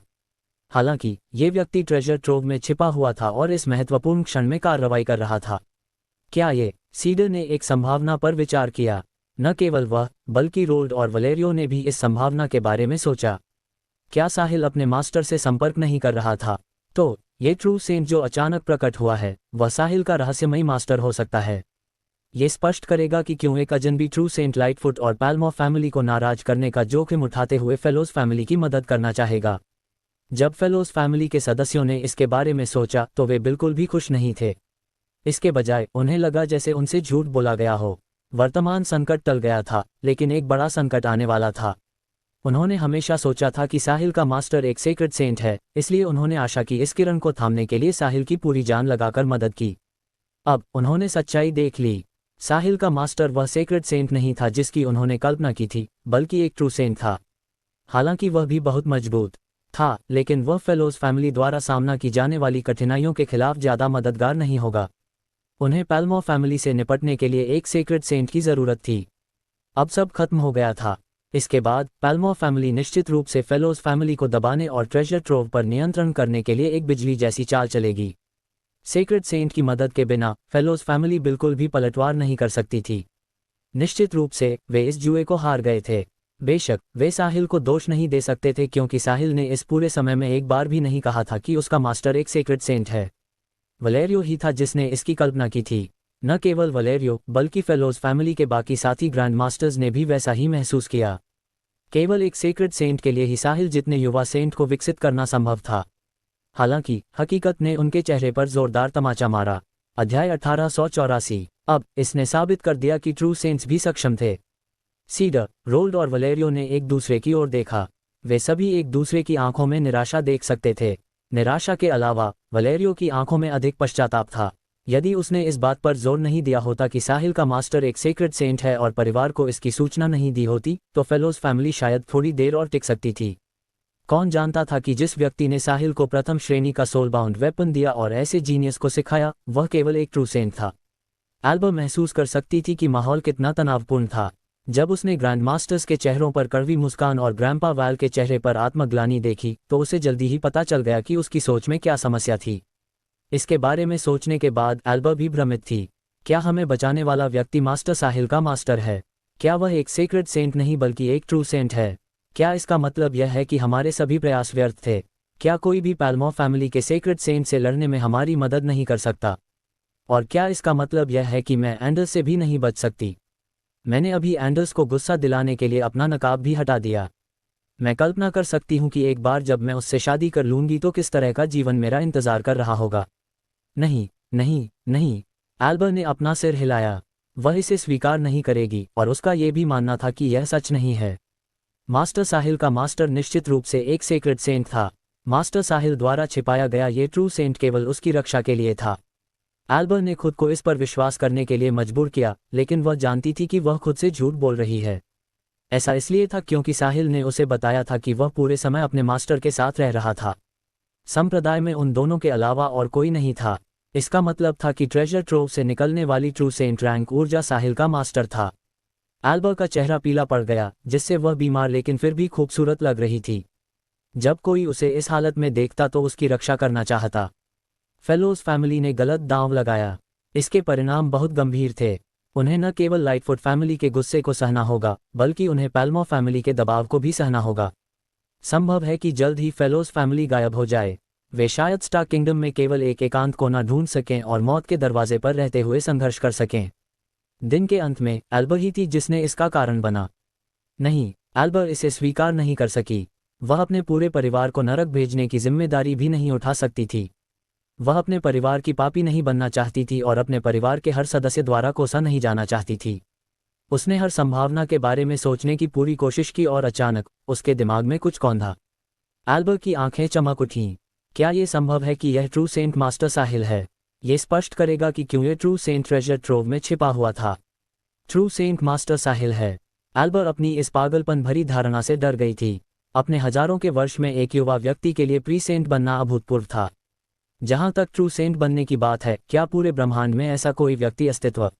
हालांकि ये व्यक्ति ट्रेजर ट्रोव में छिपा हुआ था और इस महत्वपूर्ण क्षण में कार्रवाई कर रहा था। क्या ये? सीडर ने एक संभावना पर विचार किया। न केवल वह, बल्कि रोल्ड और वलेरियो ने भी इस संभावना के बारे में सोचा। क्या साहिल अपने मास्टर से संपर्क नहीं कर रहा था? तो ये ट्रू सेंट जो अचानक प्रकट हुआ है वह साहिल का रहस्यमयी मास्टर हो सकता है। ये स्पष्ट करेगा कि क्यों एक अजनबी ट्रू सेंट लाइटफुट और पैल्मो फैमिली को नाराज करने का जोखिम उठाते हुए फेलोज फैमिली की मदद करना चाहेगा। जब फेलोज फैमिली के सदस्यों ने इसके बारे में सोचा तो वे बिल्कुल भी खुश नहीं थे। इसके बजाय उन्हें लगा जैसे उनसे झूठ बोला गया हो। वर्तमान संकट टल गया था, लेकिन एक बड़ा संकट आने वाला था। उन्होंने हमेशा सोचा था कि साहिल का मास्टर एक सीक्रेट सेंट है, इसलिए उन्होंने आशा की इस किरण को थामने के लिए साहिल की पूरी जान लगाकर मदद की। अब उन्होंने सच्चाई देख ली। साहिल का मास्टर वह सीक्रेट सेंट नहीं था जिसकी उन्होंने कल्पना की थी, बल्कि एक ट्रू सेंट था। हालांकि वह भी बहुत मजबूत था, लेकिन वह फेलोज फैमिली द्वारा सामना की जाने वाली कठिनाइयों के खिलाफ ज़्यादा मददगार नहीं होगा। उन्हें पैल्मो फैमिली से निपटने के लिए एक सीक्रेट सेंट की ज़रूरत थी। अब सब खत्म हो गया था। इसके बाद पैल्मो फैमिली निश्चित रूप से फेलोज फैमिली को दबाने और ट्रेजर ट्रोव पर नियंत्रण करने के लिए एक बिजली जैसी चाल चलेगी। सीक्रेट सेंट की मदद के बिना फेलोज फैमिली बिल्कुल भी पलटवार नहीं कर सकती थी। निश्चित रूप से वे इस जुए को हार गए थे। बेशक वे साहिल को दोष नहीं दे सकते थे, क्योंकि साहिल ने इस पूरे समय में एक बार भी नहीं कहा था कि उसका मास्टर एक सीक्रेट सेंट है। वलेरियो ही था जिसने इसकी कल्पना की थी। न केवल वलेरियो, बल्कि फेलोज फैमिली के बाकी साथी ग्रैंड मास्टर्स ने भी वैसा ही महसूस किया। केवल एक सीक्रेट सेंट के लिए ही साहिल जितने युवा सेंट को विकसित करना संभव था। हालांकि हकीकत ने उनके चेहरे पर जोरदार तमाचा मारा। अध्याय 1884। अब इसने साबित कर दिया कि ट्रू सेंट्स भी सक्षम थे। सीडर, रोल्ड और वलेरियो ने एक दूसरे की ओर देखा। वे सभी एक दूसरे की आंखों में निराशा देख सकते थे। निराशा के अलावा वलेरियो की आंखों में अधिक पश्चाताप था। यदि उसने इस बात पर जोर नहीं दिया होता कि साहिल का मास्टर एक सीक्रेट सेंट है और परिवार को इसकी सूचना नहीं दी होती, तो फेलोज फैमिली शायद थोड़ी देर और टिक सकती थी। कौन जानता था कि जिस व्यक्ति ने साहिल को प्रथम श्रेणी का सोल बाउंड वेपन दिया और ऐसे जीनियस को सिखाया, वह केवल एक ट्रू सेंट था। एल्बा महसूस कर सकती थी कि माहौल कितना तनावपूर्ण था। जब उसने ग्रैंड मास्टर्स के चेहरों पर कड़वी मुस्कान और ग्रैंपा वैल के चेहरे पर आत्मग्लानि देखी, तो उसे जल्दी ही पता चल गया कि उसकी सोच में क्या समस्या थी। इसके बारे में सोचने के बाद एल्बा भी भ्रमित थी। क्या हमें बचाने वाला व्यक्ति मास्टर साहिल का मास्टर है? क्या वह एक सीक्रेट सेंट नहीं बल्कि एक ट्रू सेंट है? क्या इसका मतलब यह है कि हमारे सभी प्रयास व्यर्थ थे? क्या कोई भी पैल्मो फैमिली के सीक्रेट सेंट से लड़ने में हमारी मदद नहीं कर सकता? और क्या इसका मतलब यह है कि मैं एंडर्स से भी नहीं बच सकती? मैंने अभी एंडर्स को गुस्सा दिलाने के लिए अपना नकाब भी हटा दिया। मैं कल्पना कर सकती हूँ कि एक बार जब मैं उससे शादी कर लूँगी तो किस तरह का जीवन मेरा इंतजार कर रहा होगा। नहीं नहीं नहीं, एल्बर ने अपना सिर हिलाया। वह इसे स्वीकार नहीं करेगी, और उसका यह भी मानना था कि यह सच नहीं है। मास्टर साहिल का मास्टर निश्चित रूप से एक सीक्रेट सेंट था। मास्टर साहिल द्वारा छिपाया गया ये ट्रू सेंट केवल उसकी रक्षा के लिए था। एल्बर ने खुद को इस पर विश्वास करने के लिए मजबूर किया, लेकिन वह जानती थी कि वह खुद से झूठ बोल रही है। ऐसा इसलिए था क्योंकि साहिल ने उसे बताया था कि वह पूरे समय अपने मास्टर के साथ रह रहा था। संप्रदाय में उन दोनों के अलावा और कोई नहीं था। इसका मतलब था कि ट्रेजर ट्रोव से निकलने वाली ट्रू सेंट रैंक ऊर्जा साहिल का मास्टर था। एल्बर का चेहरा पीला पड़ गया, जिससे वह बीमार लेकिन फिर भी खूबसूरत लग रही थी। जब कोई उसे इस हालत में देखता तो उसकी रक्षा करना चाहता। फेलोज फैमिली ने गलत दांव लगाया। इसके परिणाम बहुत गंभीर थे। उन्हें न केवल लाइटफुट फैमिली के गुस्से को सहना होगा, बल्कि उन्हें पैल्मो फैमिली के दबाव को भी सहना होगा। संभव है कि जल्द ही फेलोज फैमिली गायब हो जाए। वे शायद स्टार किंगडम में केवल एक एकांत कोना ढूंढ सकें और मौत के दरवाजे पर रहते हुए संघर्ष कर सकें। दिन के अंत में एल्बर ही थी जिसने इसका कारण बना। नहीं, एल्बर इसे स्वीकार नहीं कर सकी। वह अपने पूरे परिवार को नरक भेजने की जिम्मेदारी भी नहीं उठा सकती थी। वह अपने परिवार की पापी नहीं बनना चाहती थी और अपने परिवार के हर सदस्य द्वारा कोसा नहीं जाना चाहती थी। उसने हर संभावना के बारे में सोचने की पूरी कोशिश की और अचानक उसके दिमाग में कुछ कौंधा। एल्बर्ट की आंखें चमक उठीं। क्या ये संभव है कि यह ट्रू सेंट मास्टर साहिल है? ये स्पष्ट करेगा कि क्यों ये ट्रू सेंट ट्रेजर ट्रोव में छिपा हुआ था। ट्रू सेंट मास्टर साहिल है। एल्बर्ट अपनी इस पागलपन भरी धारणा से डर गई थी। अपने हजारों के वर्ष में एक युवा व्यक्ति के लिए प्री सेंट बनना अभूतपूर्व था। जहां तक ट्रू सेंट बनने की बात है, क्या पूरे ब्रह्मांड में ऐसा कोई व्यक्ति अस्तित्व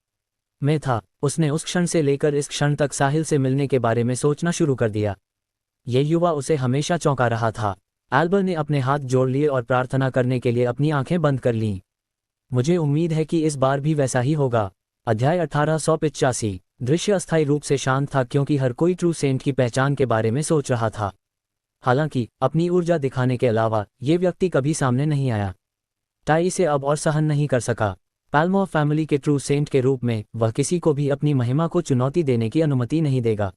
में था? उसने उस क्षण से लेकर इस क्षण तक साहिल से मिलने के बारे में सोचना शुरू कर दिया। ये युवा उसे हमेशा चौंका रहा था। एल्बर्ट ने अपने हाथ जोड़ लिए और प्रार्थना करने के लिए अपनी आंखें बंद कर लीं। मुझे उम्मीद है कि इस बार भी वैसा ही होगा। अध्याय 1885। दृश्य अस्थायी रूप से शांत था क्योंकि हर कोई ट्रू सेंट की पहचान के बारे में सोच रहा था। हालांकि अपनी ऊर्जा दिखाने के अलावा ये व्यक्ति कभी सामने नहीं आया। टाई इसे अब और सहन नहीं कर सका। पैल्मोर फैमिली के ट्रू सेंट के रूप में वह किसी को भी अपनी महिमा को चुनौती देने की अनुमति नहीं देगा,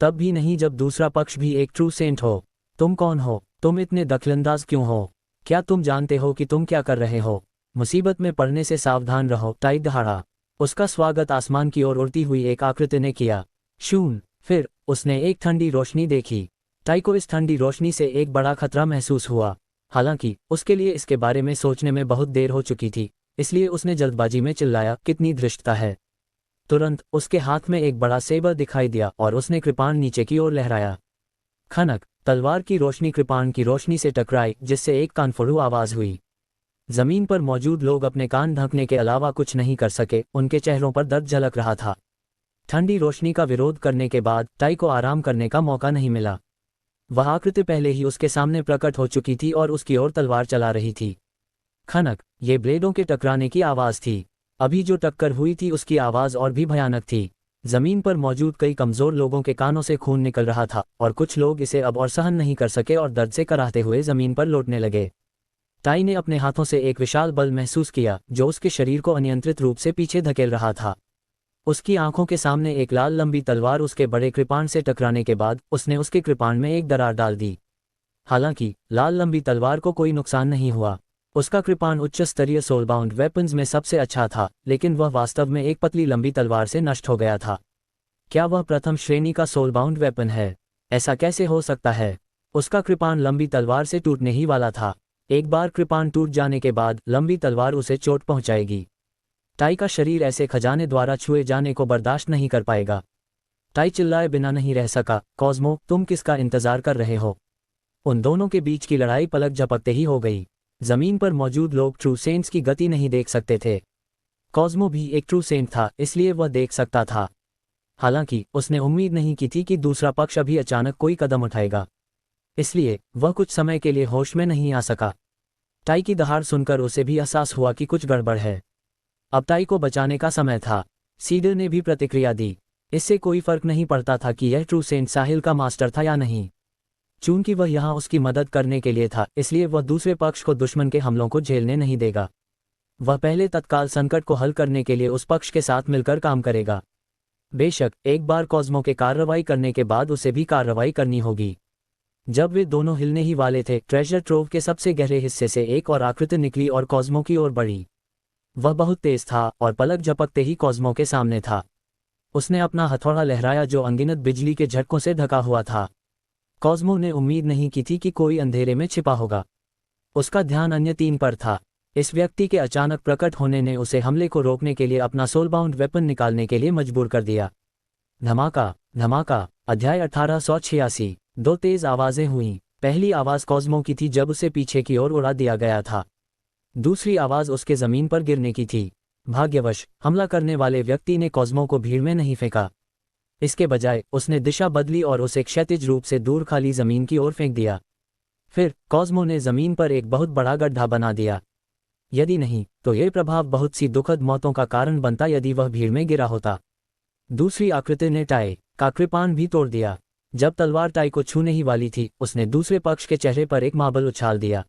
तब भी नहीं जब दूसरा पक्ष भी एक ट्रू सेंट हो। तुम कौन हो? तुम इतने दखलंदाज क्यों हो? क्या तुम जानते हो कि तुम क्या कर रहे हो? मुसीबत में पड़ने से सावधान रहो, टाई दहाड़ा। उसका स्वागत आसमान की ओर उड़ती हुई एक आकृति ने किया। शून। फिर उसने एक ठंडी रोशनी देखी। टाई को इस ठंडी रोशनी से एक बड़ा खतरा महसूस हुआ। हालांकि उसके लिए इसके बारे में सोचने में बहुत देर हो चुकी थी, इसलिए उसने जल्दबाजी में चिल्लाया, कितनी धृष्टता है। तुरंत उसके हाथ में एक बड़ा सेबर दिखाई दिया और उसने कृपाण नीचे की ओर लहराया। खनक। तलवार की रोशनी कृपाण की रोशनी से टकराई, जिससे एक कानफोड़ू आवाज हुई। जमीन पर मौजूद लोग अपने कान ढकने के अलावा कुछ नहीं कर सके। उनके चेहरों पर दर्द झलक रहा था। ठंडी रोशनी का विरोध करने के बाद टाई को आराम करने का मौका नहीं मिला। वह आकृति पहले ही उसके सामने प्रकट हो चुकी थी और उसकी ओर तलवार चला रही थी। खनक। ये ब्लेडों के टकराने की आवाज थी। अभी जो टक्कर हुई थी उसकी आवाज और भी भयानक थी। जमीन पर मौजूद कई कमजोर लोगों के कानों से खून निकल रहा था और कुछ लोग इसे अब और सहन नहीं कर सके और दर्द से कराहते हुए जमीन पर लौटने लगे। टाई ने अपने हाथों से एक विशाल बल महसूस किया जो उसके शरीर को अनियंत्रित रूप से पीछे धकेल रहा था। उसकी आंखों के सामने एक लाल लंबी तलवार उसके बड़े कृपाण से टकराने के बाद उसने उसके कृपाण में एक दरार डाल दी। हालांकि लाल लंबी तलवार को कोई नुकसान नहीं हुआ। उसका कृपाण उच्च स्तरीय सोलबाउंड वेपन्स में सबसे अच्छा था, लेकिन वह वास्तव में एक पतली लंबी तलवार से नष्ट हो गया था। क्या वह प्रथम श्रेणी का सोलबाउंड वेपन है? ऐसा कैसे हो सकता है? उसका कृपाण लंबी तलवार से टूटने ही वाला था। एक बार कृपाण टूट जाने के बाद लंबी तलवार उसे चोट पहुंचाएगी। टाई का शरीर ऐसे खजाने द्वारा छुए जाने को बर्दाश्त नहीं कर पाएगा। टाई चिल्लाए बिना नहीं रह सका, कॉस्मो, तुम किसका इंतजार कर रहे हो? उन दोनों के बीच की लड़ाई पलक झपकते ही हो गई। जमीन पर मौजूद लोग ट्रू सेंट्स की गति नहीं देख सकते थे। कॉस्मो भी एक ट्रू सेंट था, इसलिए वह देख सकता था। हालांकि उसने उम्मीद नहीं की थी कि दूसरा पक्ष अभी अचानक कोई कदम उठाएगा, इसलिए वह कुछ समय के लिए होश में नहीं आ सका। टाई की दहाड़ सुनकर उसे भी एहसास हुआ कि कुछ गड़बड़ है। अब टाई को बचाने का समय था। सीडर ने भी प्रतिक्रिया दी। इससे कोई फर्क नहीं पड़ता था कि यह ट्रू सेंट साहिल का मास्टर था या नहीं। चूंकि वह यहाँ उसकी मदद करने के लिए था, इसलिए वह दूसरे पक्ष को दुश्मन के हमलों को झेलने नहीं देगा। वह पहले तत्काल संकट को हल करने के लिए उस पक्ष के साथ मिलकर काम करेगा। बेशक एक बार कॉस्मो के कार्रवाई करने के बाद उसे भी कार्रवाई करनी होगी। जब वे दोनों हिलने ही वाले थे, ट्रेजर ट्रोव के सबसे गहरे हिस्से से एक और आकृति निकली और कॉस्मो की ओर बढ़ी। वह बहुत तेज था और पलक झपकते ही कॉस्मो के सामने था। उसने अपना हथौड़ा लहराया जो अनगिनत बिजली के झटकों से ढका हुआ था। कॉस्मो ने उम्मीद नहीं की थी कि कोई अंधेरे में छिपा होगा। उसका ध्यान अन्य तीन पर था। इस व्यक्ति के अचानक प्रकट होने ने उसे हमले को रोकने के लिए अपना सोलबाउंड वेपन निकालने के लिए मजबूर कर दिया। धमाका धमाका। अध्याय 1886। दो तेज आवाजें हुईं। पहली आवाज कॉस्मो की थी जब उसे पीछे की ओर उड़ा दिया गया था। दूसरी आवाज उसके जमीन पर गिरने की थी। भाग्यवश हमला करने वाले व्यक्ति ने कॉस्मो को भीड़ में नहीं फेंका। इसके बजाय उसने दिशा बदली और उसे क्षैतिज रूप से दूर खाली जमीन की ओर फेंक दिया। फिर कॉस्मो ने जमीन पर एक बहुत बड़ा गड्ढा बना दिया। यदि नहीं तो यह प्रभाव बहुत सी दुखद मौतों का कारण बनता यदि वह भीड़ में गिरा होता। दूसरी आकृति ने टाई का कृपाण भी तोड़ दिया। जब तलवार टाई को छूने ही वाली थी, उसने दूसरे पक्ष के चेहरे पर एक मार्बल उछाल दिया।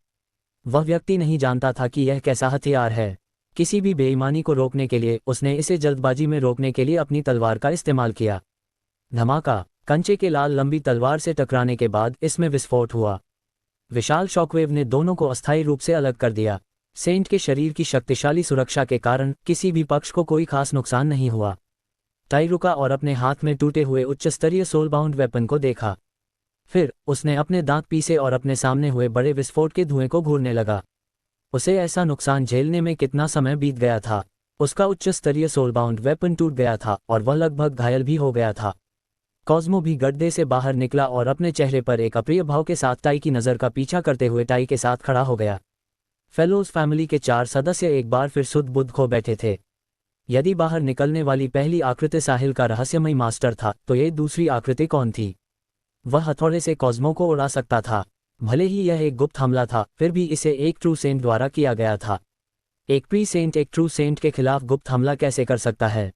वह व्यक्ति नहीं जानता था कि यह कैसा हथियार है। किसी भी बेईमानी को रोकने के लिए उसने इसे जल्दबाजी में रोकने के लिए अपनी तलवार का इस्तेमाल किया। धमाका। कंचे के लाल लंबी तलवार से टकराने के बाद इसमें विस्फोट हुआ। विशाल शॉकवेव ने दोनों को अस्थायी रूप से अलग कर दिया। सेंट के शरीर की शक्तिशाली सुरक्षा के कारण किसी भी पक्ष को कोई खास नुकसान नहीं हुआ। टाई रुका और अपने हाथ में टूटे हुए उच्च स्तरीय सोल बाउंड वेपन को देखा। फिर उसने अपने दांत पीसे और अपने सामने हुए बड़े विस्फोट के धुएं को घूरने लगा। उसे ऐसा नुकसान झेलने में कितना समय बीत गया था। उसका उच्च स्तरीय सोल बाउंड वेपन टूट गया था और वह लगभग घायल भी हो गया था। कॉस्मो भी गड्ढे से बाहर निकला और अपने चेहरे पर एक अप्रिय भाव के साथ टाई की नज़र का पीछा करते हुए टाई के साथ खड़ा हो गया। फेलोज फैमिली के 4 सदस्य एक बार फिर सुध बुध खो बैठे थे। यदि बाहर निकलने वाली पहली आकृति साहिल का रहस्यमयी मास्टर था, तो ये दूसरी आकृति कौन थी? वह हथौड़े से कॉस्मो को उड़ा सकता था। भले ही यह एक गुप्त हमला था, फिर भी इसे एक ट्रू सेंट द्वारा किया गया था। एक प्री सेंट एक ट्रू सेंट के खिलाफ गुप्त हमला कैसे कर सकता है?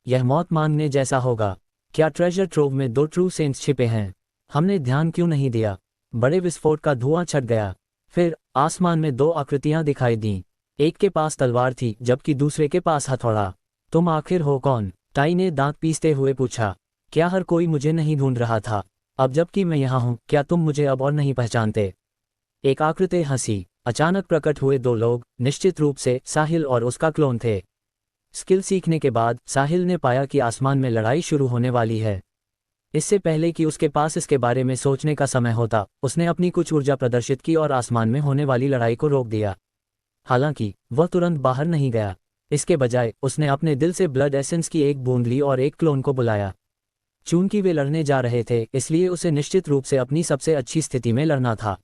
यह मौत मांगने जैसा होगा। क्या ट्रेजर ट्रोव में 2 ट्रू सेंट्स छिपे हैं? हमने ध्यान क्यों नहीं दिया? बड़े विस्फोट का धुआं छट गया। फिर आसमान में 2 आकृतियां दिखाई दीं। एक के पास तलवार थी जबकि दूसरे के पास हथौड़ा। तुम आखिर हो कौन? टाई ने दांत पीसते हुए पूछा। क्या हर कोई मुझे नहीं ढूंढ रहा था? अब जबकि मैं यहाँ हूँ, क्या तुम मुझे अब और नहीं पहचानते? एक आकृति हंसी। अचानक प्रकट हुए 2 लोग निश्चित रूप से साहिल और उसका क्लोन थे। स्किल सीखने के बाद साहिल ने पाया कि आसमान में लड़ाई शुरू होने वाली है। इससे पहले कि उसके पास इसके बारे में सोचने का समय होता, उसने अपनी कुछ ऊर्जा प्रदर्शित की और आसमान में होने वाली लड़ाई को रोक दिया। हालांकि वह तुरंत बाहर नहीं गया। इसके बजाय उसने अपने दिल से ब्लड एसेंस की एक बूंद ली और एक क्लोन को बुलाया। चूंकि वे लड़ने जा रहे थे, इसलिए उसे निश्चित रूप से अपनी सबसे अच्छी स्थिति में लड़ना था।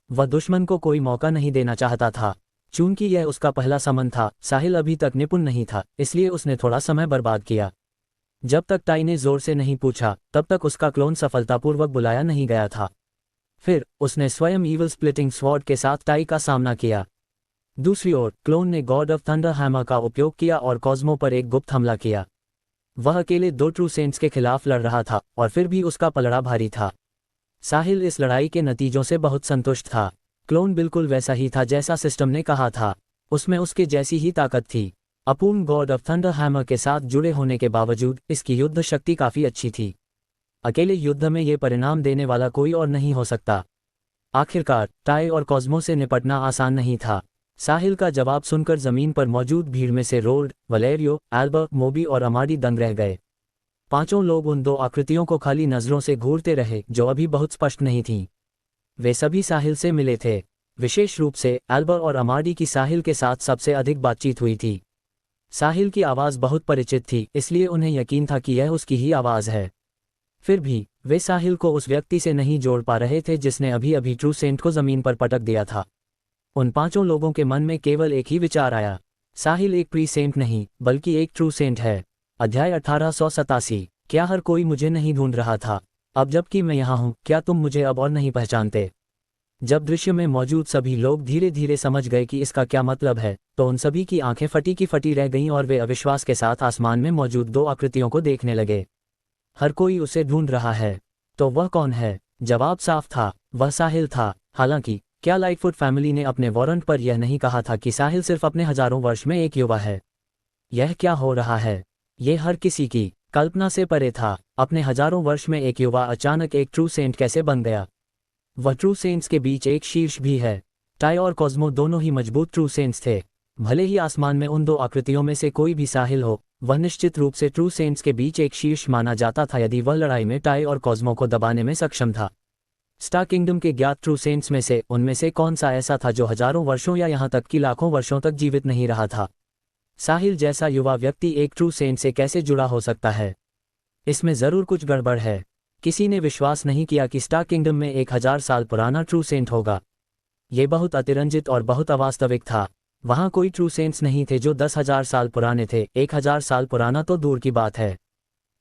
वह दुश्मन को कोई मौका नहीं देना चाहता था। चूंकि यह उसका पहला समन था, साहिल अभी तक निपुण नहीं था, इसलिए उसने थोड़ा समय बर्बाद किया। जब तक टाई ने जोर से नहीं पूछा, तब तक उसका क्लोन सफलतापूर्वक बुलाया नहीं गया था। फिर उसने स्वयं ईविल स्प्लिटिंग स्वॉर्ड के साथ टाई का सामना किया। दूसरी ओर क्लोन ने गॉड ऑफ थंडर हैमर का उपयोग किया और कॉस्मो पर एक गुप्त हमला किया। वह अकेले 2 ट्रू सेंट्स के खिलाफ लड़ रहा था और फिर भी उसका पलड़ा भारी था। साहिल इस लड़ाई के नतीजों से बहुत संतुष्ट था। क्लोन बिल्कुल वैसा ही था जैसा सिस्टम ने कहा था। उसमें उसके जैसी ही ताकत थी। अपूर्ण गॉड ऑफ थंडर हैमर के साथ जुड़े होने के बावजूद इसकी युद्ध शक्ति काफ़ी अच्छी थी। अकेले युद्ध में ये परिणाम देने वाला कोई और नहीं हो सकता। आखिरकार टाई और कॉस्मो से निपटना आसान नहीं था। साहिल का जवाब सुनकर जमीन पर मौजूद भीड़ में से रोल्ड, वलेरियो, एल्बर्ट, मोबी और अमाडी दंग रह गए। पांचों लोग उन 2 आकृतियों को खाली नजरों से घूरते रहे जो अभी बहुत स्पष्ट नहीं थीं। वे सभी साहिल से मिले थे। विशेष रूप से एल्बर्ट और अमाडी की साहिल के साथ सबसे अधिक बातचीत हुई थी। साहिल की आवाज़ बहुत परिचित थी, इसलिए उन्हें यकीन था कि यह उसकी ही आवाज़ है। फिर भी वे साहिल को उस व्यक्ति से नहीं जोड़ पा रहे थे जिसने अभी अभी ट्रू सेंट को ज़मीन पर पटक दिया था। उन 5 लोगों के मन में केवल एक ही विचार आया, साहिल एक प्री सेंट नहीं बल्कि एक ट्रू सेंट है। अध्याय 1887। क्या हर कोई मुझे नहीं ढूंढ रहा था? अब जबकि मैं यहाँ हूँ, क्या तुम मुझे अब और नहीं पहचानते? जब दृश्य में मौजूद सभी लोग धीरे धीरे समझ गए कि इसका क्या मतलब है, तो उन सभी की आंखें फटी की फटी रह गईं और वे अविश्वास के साथ आसमान में मौजूद 2 आकृतियों को देखने लगे। हर कोई उसे ढूंढ रहा है। तो वह कौन है? जवाब साफ था, वह साहिल था। हालांकि क्या लाइटफुट फैमिली ने अपने वारंट पर यह नहीं कहा था कि साहिल सिर्फ अपने हजारों वर्ष में एक युवा है? यह क्या हो रहा है? ये हर किसी की कल्पना से परे था। अपने हजारों वर्ष में एक युवा अचानक एक ट्रू सेंट कैसे बन गया? वह ट्रू सेंट्स के बीच एक शीर्ष भी है। टाई और कॉस्मो दोनों ही मजबूत ट्रू सेंट्स थे। भले ही आसमान में उन 2 आकृतियों में से कोई भी साहिल हो, वह निश्चित रूप से ट्रू सेंट्स के बीच एक शीर्ष माना जाता था यदि वह लड़ाई में टाई और कॉस्मो को दबाने में सक्षम था। स्टार किंगडम के ज्ञात ट्रू सेंट्स में से उनमें से कौन सा ऐसा था जो हजारों वर्षों या यहाँ तक कि लाखों वर्षों तक जीवित नहीं रहा था? साहिल जैसा युवा व्यक्ति एक ट्रू सेंट से कैसे जुड़ा हो सकता है? इसमें ज़रूर कुछ गड़बड़ है। किसी ने विश्वास नहीं किया कि स्टार किंगडम में 1000 साल पुराना ट्रू सेंट होगा। ये बहुत अतिरंजित और बहुत अवास्तविक था। वहाँ कोई ट्रू सेंट्स नहीं थे जो 10,000 साल पुराने थे। 1000 साल पुराना तो दूर की बात है।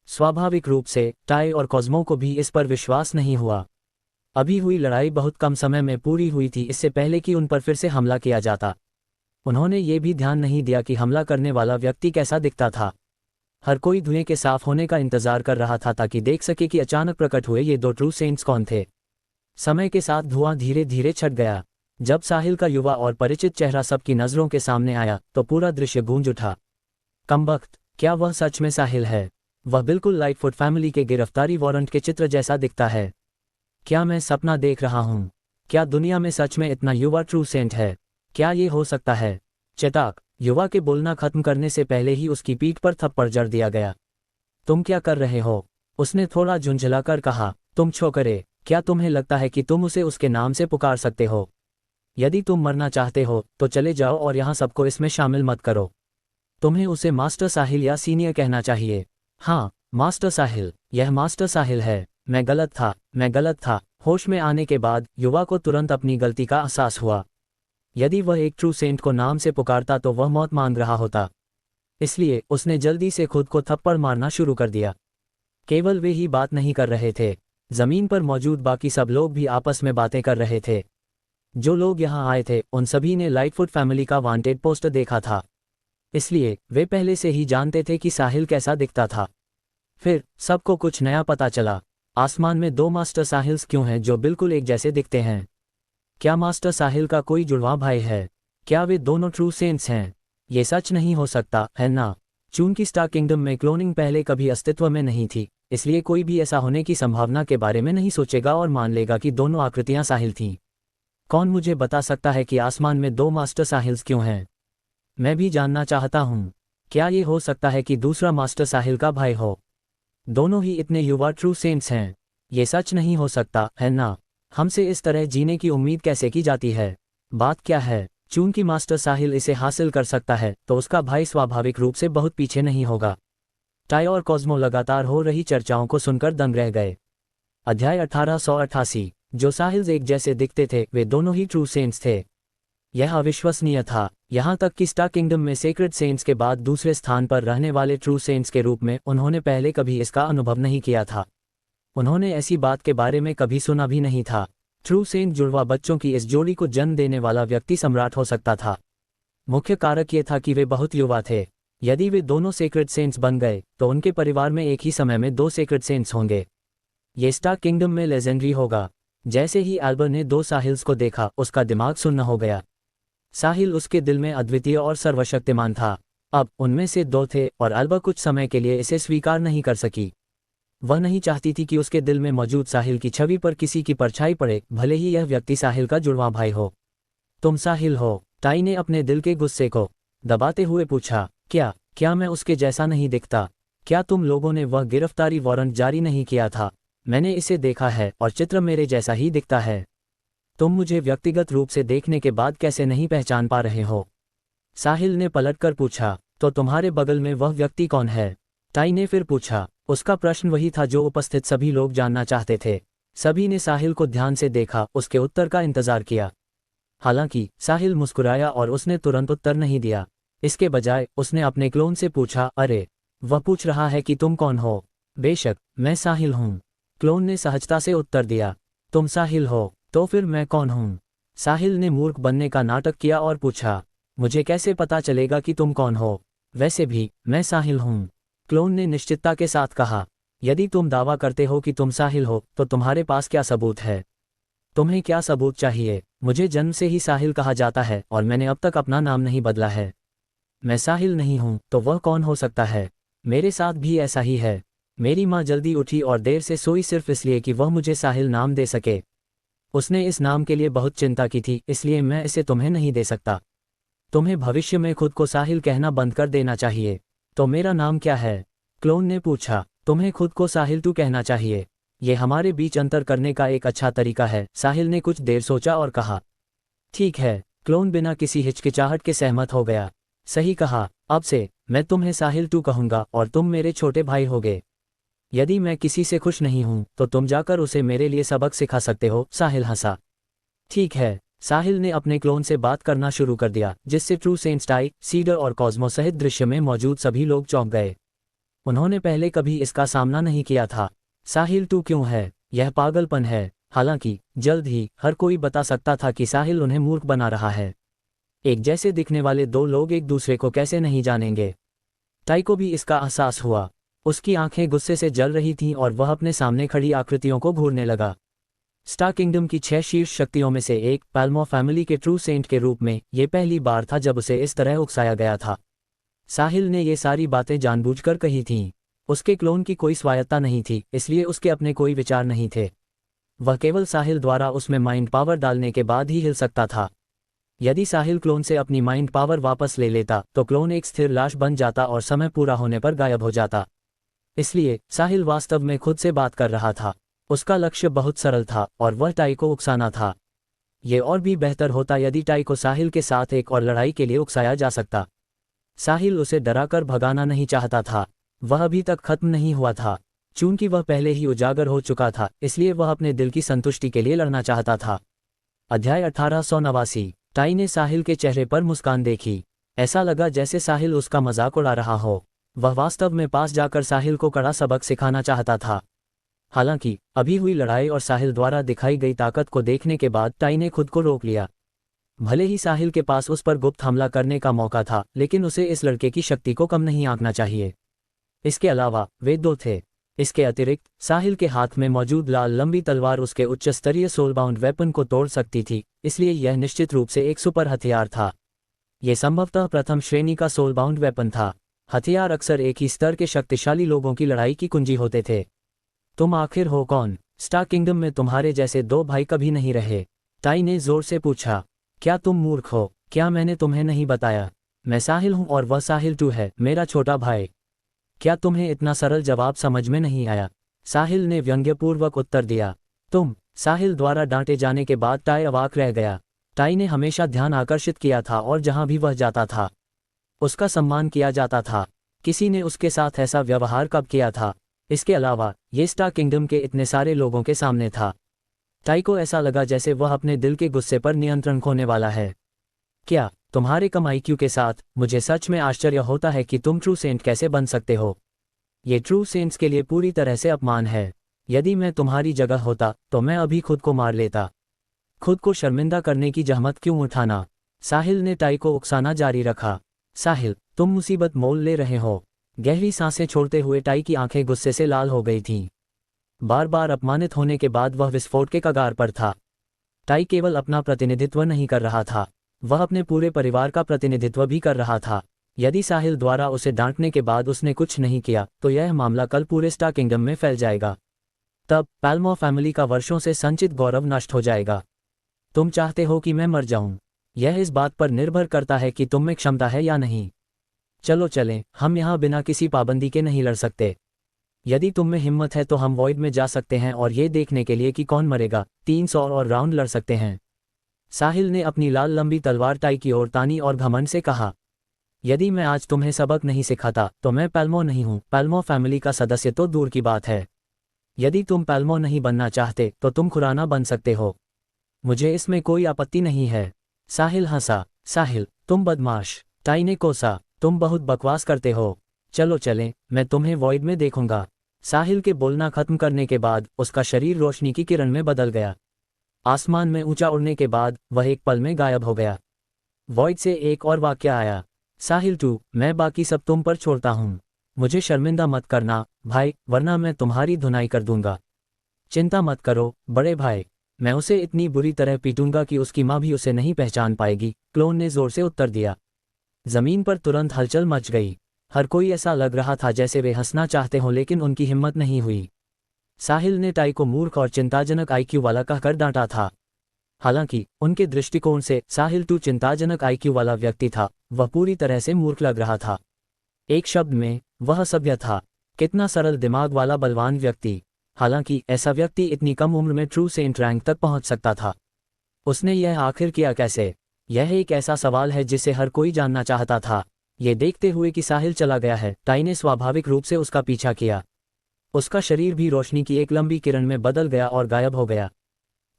स्वाभाविक रूप से टाई और कॉस्मो को भी इस पर विश्वास नहीं हुआ। अभी हुई लड़ाई बहुत कम समय में पूरी हुई थी, इससे पहले कि उन पर फिर से हमला किया जाता। उन्होंने ये भी ध्यान नहीं दिया कि हमला करने वाला व्यक्ति कैसा दिखता था। हर कोई धुएं के साफ होने का इंतजार कर रहा था ताकि देख सके कि अचानक प्रकट हुए ये 2 ट्रू सेंट्स कौन थे। समय के साथ धुआं धीरे धीरे छट गया। जब साहिल का युवा और परिचित चेहरा सबकी नज़रों के सामने आया तो पूरा दृश्य गूंज उठा। कमबख्त, क्या वह सच में साहिल है? वह बिल्कुल लाइटफुट फैमिली के गिरफ्तारी वारंट के चित्र जैसा दिखता है। क्या मैं सपना देख रहा हूँ? क्या दुनिया में सच में इतना युवा ट्रू सेंट है? क्या ये हो सकता है? चटाक, युवा के बोलना खत्म करने से पहले ही उसकी पीठ पर थप्पड़ जड़ दिया गया। तुम क्या कर रहे हो? उसने थोड़ा झुंझलाकर कहा। तुम छोकरे, क्या तुम्हें लगता है कि तुम उसे उसके नाम से पुकार सकते हो? यदि तुम मरना चाहते हो तो चले जाओ और यहाँ सबको इसमें शामिल मत करो। तुम्हें उसे मास्टर साहिल या सीनियर कहना चाहिए। हाँ, मास्टर साहिल, यह मास्टर साहिल है। मैं गलत था। होश में आने के बाद युवा को तुरंत अपनी गलती का एहसास हुआ। यदि वह एक ट्रू सेंट को नाम से पुकारता तो वह मौत मांग रहा होता। इसलिए उसने जल्दी से खुद को थप्पड़ मारना शुरू कर दिया। केवल वे ही बात नहीं कर रहे थे, जमीन पर मौजूद बाकी सब लोग भी आपस में बातें कर रहे थे। जो लोग यहाँ आए थे उन सभी ने लाइटफुट फैमिली का वांटेड पोस्टर देखा था, इसलिए वे पहले से ही जानते थे कि साहिल कैसा दिखता था। फिर सबको कुछ नया पता चला। आसमान में दो मास्टर साहिल्स क्यों हैं जो बिल्कुल एक जैसे दिखते हैं? क्या मास्टर साहिल का कोई जुड़वा भाई है? क्या वे दोनों ट्रू सेंट्स हैं? ये सच नहीं हो सकता, है ना? चूंकि स्टार किंगडम में क्लोनिंग पहले कभी अस्तित्व में नहीं थी, इसलिए कोई भी ऐसा होने की संभावना के बारे में नहीं सोचेगा और मान लेगा कि दोनों आकृतियां साहिल थीं। कौन मुझे बता सकता है कि आसमान में दो मास्टर साहिल्स क्यों हैं? मैं भी जानना चाहता हूँ। क्या ये हो सकता है कि दूसरा मास्टर साहिल का भाई हो? दोनों ही इतने युवा ट्रू सेंट्स हैं। ये सच नहीं हो सकता, है ना? हमसे इस तरह जीने की उम्मीद कैसे की जाती है? बात क्या है? चूंकि मास्टर साहिल इसे हासिल कर सकता है तो उसका भाई स्वाभाविक रूप से बहुत पीछे नहीं होगा। टाई और कॉस्मो लगातार हो रही चर्चाओं को सुनकर दंग रह गए। अध्याय 1888। जो साहिल्स एक जैसे दिखते थे वे दोनों ही ट्रू सेंट्स थे। यह अविश्वसनीय था, यहाँ तक कि स्टार किंगडम में सेक्रेड सेंट्स के बाद दूसरे स्थान पर रहने वाले ट्रू सेंट्स के रूप में उन्होंने पहले कभी इसका अनुभव नहीं किया था। उन्होंने ऐसी बात के बारे में कभी सुना भी नहीं था। ट्रू सेंट जुड़वा बच्चों की इस जोड़ी को जन्म देने वाला व्यक्ति सम्राट हो सकता था। मुख्य कारक ये था कि वे बहुत युवा थे। यदि वे दोनों सेक्रेड सेंट्स बन गए तो उनके परिवार में एक ही समय में दो सेक्रेड सेंट्स होंगे। ये स्टार किंगडम में लेजेंडरी होगा। जैसे ही एल्बर ने दो साहिल्स को देखा उसका दिमाग सुन्न हो गया। साहिल उसके दिल में अद्वितीय और सर्वशक्तिमान था। अब उनमें से दो थे और एल्बर कुछ समय के लिए इसे स्वीकार नहीं कर सकी। वह नहीं चाहती थी कि उसके दिल में मौजूद साहिल की छवि पर किसी की परछाई पड़े, भले ही यह व्यक्ति साहिल का जुड़वा भाई हो। तुम साहिल हो? टाई ने अपने दिल के गुस्से को दबाते हुए पूछा। क्या मैं उसके जैसा नहीं दिखता? क्या तुम लोगों ने वह गिरफ्तारी वारंट जारी नहीं किया था? मैंने इसे देखा है और चित्र मेरे जैसा ही दिखता है। तुम मुझे व्यक्तिगत रूप से देखने के बाद कैसे नहीं पहचान पा रहे हो? साहिल ने पलटकर पूछा। तो तुम्हारे बगल में वह व्यक्ति कौन है? टाई ने फिर पूछा। उसका प्रश्न वही था जो उपस्थित सभी लोग जानना चाहते थे। सभी ने साहिल को ध्यान से देखा, उसके उत्तर का इंतजार किया। हालांकि साहिल मुस्कुराया और उसने तुरंत उत्तर नहीं दिया। इसके बजाय उसने अपने क्लोन से पूछा, अरे, वह पूछ रहा है कि तुम कौन हो? बेशक, मैं साहिल हूँ, क्लोन ने सहजता से उत्तर दिया। तुम साहिल हो? तो फिर मैं कौन हूँ? साहिल ने मूर्ख बनने का नाटक किया और पूछा, मुझे कैसे पता चलेगा कि तुम कौन हो? वैसे भी मैं साहिल हूँ, क्लोन ने निश्चितता के साथ कहा। यदि तुम दावा करते हो कि तुम साहिल हो तो तुम्हारे पास क्या सबूत है? तुम्हें क्या सबूत चाहिए? मुझे जन्म से ही साहिल कहा जाता है और मैंने अब तक अपना नाम नहीं बदला है। मैं साहिल नहीं हूँ तो वह कौन हो सकता है? मेरे साथ भी ऐसा ही है। मेरी माँ जल्दी उठी और देर से सोई सिर्फ इसलिए कि वह मुझे साहिल नाम दे सके। उसने इस नाम के लिए बहुत चिंता की थी, इसलिए मैं इसे तुम्हें नहीं दे सकता। तुम्हें भविष्य में खुद को साहिल कहना बंद कर देना चाहिए। तो मेरा नाम क्या है? क्लोन ने पूछा। तुम्हें खुद को साहिल तू कहना चाहिए। ये हमारे बीच अंतर करने का एक अच्छा तरीका है। साहिल ने कुछ देर सोचा और कहा, ठीक है। क्लोन बिना किसी हिचकिचाहट के सहमत हो गया। सही कहा, अब से मैं तुम्हें साहिल तू कहूंगा और तुम मेरे छोटे भाई होगे। यदि मैं किसी से खुश नहीं हूं तो तुम जाकर उसे मेरे लिए सबक सिखा सकते हो। साहिल हंसा। ठीक है। साहिल ने अपने क्लोन से बात करना शुरू कर दिया, जिससे ट्रू सेंट्स टाई, सीडर और कॉस्मो सहित दृश्य में मौजूद सभी लोग चौंक गए। उन्होंने पहले कभी इसका सामना नहीं किया था। साहिल तू क्यों है? यह पागलपन है। हालांकि जल्द ही हर कोई बता सकता था कि साहिल उन्हें मूर्ख बना रहा है। एक जैसे दिखने वाले दो लोग एक दूसरे को कैसे नहीं जानेंगे? टाई को भी इसका एहसास हुआ। उसकी आंखें गुस्से से जल रही थीं और वह अपने सामने खड़ी आकृतियों को घूरने लगा। स्टार किंगडम की 6 शीर्ष शक्तियों में से एक, पैल्मो फैमिली के ट्रू सेंट के रूप में, ये पहली बार था जब उसे इस तरह उकसाया गया था। साहिल ने ये सारी बातें जानबूझकर कही थीं। उसके क्लोन की कोई स्वायत्ता नहीं थी, इसलिए उसके अपने कोई विचार नहीं थे। वह केवल साहिल द्वारा उसमें माइंड पावर डालने के बाद ही हिल सकता था। यदि साहिल क्लोन से अपनी माइंड पावर वापस ले लेता तो क्लोन एक स्थिर लाश बन जाता और समय पूरा होने पर गायब हो जाता। इसलिए साहिल वास्तव में खुद से बात कर रहा था। उसका लक्ष्य बहुत सरल था और वह टाई को उकसाना था। ये और भी बेहतर होता यदि टाई को साहिल के साथ एक और लड़ाई के लिए उकसाया जा सकता। साहिल उसे डराकर भगाना नहीं चाहता था। वह अभी तक खत्म नहीं हुआ था। चूंकि वह पहले ही उजागर हो चुका था, इसलिए वह अपने दिल की संतुष्टि के लिए लड़ना चाहता था। अध्याय 1889। टाई ने साहिल के चेहरे पर मुस्कान देखी। ऐसा लगा जैसे साहिल उसका मजाक उड़ा रहा हो। वह वास्तव में पास जाकर साहिल को कड़ा सबक सिखाना चाहता था। हालांकि अभी हुई लड़ाई और साहिल द्वारा दिखाई गई ताकत को देखने के बाद टाई ने खुद को रोक लिया। भले ही साहिल के पास उस पर गुप्त हमला करने का मौका था, लेकिन उसे इस लड़के की शक्ति को कम नहीं आंकना चाहिए। इसके अलावा वे दो थे। इसके अतिरिक्त साहिल के हाथ में मौजूद लाल लंबी तलवार उसके उच्च स्तरीय सोलबाउंड वेपन को तोड़ सकती थी, इसलिए यह निश्चित रूप से एक सुपर हथियार था। यह संभवतः प्रथम श्रेणी का सोलबाउंड वेपन था। हथियार अक्सर एक ही स्तर के शक्तिशाली लोगों की लड़ाई की कुंजी होते थे। तुम आखिर हो कौन? स्टार किंगडम में तुम्हारे जैसे दो भाई कभी नहीं रहे, टाई ने जोर से पूछा। क्या तुम मूर्ख हो? क्या मैंने तुम्हें नहीं बताया? मैं साहिल हूं और वह साहिल 2 है, मेरा छोटा भाई। क्या तुम्हें इतना सरल जवाब समझ में नहीं आया? साहिल ने व्यंग्यपूर्वक उत्तर दिया। तुम? साहिल द्वारा डांटे जाने के बाद टाई अवाक रह गया। टाई ने हमेशा ध्यान आकर्षित किया था और जहां भी वह जाता था उसका सम्मान किया जाता था। किसी ने उसके साथ ऐसा व्यवहार कब किया था? इसके अलावा ये स्टार किंगडम के इतने सारे लोगों के सामने था। टाई को ऐसा लगा जैसे वह अपने दिल के गुस्से पर नियंत्रण खोने वाला है। क्या तुम्हारे कम आईक्यू के साथ मुझे सच में आश्चर्य होता है कि तुम ट्रू सेंट कैसे बन सकते हो। ये ट्रू सेंट्स के लिए पूरी तरह से अपमान है। यदि मैं तुम्हारी जगह होता तो मैं अभी खुद को मार लेता। खुद को शर्मिंदा करने की जहमत क्यों उठाना? साहिल ने टाई को उकसाना जारी रखा। साहिल, तुम मुसीबत मोल ले रहे हो। गहरी सांसें छोड़ते हुए टाई की आंखें गुस्से से लाल हो गई थीं। बार बार अपमानित होने के बाद वह विस्फोट के कगार पर था। टाई केवल अपना प्रतिनिधित्व नहीं कर रहा था, वह अपने पूरे परिवार का प्रतिनिधित्व भी कर रहा था। यदि साहिल द्वारा उसे डांटने के बाद उसने कुछ नहीं किया तो यह मामला कल पूरे स्टार किंगडम में फैल जाएगा। तब पैल्मो फैमिली का वर्षों से संचित गौरव नष्ट हो जाएगा। तुम चाहते हो कि मैं मर जाऊं? यह इस बात पर निर्भर करता है कि तुम में क्षमता है या नहीं। चलो चलें, हम यहाँ बिना किसी पाबंदी के नहीं लड़ सकते। यदि तुम में हिम्मत है तो हम वॉइड में जा सकते हैं और ये देखने के लिए कि कौन मरेगा 300 और राउंड लड़ सकते हैं। साहिल ने अपनी लाल लंबी तलवार टाई की ओर तानी और घमंड से कहा। यदि मैं आज तुम्हें सबक नहीं सिखाता तो मैं पैल्मो नहीं हूँ। पैल्मो फैमिली का सदस्य तो दूर की बात है। यदि तुम पैल्मो नहीं बनना चाहते तो तुम खुराना बन सकते हो, मुझे इसमें कोई आपत्ति नहीं है। साहिल हंसा। साहिल, तुम बदमाश। टाई ने कोसा। तुम बहुत बकवास करते हो। चलो चलें, मैं तुम्हें वॉइड में देखूंगा। साहिल के बोलना खत्म करने के बाद उसका शरीर रोशनी की किरण में बदल गया। आसमान में ऊंचा उड़ने के बाद वह एक पल में गायब हो गया। वॉइड से एक और वाक्य आया। साहिल 2, मैं बाकी सब तुम पर छोड़ता हूँ। मुझे शर्मिंदा मत करना भाई, वरना मैं तुम्हारी धुनाई कर दूंगा। चिंता मत करो बड़े भाई, मैं उसे इतनी बुरी तरह पीटूंगा कि उसकी माँ भी उसे नहीं पहचान पाएगी, क्लोन ने जोर से उत्तर दिया। जमीन पर तुरंत हलचल मच गई। हर कोई ऐसा लग रहा था जैसे वे हंसना चाहते हों, लेकिन उनकी हिम्मत नहीं हुई। साहिल ने टाई को मूर्ख और चिंताजनक आईक्यू वाला कहकर डांटा था। हालांकि उनके दृष्टिकोण से साहिल 2 चिंताजनक आईक्यू वाला व्यक्ति था, वह पूरी तरह से मूर्ख लग रहा था। एक शब्द में, वह सभ्य था। कितना सरल दिमाग वाला बलवान व्यक्ति। हालांकि ऐसा व्यक्ति इतनी कम उम्र में ट्रू सेंट रैंक तक पहुंच सकता था। उसने यह आखिर किया कैसे? यह एक ऐसा सवाल है जिसे हर कोई जानना चाहता था। ये देखते हुए कि साहिल चला गया है, टाई ने स्वाभाविक रूप से उसका पीछा किया। उसका शरीर भी रोशनी की एक लंबी किरण में बदल गया और गायब हो गया।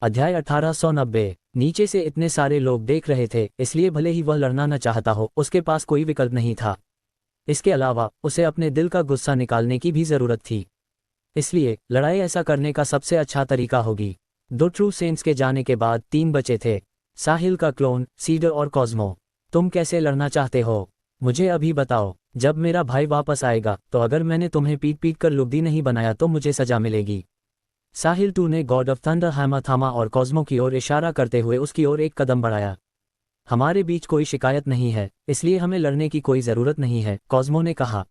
अध्याय 1890। नीचे से इतने सारे लोग देख रहे थे, इसलिए भले ही वह लड़ना न चाहता हो, उसके पास कोई विकल्प नहीं था। इसके अलावा उसे अपने दिल का गुस्सा निकालने की भी जरूरत थी। इसलिए लड़ाई ऐसा करने का सबसे अच्छा तरीका होगी। 2 ट्रू सेंट्स के जाने के बाद 3 बचे थे, साहिल का क्लोन, सीडर और कॉस्मो। तुम कैसे लड़ना चाहते हो? मुझे अभी बताओ। जब मेरा भाई वापस आएगा तो अगर मैंने तुम्हें पीट पीट कर लुगदी नहीं बनाया तो मुझे सजा मिलेगी। साहिल 2 ने गॉड ऑफ थंडर हैमर थामा और कॉस्मो की ओर इशारा करते हुए उसकी ओर एक कदम बढ़ाया। हमारे बीच कोई शिकायत नहीं है, इसलिए हमें लड़ने की कोई जरूरत नहीं है, कॉस्मो ने कहा।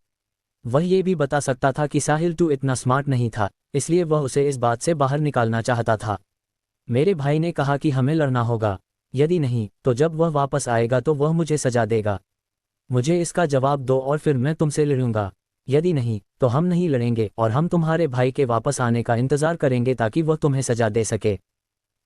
वह ये भी बता सकता था कि साहिल 2 इतना स्मार्ट नहीं था, इसलिए वह उसे इस बात से बाहर निकालना चाहता था। मेरे भाई ने कहा कि हमें लड़ना होगा। यदि नहीं तो जब वह वापस आएगा तो वह मुझे सजा देगा। मुझे इसका जवाब दो और फिर मैं तुमसे लड़ूंगा। यदि नहीं तो हम नहीं लड़ेंगे और हम तुम्हारे भाई के वापस आने का इंतजार करेंगे ताकि वह तुम्हें सजा दे सके।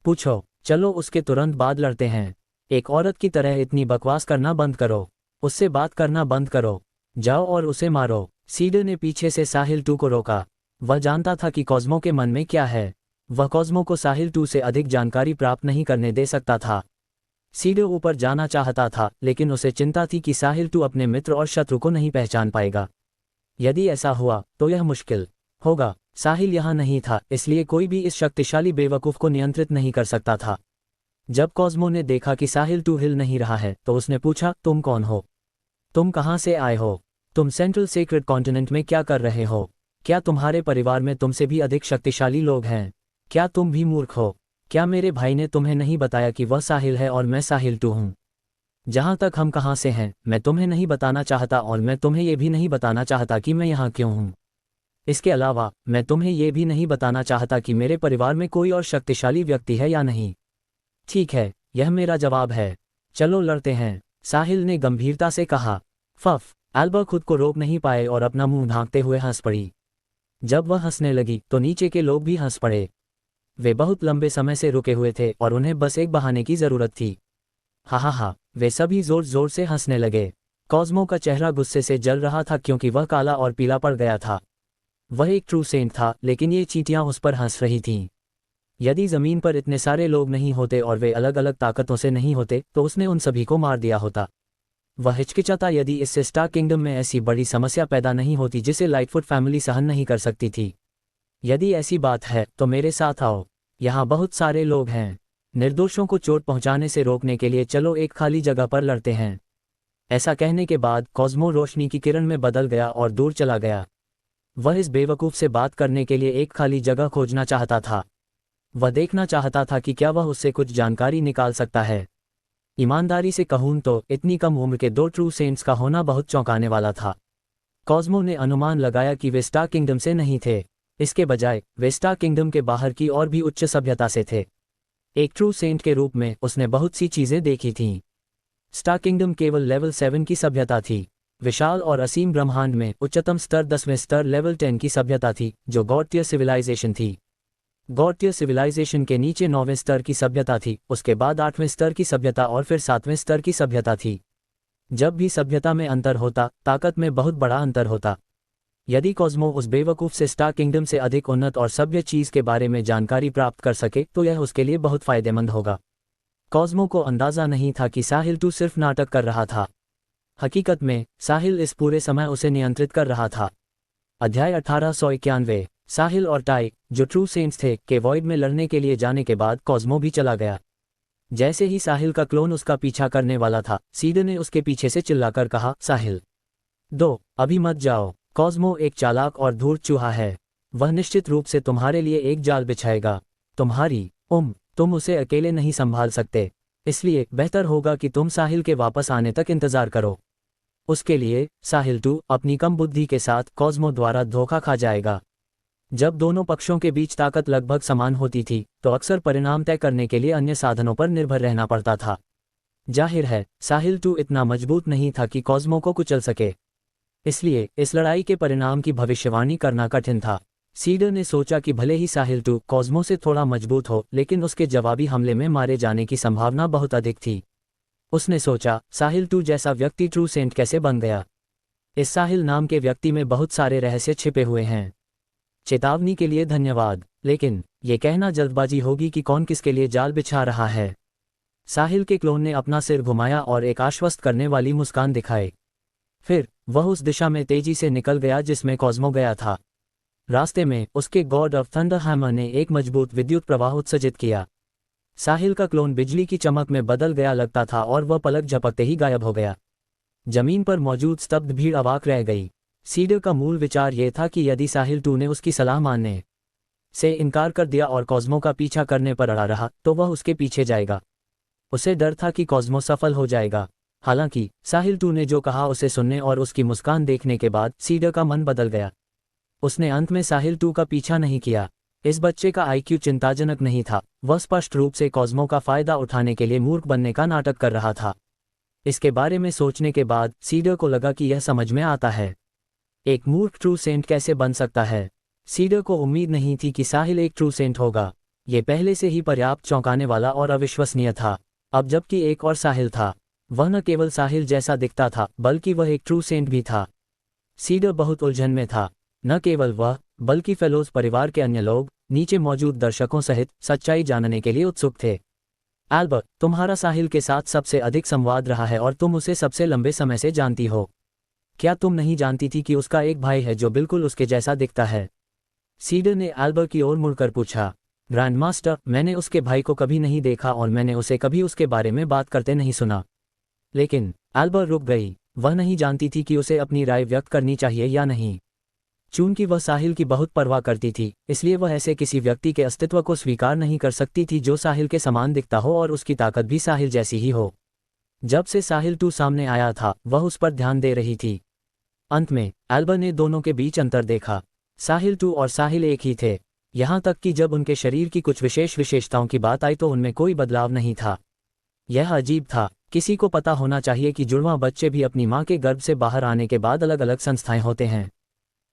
पूछो, चलो उसके तुरंत बाद लड़ते हैं। एक औरत की तरह इतनी बकवास करना बंद करो, उससे बात करना बंद करो, जाओ और उसे मारो। सीडर ने पीछे से साहिल 2 को रोका। वह जानता था कि कॉस्मो के मन में क्या है। वह कॉस्मो को साहिल 2 से अधिक जानकारी प्राप्त नहीं करने दे सकता था। सीडर ऊपर जाना चाहता था, लेकिन उसे चिंता थी कि साहिल 2 अपने मित्र और शत्रु को नहीं पहचान पाएगा। यदि ऐसा हुआ तो यह मुश्किल होगा। साहिल यहाँ नहीं था, इसलिए कोई भी इस शक्तिशाली बेवकूफ को नियंत्रित नहीं कर सकता था। जब कॉस्मो ने देखा कि साहिल 2 हिल नहीं रहा है तो उसने पूछा, तुम कौन हो? तुम कहाँ से आए हो? तुम सेंट्रल सेक्रेट कॉन्टिनेंट में क्या कर रहे हो? क्या तुम्हारे परिवार में तुमसे भी अधिक शक्तिशाली लोग हैं? क्या तुम भी मूर्ख हो? क्या मेरे भाई ने तुम्हें नहीं बताया कि वह साहिल है और मैं साहिल 2 हूँ? जहाँ तक हम कहाँ से हैं मैं तुम्हें नहीं बताना चाहता, और मैं तुम्हें ये भी नहीं बताना चाहता कि मैं यहाँ क्यों हूँ। इसके अलावा मैं तुम्हें ये भी नहीं बताना चाहता कि मेरे परिवार में कोई और शक्तिशाली व्यक्ति है या नहीं। ठीक है, यह मेरा जवाब है। चलो लड़ते हैं, साहिल ने गंभीरता से कहा। फफ एल्बा खुद को रोक नहीं पाए और अपना मुंह ढांकते हुए हंस पड़ी। जब वह हंसने लगी तो नीचे के लोग भी हंस पड़े। वे बहुत लंबे समय से रुके हुए थे और उन्हें बस एक बहाने की जरूरत थी। हा, वे सभी जोर जोर से हंसने लगे। कॉस्मो का चेहरा गुस्से से जल रहा था क्योंकि वह काला और पीला पड़ गया था। वह एक ट्रू सेंट था, लेकिन ये चींटियां उस पर हंस रही थीं। यदि जमीन पर इतने सारे लोग नहीं होते और वे अलग अलग ताकतों से नहीं होते तो उसने उन सभी को मार दिया होता। वह हिचकिचाता यदि इससे स्टार किंगडम में ऐसी बड़ी समस्या पैदा नहीं होती जिसे लाइटफुट फैमिली सहन नहीं कर सकती थी। यदि ऐसी बात है तो मेरे साथ आओ, यहाँ बहुत सारे लोग हैं। निर्दोषों को चोट पहुंचाने से रोकने के लिए चलो एक खाली जगह पर लड़ते हैं। ऐसा कहने के बाद कॉस्मो रोशनी की किरण में बदल गया और दूर चला गया। वह इस बेवकूफ से बात करने के लिए एक खाली जगह खोजना चाहता था। वह देखना चाहता था कि क्या वह उससे कुछ जानकारी निकाल सकता है। ईमानदारी से कहूं तो इतनी कम उम्र के 2 ट्रू सेंट्स का होना बहुत चौंकाने वाला था। कॉस्मो ने अनुमान लगाया कि वे स्टार किंगडम से नहीं थे। इसके बजाय वे स्टार किंगडम के बाहर की और भी उच्च सभ्यता से थे। एक ट्रू सेंट के रूप में उसने बहुत सी चीजें देखी थीं। स्टार किंगडम केवल लेवल 7 की सभ्यता थी। विशाल और असीम ब्रह्मांड में उच्चतम स्तर 10वें स्तर लेवल 10 की सभ्यता थी, जो गॉड टियर सिविलाइजेशन थी। गॉड टियर सिविलाइजेशन के नीचे 9वें स्तर की सभ्यता थी, उसके बाद 8वें स्तर की सभ्यता और फिर 7वें स्तर की सभ्यता थी। जब भी सभ्यता में अंतर होता, ताकत में बहुत बड़ा अंतर होता। यदि कॉस्मो उस बेवकूफ से स्टार किंगडम से अधिक उन्नत और सभ्य चीज के बारे में जानकारी प्राप्त कर सके तो यह उसके लिए बहुत फायदेमंद होगा। कॉस्मो को अंदाजा नहीं था कि साहिल 2 सिर्फ नाटक कर रहा था। हकीकत में साहिल इस पूरे समय उसे नियंत्रित कर रहा था। अध्याय 1891। साहिल और टाई, जो ट्रू सेंट्स थे, के वॉइड में लड़ने के लिए जाने के बाद कॉस्मो भी चला गया। जैसे ही साहिल का क्लोन उसका पीछा करने वाला था, सीडर ने उसके पीछे से चिल्लाकर कहा, साहिल 2, अभी मत जाओ। कॉस्मो एक चालाक और धूर्त चूहा है। वह निश्चित रूप से तुम्हारे लिए एक जाल बिछाएगा। तुम उसे अकेले नहीं संभाल सकते, इसलिए बेहतर होगा कि तुम साहिल के वापस आने तक इंतजार करो। उसके लिए साहिल 2 अपनी कम बुद्धि के साथ कॉस्मो द्वारा धोखा खा जाएगा। जब दोनों पक्षों के बीच ताकत लगभग समान होती थी तो अक्सर परिणाम तय करने के लिए अन्य साधनों पर निर्भर रहना पड़ता था। जाहिर है साहिल 2 इतना मजबूत नहीं था कि कॉस्मो को कुचल सके, इसलिए इस लड़ाई के परिणाम की भविष्यवाणी करना कठिन था। सीडर ने सोचा कि भले ही साहिल 2 कॉस्मो से थोड़ा मजबूत हो, लेकिन उसके जवाबी हमले में मारे जाने की संभावना बहुत अधिक थी। उसने सोचा, साहिल 2 जैसा व्यक्ति ट्रू सेंट कैसे बन गया? इस साहिल नाम के व्यक्ति में बहुत सारे रहस्य छिपे हुए हैं। चेतावनी के लिए धन्यवाद, लेकिन ये कहना जल्दबाजी होगी कि कौन किसके लिए जाल बिछा रहा है। साहिल के क्लोन ने अपना सिर घुमाया और एक आश्वस्त करने वाली मुस्कान दिखाई। फिर वह उस दिशा में तेजी से निकल गया जिसमें कॉस्मो गया था। रास्ते में उसके गॉड ऑफ थंडर हैमर ने एक मजबूत विद्युत प्रवाह उत्सर्जित किया। साहिल का क्लोन बिजली की चमक में बदल गया लगता था और वह पलक झपकते ही गायब हो गया। जमीन पर मौजूद स्तब्ध भीड़ अवाक रह गई। सीडर का मूल विचार यह था कि यदि साहिल 2 ने उसकी सलाह मानने से इनकार कर दिया और कॉस्मो का पीछा करने पर अड़ा रहा तो वह उसके पीछे जाएगा। उसे डर था कि कॉस्मो सफल हो जाएगा। हालांकि साहिल 2 ने जो कहा उसे सुनने और उसकी मुस्कान देखने के बाद सीडर का मन बदल गया। उसने अंत में साहिल 2 का पीछा नहीं किया। इस बच्चे का आईक्यू चिंताजनक नहीं था, वह स्पष्ट रूप से कॉस्मो का फायदा उठाने के लिए मूर्ख बनने का नाटक कर रहा था। इसके बारे में सोचने के बाद सीडर को लगा कि यह समझ में आता है। एक मूर्ख ट्रू सेंट कैसे बन सकता है? सीडर को उम्मीद नहीं थी कि साहिल एक ट्रू सेंट होगा। ये पहले से ही पर्याप्त चौंकाने वाला और अविश्वसनीय था। अब जबकि एक और साहिल था, वह न केवल साहिल जैसा दिखता था बल्कि वह एक ट्रू सेंट भी था। सीडर बहुत उलझन में था। न केवल वह बल्कि फेलोज परिवार के अन्य लोग नीचे मौजूद दर्शकों सहित सच्चाई जानने के लिए उत्सुक थे। एल्बर्ट, तुम्हारा साहिल के साथ सबसे अधिक संवाद रहा है और तुम उसे सबसे लंबे समय से जानती हो। क्या तुम नहीं जानती थी कि उसका एक भाई है जो बिल्कुल उसके जैसा दिखता है? सीडर ने एल्बर्ट की ओर मुड़कर पूछा। ग्रैंडमास्टर, मैंने उसके भाई को कभी नहीं देखा और मैंने उसे कभी उसके बारे में बात करते नहीं सुना। लेकिन एल्बर्ट रुक गई। वह नहीं जानती थी कि उसे अपनी राय व्यक्त करनी चाहिए या नहीं। चूंकि वह साहिल की बहुत परवाह करती थी, इसलिए वह ऐसे किसी व्यक्ति के अस्तित्व को स्वीकार नहीं कर सकती थी जो साहिल के समान दिखता हो और उसकी ताकत भी साहिल जैसी ही हो। जब से साहिल 2 सामने आया था, वह उस पर ध्यान दे रही थी। अंत में एल्बर्ट ने दोनों के बीच अंतर देखा। साहिल 2 और साहिल एक ही थे, यहाँ तक कि जब उनके शरीर की कुछ विशेष विशेषताओं की बात आई तो उनमें कोई बदलाव नहीं था। यह अजीब था। किसी को पता होना चाहिए कि जुड़वां बच्चे भी अपनी मां के गर्भ से बाहर आने के बाद अलग अलग संस्थाएं होते हैं।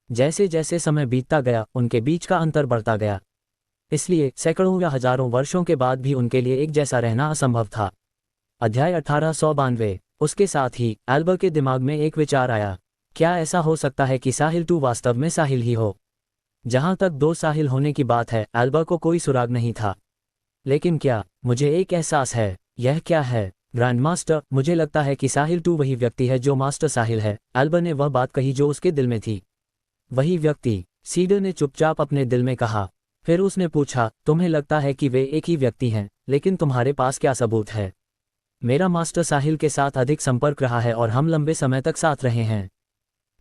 जैसे जैसे समय बीतता गया, उनके बीच का अंतर बढ़ता गया। इसलिए सैकड़ों या हजारों वर्षों के बाद भी उनके लिए एक जैसा रहना असंभव था। अध्याय 1892। उसके साथ ही एल्बर्ट के दिमाग में एक विचार आया। क्या ऐसा हो सकता है कि साहिल 2 वास्तव में साहिल ही हो? जहां तक 2 साहिल होने की बात है, एल्बर्ट को कोई सुराग नहीं था। लेकिन क्या? मुझे एक एहसास है। यह क्या है? ग्रैंडमास्टर, मुझे लगता है कि साहिल 2 वही व्यक्ति है जो मास्टर साहिल है। एल्बर्ट ने वह बात कही जो उसके दिल में थी। वही व्यक्ति, सीडर ने चुपचाप अपने दिल में कहा। फिर उसने पूछा, तुम्हें लगता है कि वे एक ही व्यक्ति हैं, लेकिन तुम्हारे पास क्या सबूत है? मेरा मास्टर साहिल के साथ अधिक संपर्क रहा है और हम लंबे समय तक साथ रहे हैं।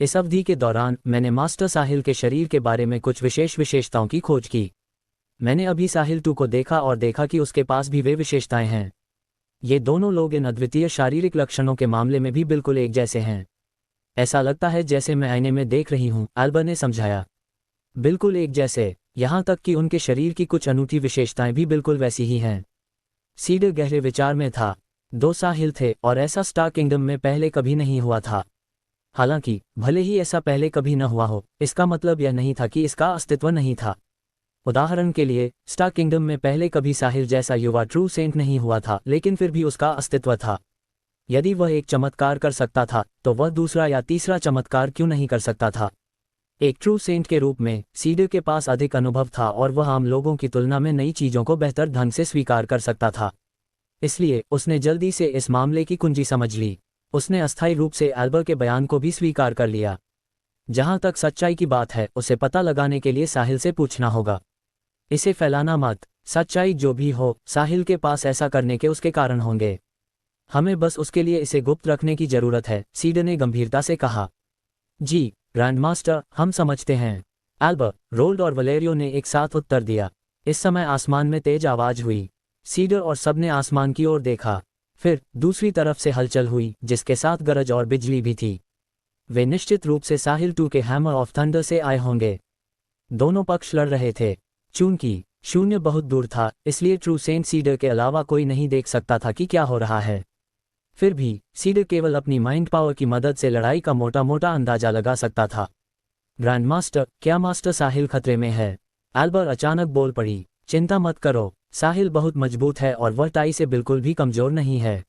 इस अवधि के दौरान मैंने मास्टर साहिल के शरीर के बारे में कुछ विशेष विशेषताओं की खोज की। मैंने अभी साहिल 2 को देखा और देखा कि उसके पास भी वे विशेषताएं हैं। ये दोनों लोग इन अद्वितीय शारीरिक लक्षणों के मामले में भी बिल्कुल एक जैसे हैं। ऐसा लगता है जैसे मैं आईने में देख रही हूँ, एल्बर्ट ने समझाया। बिल्कुल एक जैसे, यहाँ तक कि उनके शरीर की कुछ अनूठी विशेषताएं भी बिल्कुल वैसी ही हैं। सीडर गहरे विचार में था। 2 साहिल थे और ऐसा स्टार किंगडम में पहले कभी नहीं हुआ था। हालांकि भले ही ऐसा पहले कभी न हुआ हो, इसका मतलब यह नहीं था कि इसका अस्तित्व नहीं था। उदाहरण के लिए, स्टार किंगडम में पहले कभी साहिल जैसा युवा ट्रू सेंट नहीं हुआ था, लेकिन फिर भी उसका अस्तित्व था। यदि वह एक चमत्कार कर सकता था, तो वह दूसरा या तीसरा चमत्कार क्यों नहीं कर सकता था? एक ट्रू सेंट के रूप में सीडर के पास अधिक अनुभव था और वह आम लोगों की तुलना में नई चीजों को बेहतर ढंग से स्वीकार कर सकता था। इसलिए उसने जल्दी से इस मामले की कुंजी समझ ली। उसने अस्थायी रूप से एल्बर्ट के बयान को भी स्वीकार कर लिया। जहां तक सच्चाई की बात है, उसे पता लगाने के लिए साहिल से पूछना होगा। इसे फैलाना मत। सच्चाई जो भी हो, साहिल के पास ऐसा करने के उसके कारण होंगे। हमें बस उसके लिए इसे गुप्त रखने की जरूरत है, सीडर ने गंभीरता से कहा। जी ग्रैंडमास्टर, हम समझते हैं। एल्बर्ट, रोल्ड और वलेरियो ने एक साथ उत्तर दिया। इस समय आसमान में तेज आवाज हुई। सीडर और सबने आसमान की ओर देखा। फिर दूसरी तरफ से हलचल हुई, जिसके साथ गरज और बिजली भी थी। वे निश्चित रूप से साहिल 2 के हैमर ऑफ थंडर से आए होंगे। दोनों पक्ष लड़ रहे थे। चूंकि शून्य बहुत दूर था, इसलिए ट्रू सेंट सीडर के अलावा कोई नहीं देख सकता था कि क्या हो रहा है। फिर भी सीडर केवल अपनी माइंड पावर की मदद से लड़ाई का मोटा मोटा अंदाजा लगा सकता था। ग्रैंडमास्टर, क्या मास्टर साहिल खतरे में है? एल्बर्ट अचानक बोल पड़ी। चिंता मत करो, साहिल बहुत मजबूत है और वह टाई से बिल्कुल भी कमजोर नहीं है।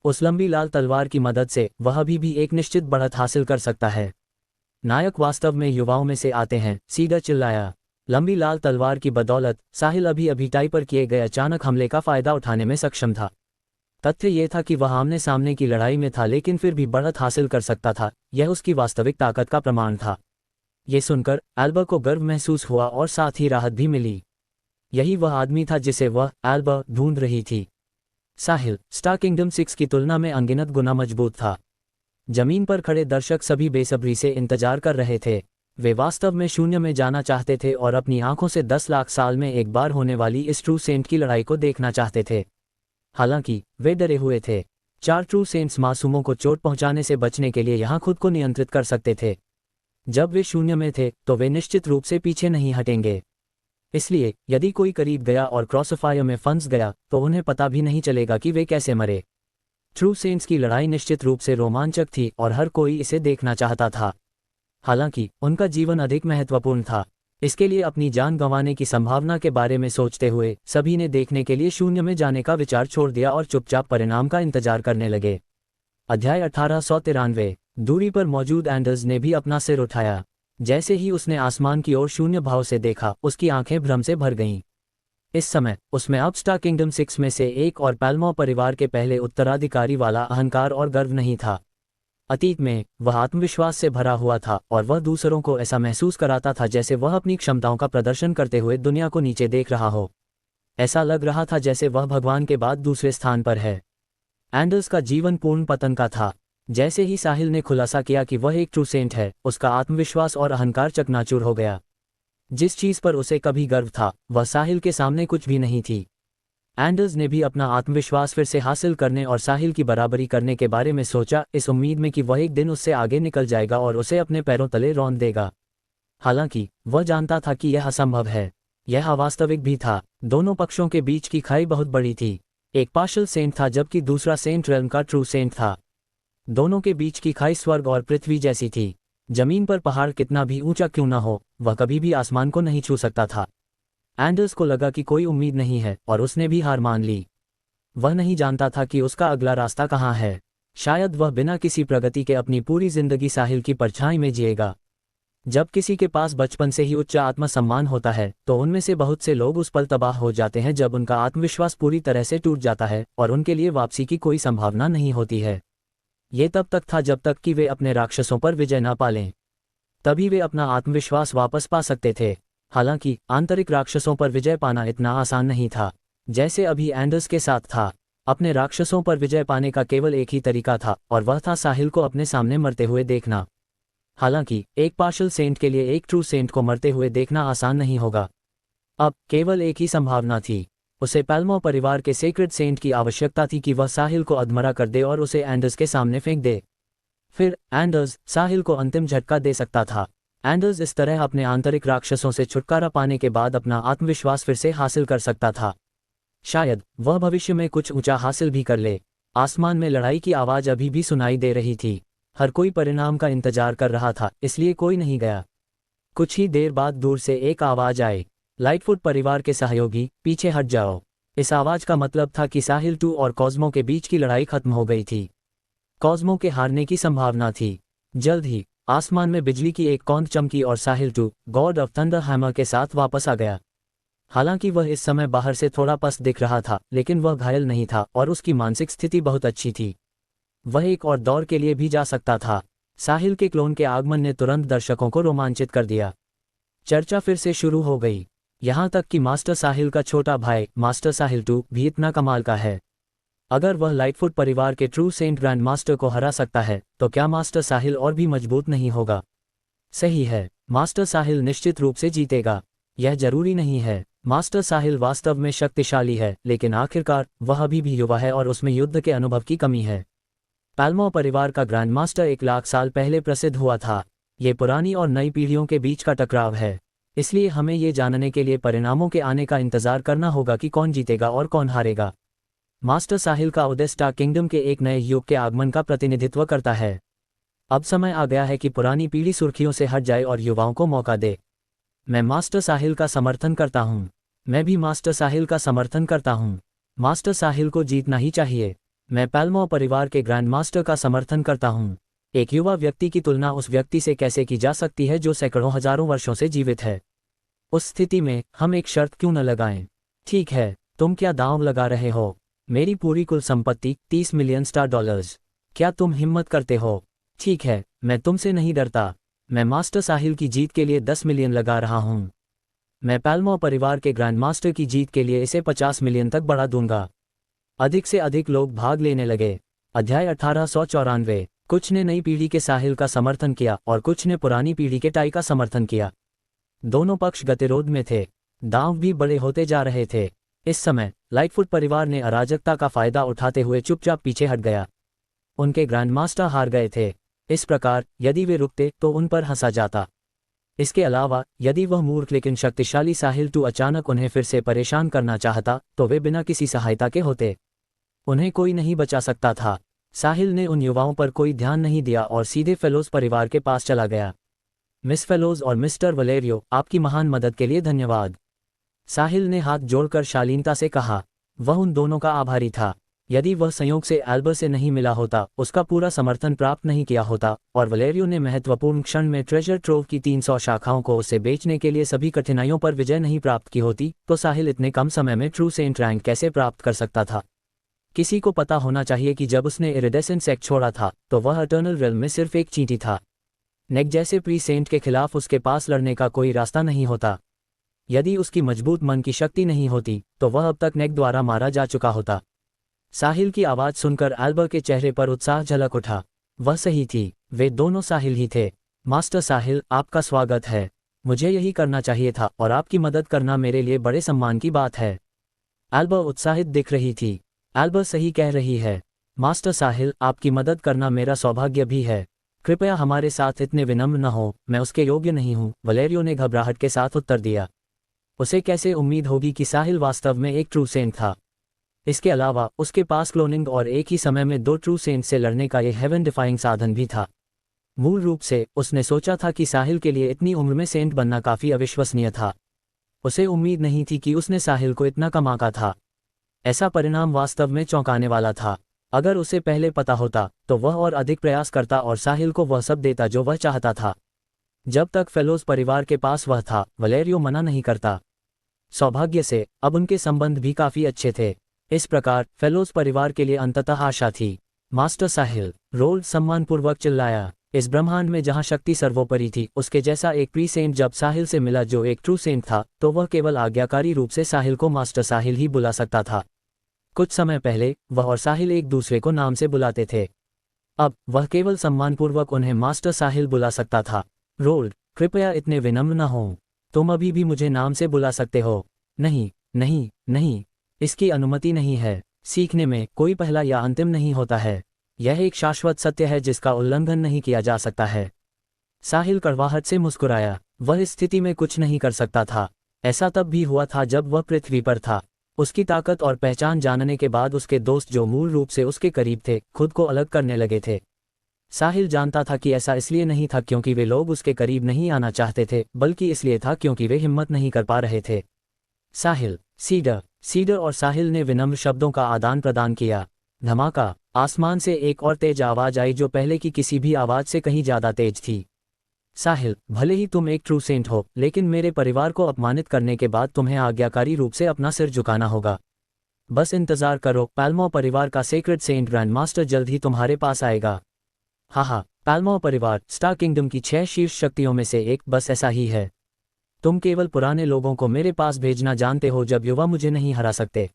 उस लंबी लाल तलवार की मदद से वह अभी भी एक निश्चित बढ़त हासिल कर सकता है। नायक वास्तव में युवाओं में से आते हैं, सीडर चिल्लाया। लंबी लाल तलवार की बदौलत साहिल अभी अभी टाई पर किए गए अचानक हमले का फायदा उठाने में सक्षम था। तथ्य यह था कि वह आमने सामने की लड़ाई में था, लेकिन फिर भी बढ़त हासिल कर सकता था। यह उसकी वास्तविक ताकत का प्रमाण था। ये सुनकर एल्बर्ट को गर्व महसूस हुआ और साथ ही राहत भी मिली। यही वह आदमी था जिसे वह एल्बर्ट ढूंढ रही थी। साहिल स्टार किंगडम 6 की तुलना में अनगिनत गुना मजबूत था। जमीन पर खड़े दर्शक सभी बेसब्री से इंतजार कर रहे थे। वे वास्तव में शून्य में जाना चाहते थे और अपनी आंखों से 10 लाख साल में एक बार होने वाली इस ट्रू सेंट की लड़ाई को देखना चाहते थे। हालांकि वे डरे हुए थे। 4 ट्रू सेंट्स मासूमों को चोट पहुंचाने से बचने के लिए यहां खुद को नियंत्रित कर सकते थे। जब वे शून्य में थे, तो वे निश्चित रूप से पीछे नहीं हटेंगे। इसलिए यदि कोई करीब गया और क्रॉसफायर में फंस गया, तो उन्हें पता भी नहीं चलेगा कि वे कैसे मरे। ट्रू सेंट्स की लड़ाई निश्चित रूप से रोमांचक थी और हर कोई इसे देखना चाहता था। हालांकि उनका जीवन अधिक महत्वपूर्ण था। इसके लिए अपनी जान गंवाने की संभावना के बारे में सोचते हुए सभी ने देखने के लिए शून्य में जाने का विचार छोड़ दिया और चुपचाप परिणाम का इंतजार करने लगे। अध्याय 1893। दूरी पर मौजूद एंडर्स ने भी अपना सिर उठाया। जैसे ही उसने आसमान की ओर शून्य भाव से देखा, उसकी आंखें भ्रम से भर गईं। इस समय उसमें अपस्टार किंगडम 6 में से एक और पैल्मो परिवार के पहले उत्तराधिकारी वाला अहंकार और गर्व नहीं था। अतीत में वह आत्मविश्वास से भरा हुआ था और वह दूसरों को ऐसा महसूस कराता था जैसे वह अपनी क्षमताओं का प्रदर्शन करते हुए दुनिया को नीचे देख रहा हो। ऐसा लग रहा था जैसे वह भगवान के बाद दूसरे स्थान पर है। एंडर्स का जीवन पूर्ण पतन का था। जैसे ही साहिल ने खुलासा किया कि वह एक ट्रू सेंट है, उसका आत्मविश्वास और अहंकार चकनाचूर हो गया। जिस चीज पर उसे कभी गर्व था, वह साहिल के सामने कुछ भी नहीं थी। एंडर्स ने भी अपना आत्मविश्वास फिर से हासिल करने और साहिल की बराबरी करने के बारे में सोचा, इस उम्मीद में कि वह एक दिन उससे आगे निकल जाएगा और उसे अपने पैरों तले रौंद देगा। हालांकि वह जानता था कि यह असंभव है। यह अवास्तविक भी था। दोनों पक्षों के बीच की खाई बहुत बड़ी थी। एक पार्शल सेंट था जबकि दूसरा सेंट रेल्म का ट्रू सेंट था। दोनों के बीच की खाई स्वर्ग और पृथ्वी जैसी थी। जमीन पर पहाड़ कितना भी ऊंचा क्यों न हो, वह कभी भी आसमान को नहीं छू सकता था। एंडर्स को लगा कि कोई उम्मीद नहीं है और उसने भी हार मान ली। वह नहीं जानता था कि उसका अगला रास्ता कहाँ है। शायद वह बिना किसी प्रगति के अपनी पूरी जिंदगी साहिल की परछाई में जिएगा। जब किसी के पास बचपन से ही उच्च आत्मसम्मान होता है तो उनमें से बहुत से लोग उस पल तबाह हो जाते हैं जब उनका आत्मविश्वास पूरी तरह से टूट जाता है और उनके लिए वापसी की कोई संभावना नहीं होती है। ये तब तक था जब तक कि वे अपने राक्षसों पर विजय न पा लें। तभी वे अपना आत्मविश्वास वापस पा सकते थे। हालांकि आंतरिक राक्षसों पर विजय पाना इतना आसान नहीं था जैसे अभी एंडर्स के साथ था। अपने राक्षसों पर विजय पाने का केवल एक ही तरीका था और वह था साहिल को अपने सामने मरते हुए देखना। हालांकि एक पार्शल सेंट के लिए एक ट्रू सेंट को मरते हुए देखना आसान नहीं होगा। अब केवल एक ही संभावना थी। उसे पैल्मो परिवार के सेक्रेड सेंट की आवश्यकता थी कि वह साहिल को अधमरा कर दे और उसे एंडर्स के सामने फेंक दे। फिर एंडर्स साहिल को अंतिम झटका दे सकता था। एंडर्स इस तरह अपने आंतरिक राक्षसों से छुटकारा पाने के बाद अपना आत्मविश्वास फिर से हासिल कर सकता था। शायद वह भविष्य में कुछ ऊंचा हासिल भी कर ले। आसमान में लड़ाई की आवाज अभी भी सुनाई दे रही थी। हर कोई परिणाम का इंतजार कर रहा था, इसलिए कोई नहीं गया। कुछ ही देर बाद दूर से एक आवाज आई, लाइटफुट परिवार के सहयोगी, पीछे हट जाओ। इस आवाज का मतलब था कि साहिल 2 और कॉस्मो के बीच की लड़ाई खत्म हो गई थी। कॉस्मो के हारने की संभावना थी। जल्द ही आसमान में बिजली की एक कौंध चमकी और साहिल 2 गॉड ऑफ थंडर हैमर के साथ वापस आ गया। हालांकि वह इस समय बाहर से थोड़ा पस्त दिख रहा था, लेकिन वह घायल नहीं था और उसकी मानसिक स्थिति बहुत अच्छी थी। वह एक और दौर के लिए भी जा सकता था। साहिल के क्लोन के आगमन ने तुरंत दर्शकों को रोमांचित कर दिया। चर्चा फिर से शुरू हो गई, यहाँ तक कि मास्टर साहिल का छोटा भाई मास्टर साहिल 2 भी इतना कमाल का है। अगर वह लाइटफुट परिवार के ट्रू सेंट ग्रैंड मास्टर को हरा सकता है तो क्या मास्टर साहिल और भी मजबूत नहीं होगा? सही है, मास्टर साहिल निश्चित रूप से जीतेगा। यह जरूरी नहीं है। मास्टर साहिल वास्तव में शक्तिशाली है, लेकिन आखिरकार वह अभी भी युवा है और उसमें युद्ध के अनुभव की कमी है। पैल्मो परिवार का ग्रैंड मास्टर 1 लाख साल पहले प्रसिद्ध हुआ था। ये पुरानी और नई पीढ़ियों के बीच का टकराव है, इसलिए हमें ये जानने के लिए परिणामों के आने का इंतजार करना होगा कि कौन जीतेगा और कौन हारेगा। मास्टर साहिल का उदय स्टार किंगडम के एक नए युग के आगमन का प्रतिनिधित्व करता है। अब समय आ गया है कि पुरानी पीढ़ी सुर्खियों से हट जाए और युवाओं को मौका दे। मैं मास्टर साहिल का समर्थन करता हूँ। मैं भी मास्टर साहिल का समर्थन करता हूँ। मास्टर साहिल को जीतना ही चाहिए। मैं पैल्मो परिवार के ग्रैंड मास्टर का समर्थन करता हूँ। एक युवा व्यक्ति की तुलना उस व्यक्ति से कैसे की जा सकती है जो सैकड़ों हजारों वर्षों से जीवित है? उस स्थिति में हम एक शर्त क्यों न लगाएं? ठीक है, तुम क्या दांव लगा रहे हो? मेरी पूरी कुल संपत्ति 30 मिलियन स्टार डॉलर्स। क्या तुम हिम्मत करते हो? ठीक है, मैं तुमसे नहीं डरता। मैं मास्टर साहिल की जीत के लिए 10 मिलियन लगा रहा हूँ। मैं पैल्मो परिवार के ग्रैंड मास्टर की जीत के लिए इसे 50 मिलियन तक बढ़ा दूंगा। अधिक से अधिक लोग भाग लेने लगे। अध्याय 1894। कुछ ने नई पीढ़ी के साहिल का समर्थन किया और कुछ ने पुरानी पीढ़ी के टाई का समर्थन किया। दोनों पक्ष गतिरोध में थे। दांव भी बड़े होते जा रहे थे। इस समय लाइटफुट परिवार ने अराजकता का फायदा उठाते हुए चुपचाप पीछे हट गया। उनके ग्रैंड मास्टर हार गए थे। इस प्रकार यदि वे रुकते तो उन पर हंसा जाता। इसके अलावा यदि वह मूर्ख लेकिन शक्तिशाली साहिल 2 अचानक उन्हें फिर से परेशान करना चाहता तो वे बिना किसी सहायता के होते। उन्हें कोई नहीं बचा सकता था। साहिल ने उन युवाओं पर कोई ध्यान नहीं दिया और सीधे फेलोस परिवार के पास चला गया। मिस फेलोज और मिस्टर वलेरियो, आपकी महान मदद के लिए धन्यवाद। साहिल ने हाथ जोड़कर शालीनता से कहा। वह उन दोनों का आभारी था। यदि वह संयोग से एल्बर से नहीं मिला होता, उसका पूरा समर्थन प्राप्त नहीं किया होता, और वलेरियो ने महत्वपूर्ण क्षण में ट्रेजर ट्रोव की 300 शाखाओं को उसे बेचने के लिए सभी कठिनाइयों पर विजय नहीं प्राप्त की होती, तो साहिल इतने कम समय में ट्रू सेंट रैंक कैसे प्राप्त कर सकता था। किसी को पता होना चाहिए कि जब उसने इरिडेसेंट सेक्ट छोड़ा था, तो वह इटर्नल रिल्म में सिर्फ एक चींटी था। नेक जैसे प्री सेंट के खिलाफ उसके पास लड़ने का कोई रास्ता नहीं होता। यदि उसकी मजबूत मन की शक्ति नहीं होती, तो वह अब तक नेक द्वारा मारा जा चुका होता। साहिल की आवाज़ सुनकर एल्बर के चेहरे पर उत्साह झलक उठा। वह सही थी, वे दोनों साहिल ही थे। मास्टर साहिल, आपका स्वागत है। मुझे यही करना चाहिए था, और आपकी मदद करना मेरे लिए बड़े सम्मान की बात है। एल्बर उत्साहित दिख रही थी। एल्बर सही कह रही है। मास्टर साहिल, आपकी मदद करना मेरा सौभाग्य भी है। कृपया हमारे साथ इतने विनम्र न हो, मैं उसके योग्य नहीं हूँ, वलेरियो ने घबराहट के साथ उत्तर दिया। उसे कैसे उम्मीद होगी कि साहिल वास्तव में एक ट्रू सेंट था। इसके अलावा उसके पास क्लोनिंग और एक ही समय में 2 ट्रू सेंट से लड़ने का यह हेवन डिफाइंग साधन भी था। मूल रूप से उसने सोचा था कि साहिल के लिए इतनी उम्र में सेंट बनना काफ़ी अविश्वसनीय था। उसे उम्मीद नहीं थी कि उसने साहिल को इतना कम आंका था। ऐसा परिणाम वास्तव में चौंकाने वाला था। अगर उसे पहले पता होता, तो वह और अधिक प्रयास करता और साहिल को वह सब देता जो वह चाहता था। जब तक फेलोज परिवार के पास वह था, वलेरियो मना नहीं करता। सौभाग्य से अब उनके संबंध भी काफ़ी अच्छे थे। इस प्रकार फेलोज परिवार के लिए अंततः आशा थी। मास्टर साहिल, रोल्ड सम्मानपूर्वक चिल्लाया। इस ब्रह्मांड में जहां शक्ति सर्वोपरि थी, उसके जैसा एक प्री सेंट जब साहिल से मिला जो एक ट्रू सेंट था, तो वह केवल आज्ञाकारी रूप से साहिल को मास्टर साहिल ही बुला सकता था। कुछ समय पहले वह और साहिल एक दूसरे को नाम से बुलाते थे। अब वह केवल सम्मानपूर्वक उन्हें मास्टर साहिल बुला सकता था। रोल्ड, कृपया इतने विनम्र न हो। तुम अभी भी मुझे नाम से बुला सकते हो। नहीं नहीं नहीं, इसकी अनुमति नहीं है। सीखने में कोई पहला या अंतिम नहीं होता है। यह एक शाश्वत सत्य है जिसका उल्लंघन नहीं किया जा सकता है। साहिल कड़वाहट से मुस्कुराया। वह इस स्थिति में कुछ नहीं कर सकता था। ऐसा तब भी हुआ था जब वह पृथ्वी पर था। उसकी ताकत और पहचान जानने के बाद उसके दोस्त जो मूल रूप से उसके करीब थे, खुद को अलग करने लगे थे। साहिल जानता था कि ऐसा इसलिए नहीं था क्योंकि वे लोग उसके करीब नहीं आना चाहते थे, बल्कि इसलिए था क्योंकि वे हिम्मत नहीं कर पा रहे थे। साहिल, सीडर और साहिल ने विनम्र शब्दों का आदान प्रदान किया। धमाका, आसमान से एक और तेज आवाज आई जो पहले की किसी भी आवाज से कहीं ज्यादा तेज थी। साहिल, भले ही तुम एक ट्रू सेंट हो, लेकिन मेरे परिवार को अपमानित करने के बाद तुम्हें आज्ञाकारी रूप से अपना सिर झुकाना होगा। बस इंतजार करो, पैल्मो परिवार का सेक्रेड सेंट ग्रैंड मास्टर जल्द ही तुम्हारे पास आएगा। हाँ, पैल्मो परिवार स्टार किंगडम की 6 शीर्ष शक्तियों में से एक, बस ऐसा ही है। तुम केवल पुराने लोगों को मेरे पास भेजना जानते हो जब युवा मुझे नहीं हरा सकते।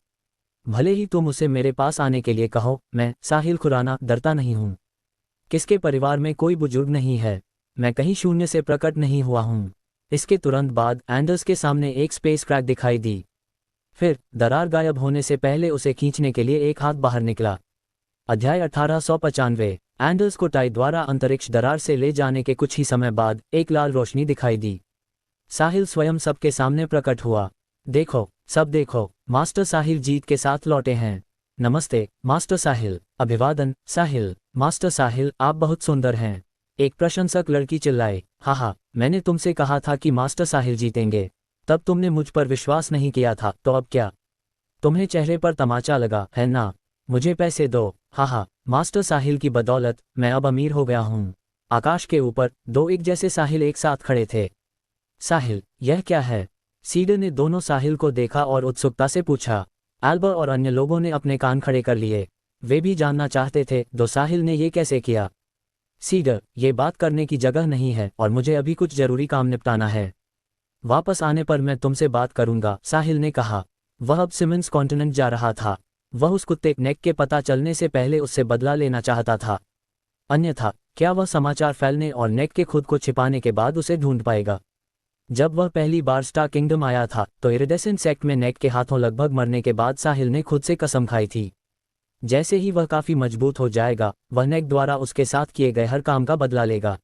भले ही तुम उसे मेरे पास आने के लिए कहो, मैं साहिल खुराना डरता नहीं हूँ। किसके परिवार में कोई बुजुर्ग नहीं है। मैं कहीं शून्य से प्रकट नहीं हुआ हूँ। इसके तुरंत बाद एंडर्स के सामने एक स्पेस क्रैक दिखाई दी। फिर दरार गायब होने से पहले उसे खींचने के लिए एक हाथ बाहर निकला। अध्याय 1895। एंडर्स को टाई द्वारा अंतरिक्ष दरार से ले जाने के कुछ ही समय बाद एक लाल रोशनी दिखाई दी। साहिल स्वयं सबके सामने प्रकट हुआ। देखो, सब देखो, मास्टर साहिल जीत के साथ लौटे हैं। नमस्ते मास्टर साहिल। अभिवादन साहिल। मास्टर साहिल, आप बहुत सुंदर हैं। एक प्रशंसक लड़की चिल्लाई। हाँ, मैंने तुमसे कहा था कि मास्टर साहिल जीतेंगे। तब तुमने मुझ पर विश्वास नहीं किया था, तो अब क्या? तुम्हें चेहरे पर तमाचा लगा है ना? मुझे पैसे दो। हाँ, मास्टर साहिल की बदौलत मैं अब अमीर हो गया हूँ। आकाश के ऊपर 2 एक जैसे साहिल एक साथ खड़े थे। साहिल, यह क्या है? सीडर ने दोनों साहिल को देखा और उत्सुकता से पूछा। एल्बर और अन्य लोगों ने अपने कान खड़े कर लिए। वे भी जानना चाहते थे, दो साहिल ने ये कैसे किया? सीडर, ये बात करने की जगह नहीं है और मुझे अभी कुछ जरूरी काम निपटाना है। वापस आने पर मैं तुमसे बात करूंगा, साहिल ने कहा। वह अब सिमंस कॉन्टिनेंट जा रहा था। वह उस कुत्ते नेक के पता चलने से पहले उससे बदला लेना चाहता था। अन्यथा क्या वह समाचार फैलने और नेक के खुद को छिपाने के बाद उसे ढूंढ पाएगा? जब वह पहली बार स्टार किंगडम आया था, तो इरिडेसेंट सेक्ट में नेक के हाथों लगभग मरने के बाद साहिल ने खुद से कसम खाई थी, जैसे ही वह काफी मजबूत हो जाएगा, वह नेक द्वारा उसके साथ किए गए हर काम का बदला लेगा।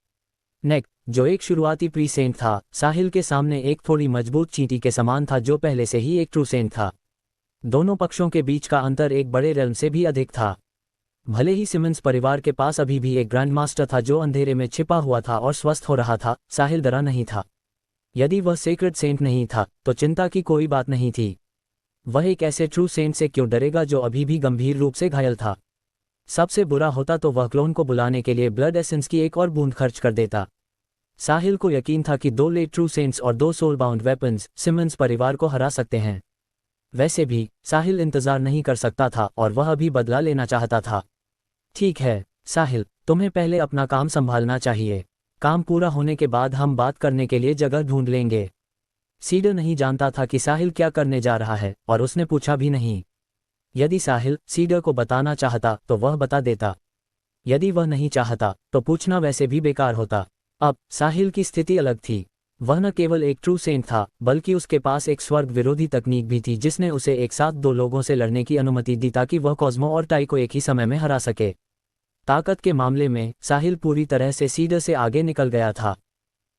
नेक, जो एक शुरुआती प्री सेंट था, साहिल के सामने एक थोड़ी मजबूत चींटी के समान था जो पहले से ही एक ट्रू सेंट था। दोनों पक्षों के बीच का अंतर एक बड़े रेल्म से भी अधिक था। भले ही सिमंस परिवार के पास अभी भी एक ग्रैंड मास्टर था जो अंधेरे में छिपा हुआ था और स्वस्थ हो रहा था, साहिल डरा नहीं था। यदि वह सेक्रेड सेंट नहीं था तो चिंता की कोई बात नहीं थी। वह एक ऐसे ट्रू सेंट से क्यों डरेगा जो अभी भी गंभीर रूप से घायल था। सबसे बुरा होता तो वह क्लोन को बुलाने के लिए ब्लड एसेंस की एक और बूंद खर्च कर देता। साहिल को यकीन था कि 2 लेट ट्रू सेंट्स और 2 सोल बाउंड वेपन्स सिमंस परिवार को हरा सकते हैं। वैसे भी साहिल इंतजार नहीं कर सकता था और वह अभी बदला लेना चाहता था। ठीक है साहिल, तुम्हें पहले अपना काम संभालना चाहिए। काम पूरा होने के बाद हम बात करने के लिए जगह ढूंढ लेंगे। सीडर नहीं जानता था कि साहिल क्या करने जा रहा है और उसने पूछा भी नहीं। यदि साहिल सीडर को बताना चाहता तो वह बता देता। यदि वह नहीं चाहता तो पूछना वैसे भी बेकार होता। अब साहिल की स्थिति अलग थी। वह न केवल एक ट्रू सेंट था बल्कि उसके पास एक स्वर्ग विरोधी तकनीक भी थी जिसने उसे एक साथ 2 लोगों से लड़ने की अनुमति दी ताकि वह कॉस्मो और टाई को एक ही समय में हरा सके। ताकत के मामले में साहिल पूरी तरह से सीडर से आगे निकल गया था।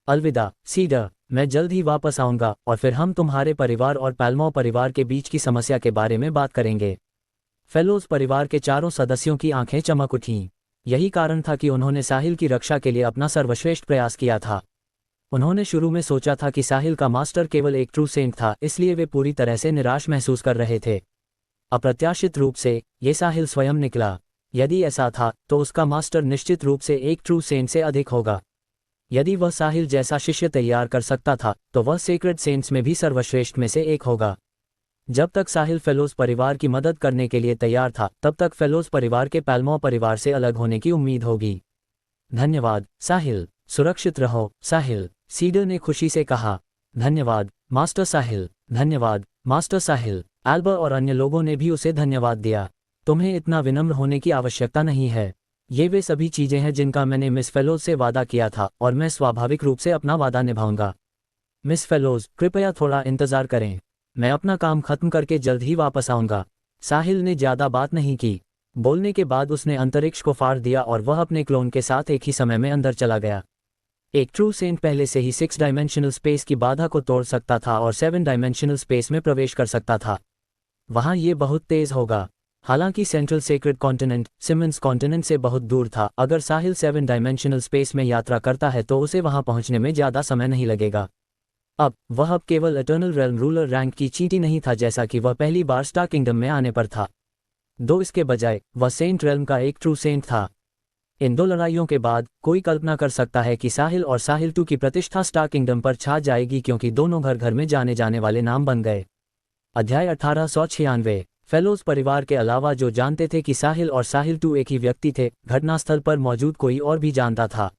अलविदा सीडर, मैं जल्द ही वापस आऊंगा और फिर हम तुम्हारे परिवार और पैल्मो परिवार के बीच की समस्या के बारे में बात करेंगे। फेलोज परिवार के चारों सदस्यों की आंखें चमक उठीं। यही कारण था कि उन्होंने साहिल की रक्षा के लिए अपना सर्वश्रेष्ठ प्रयास किया था। उन्होंने शुरू में सोचा था कि साहिल का मास्टर केवल एक ट्रू सेंट था, इसलिए वे पूरी तरह से निराश महसूस कर रहे थे। अप्रत्याशित रूप से ये साहिल स्वयं निकला। यदि ऐसा था तो उसका मास्टर निश्चित रूप से एक ट्रू सेंट से अधिक होगा। यदि वह साहिल जैसा शिष्य तैयार कर सकता था तो वह सेक्रेड सेंट्स में भी सर्वश्रेष्ठ में से एक होगा। जब तक साहिल फेलोज परिवार की मदद करने के लिए तैयार था तब तक फेलोज परिवार के पैल्मो परिवार से अलग होने की उम्मीद होगी। धन्यवाद साहिल, सुरक्षित रहो साहिल, सीडर ने खुशी से कहा। धन्यवाद मास्टर साहिल, धन्यवाद मास्टर साहिल। एल्बर और अन्य लोगों ने भी उसे धन्यवाद दिया। तुम्हें इतना विनम्र होने की आवश्यकता नहीं है। ये वे सभी चीजें हैं जिनका मैंने मिस फेलोज से वादा किया था और मैं स्वाभाविक रूप से अपना वादा निभाऊंगा। मिस फेलोज, कृपया थोड़ा इंतजार करें। मैं अपना काम खत्म करके जल्द ही वापस आऊंगा। साहिल ने ज्यादा बात नहीं की। बोलने के बाद उसने अंतरिक्ष को फाड़ दिया और वह अपने क्लोन के साथ एक ही समय में अंदर चला गया। एक ट्रू सेंट पहले से ही 6 डायमेंशनल स्पेस की बाधा को तोड़ सकता था और 7 डायमेंशनल स्पेस में प्रवेश कर सकता था। वहां ये बहुत तेज होगा। हालांकि central sacred continent Simmons continent से बहुत दूर था। अगर साहिल 7 डायमेंशनल स्पेस में यात्रा करता है तो उसे वहां पहुंचने में ज्यादा समय नहीं लगेगा। वह केवल इटर्नल रेल्म रूलर रैंक की चींटी नहीं था जैसा कि वह पहली बार स्टार किंगडम में आने पर था। इसके बजाय वह सेंट रेल्म का एक ट्रू सेंट था। इन 2 लड़ाइयों के बाद कोई कल्पना कर सकता है कि साहिल और साहिल 2 की प्रतिष्ठा स्टार किंगडम पर छा जाएगी क्योंकि दोनों घर घर में जाने जाने वाले नाम बन गए। अध्याय 1896। फेलोज परिवार के अलावा जो जानते थे कि साहिल और साहिल 2 एक ही व्यक्ति थे, घटनास्थल पर मौजूद कोई और भी जानता था।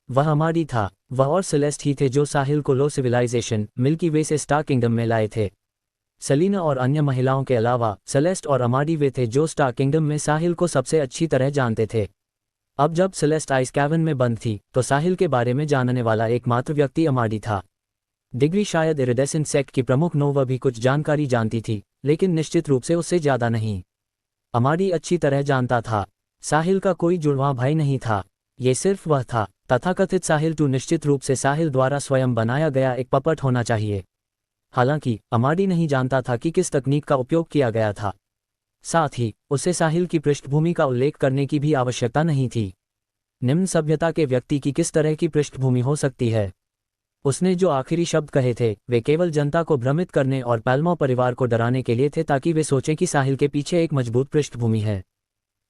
वह अमाडी था। वह और सेलेस्ट ही थे जो साहिल को लो सिविलाइजेशन मिल्की वे से स्टार किंगडम में लाए थे। सेलिना और अन्य महिलाओं के अलावा सेलेस्ट और अमाडी वे थे जो स्टार किंगडम में साहिल को सबसे अच्छी तरह जानते थे। अब जब सेलेस्ट आइस कैवन में बंद थी तो साहिल के बारे में जानने वाला एकमात्र व्यक्ति अमाडी था। डिग्री शायद इरिडेसेंट सेक्ट की प्रमुख नोवा भी कुछ जानकारी जानती थी, लेकिन निश्चित रूप से उससे ज्यादा नहीं। अमाडी अच्छी तरह जानता था साहिल का कोई जुड़वा भाई नहीं था। ये सिर्फ वह था। तथाकथित साहिल 2 निश्चित रूप से साहिल द्वारा स्वयं बनाया गया एक पपट होना चाहिए। हालांकि अमाडी नहीं जानता था कि किस तकनीक का उपयोग किया गया था। साथ ही उसे साहिल की पृष्ठभूमि का उल्लेख करने की भी आवश्यकता नहीं थी। निम्न सभ्यता के व्यक्ति की किस तरह की पृष्ठभूमि हो सकती है? उसने जो आखिरी शब्द कहे थे वे केवल जनता को भ्रमित करने और पैल्मो परिवार को डराने के लिए थे ताकि वे सोचें कि साहिल के पीछे एक मजबूत पृष्ठभूमि है।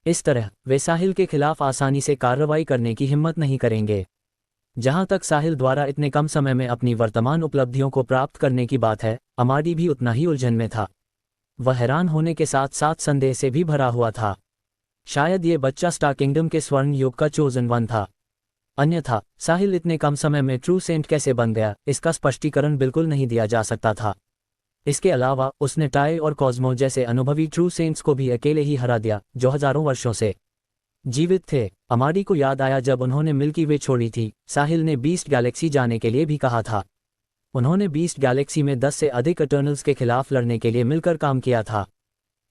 इस तरह वे साहिल के खिलाफ आसानी से कार्रवाई करने की हिम्मत नहीं करेंगे। जहां तक साहिल द्वारा इतने कम समय में अपनी वर्तमान उपलब्धियों को प्राप्त करने की बात है, अमाडी भी उतना ही उलझन में था। वह हैरान होने के साथ साथ संदेह से भी भरा हुआ था। शायद ये बच्चा स्टार किंगडम के स्वर्ण युग का चोजन वन था। अन्यथा साहिल इतने कम समय में ट्रू सेंट कैसे बन गया, इसका स्पष्टीकरण बिल्कुल नहीं दिया जा सकता था। इसके अलावा उसने टाई और कॉस्मो जैसे अनुभवी ट्रू सेंट्स को भी अकेले ही हरा दिया जो हजारों वर्षों से जीवित थे। अमाडी को याद आया जब उन्होंने मिल्की वे छोड़ी थी, साहिल ने बीस्ट गैलेक्सी जाने के लिए भी कहा था। उन्होंने बीस्ट गैलेक्सी में 10 से अधिक इटर्नल्स के खिलाफ लड़ने के लिए मिलकर काम किया था।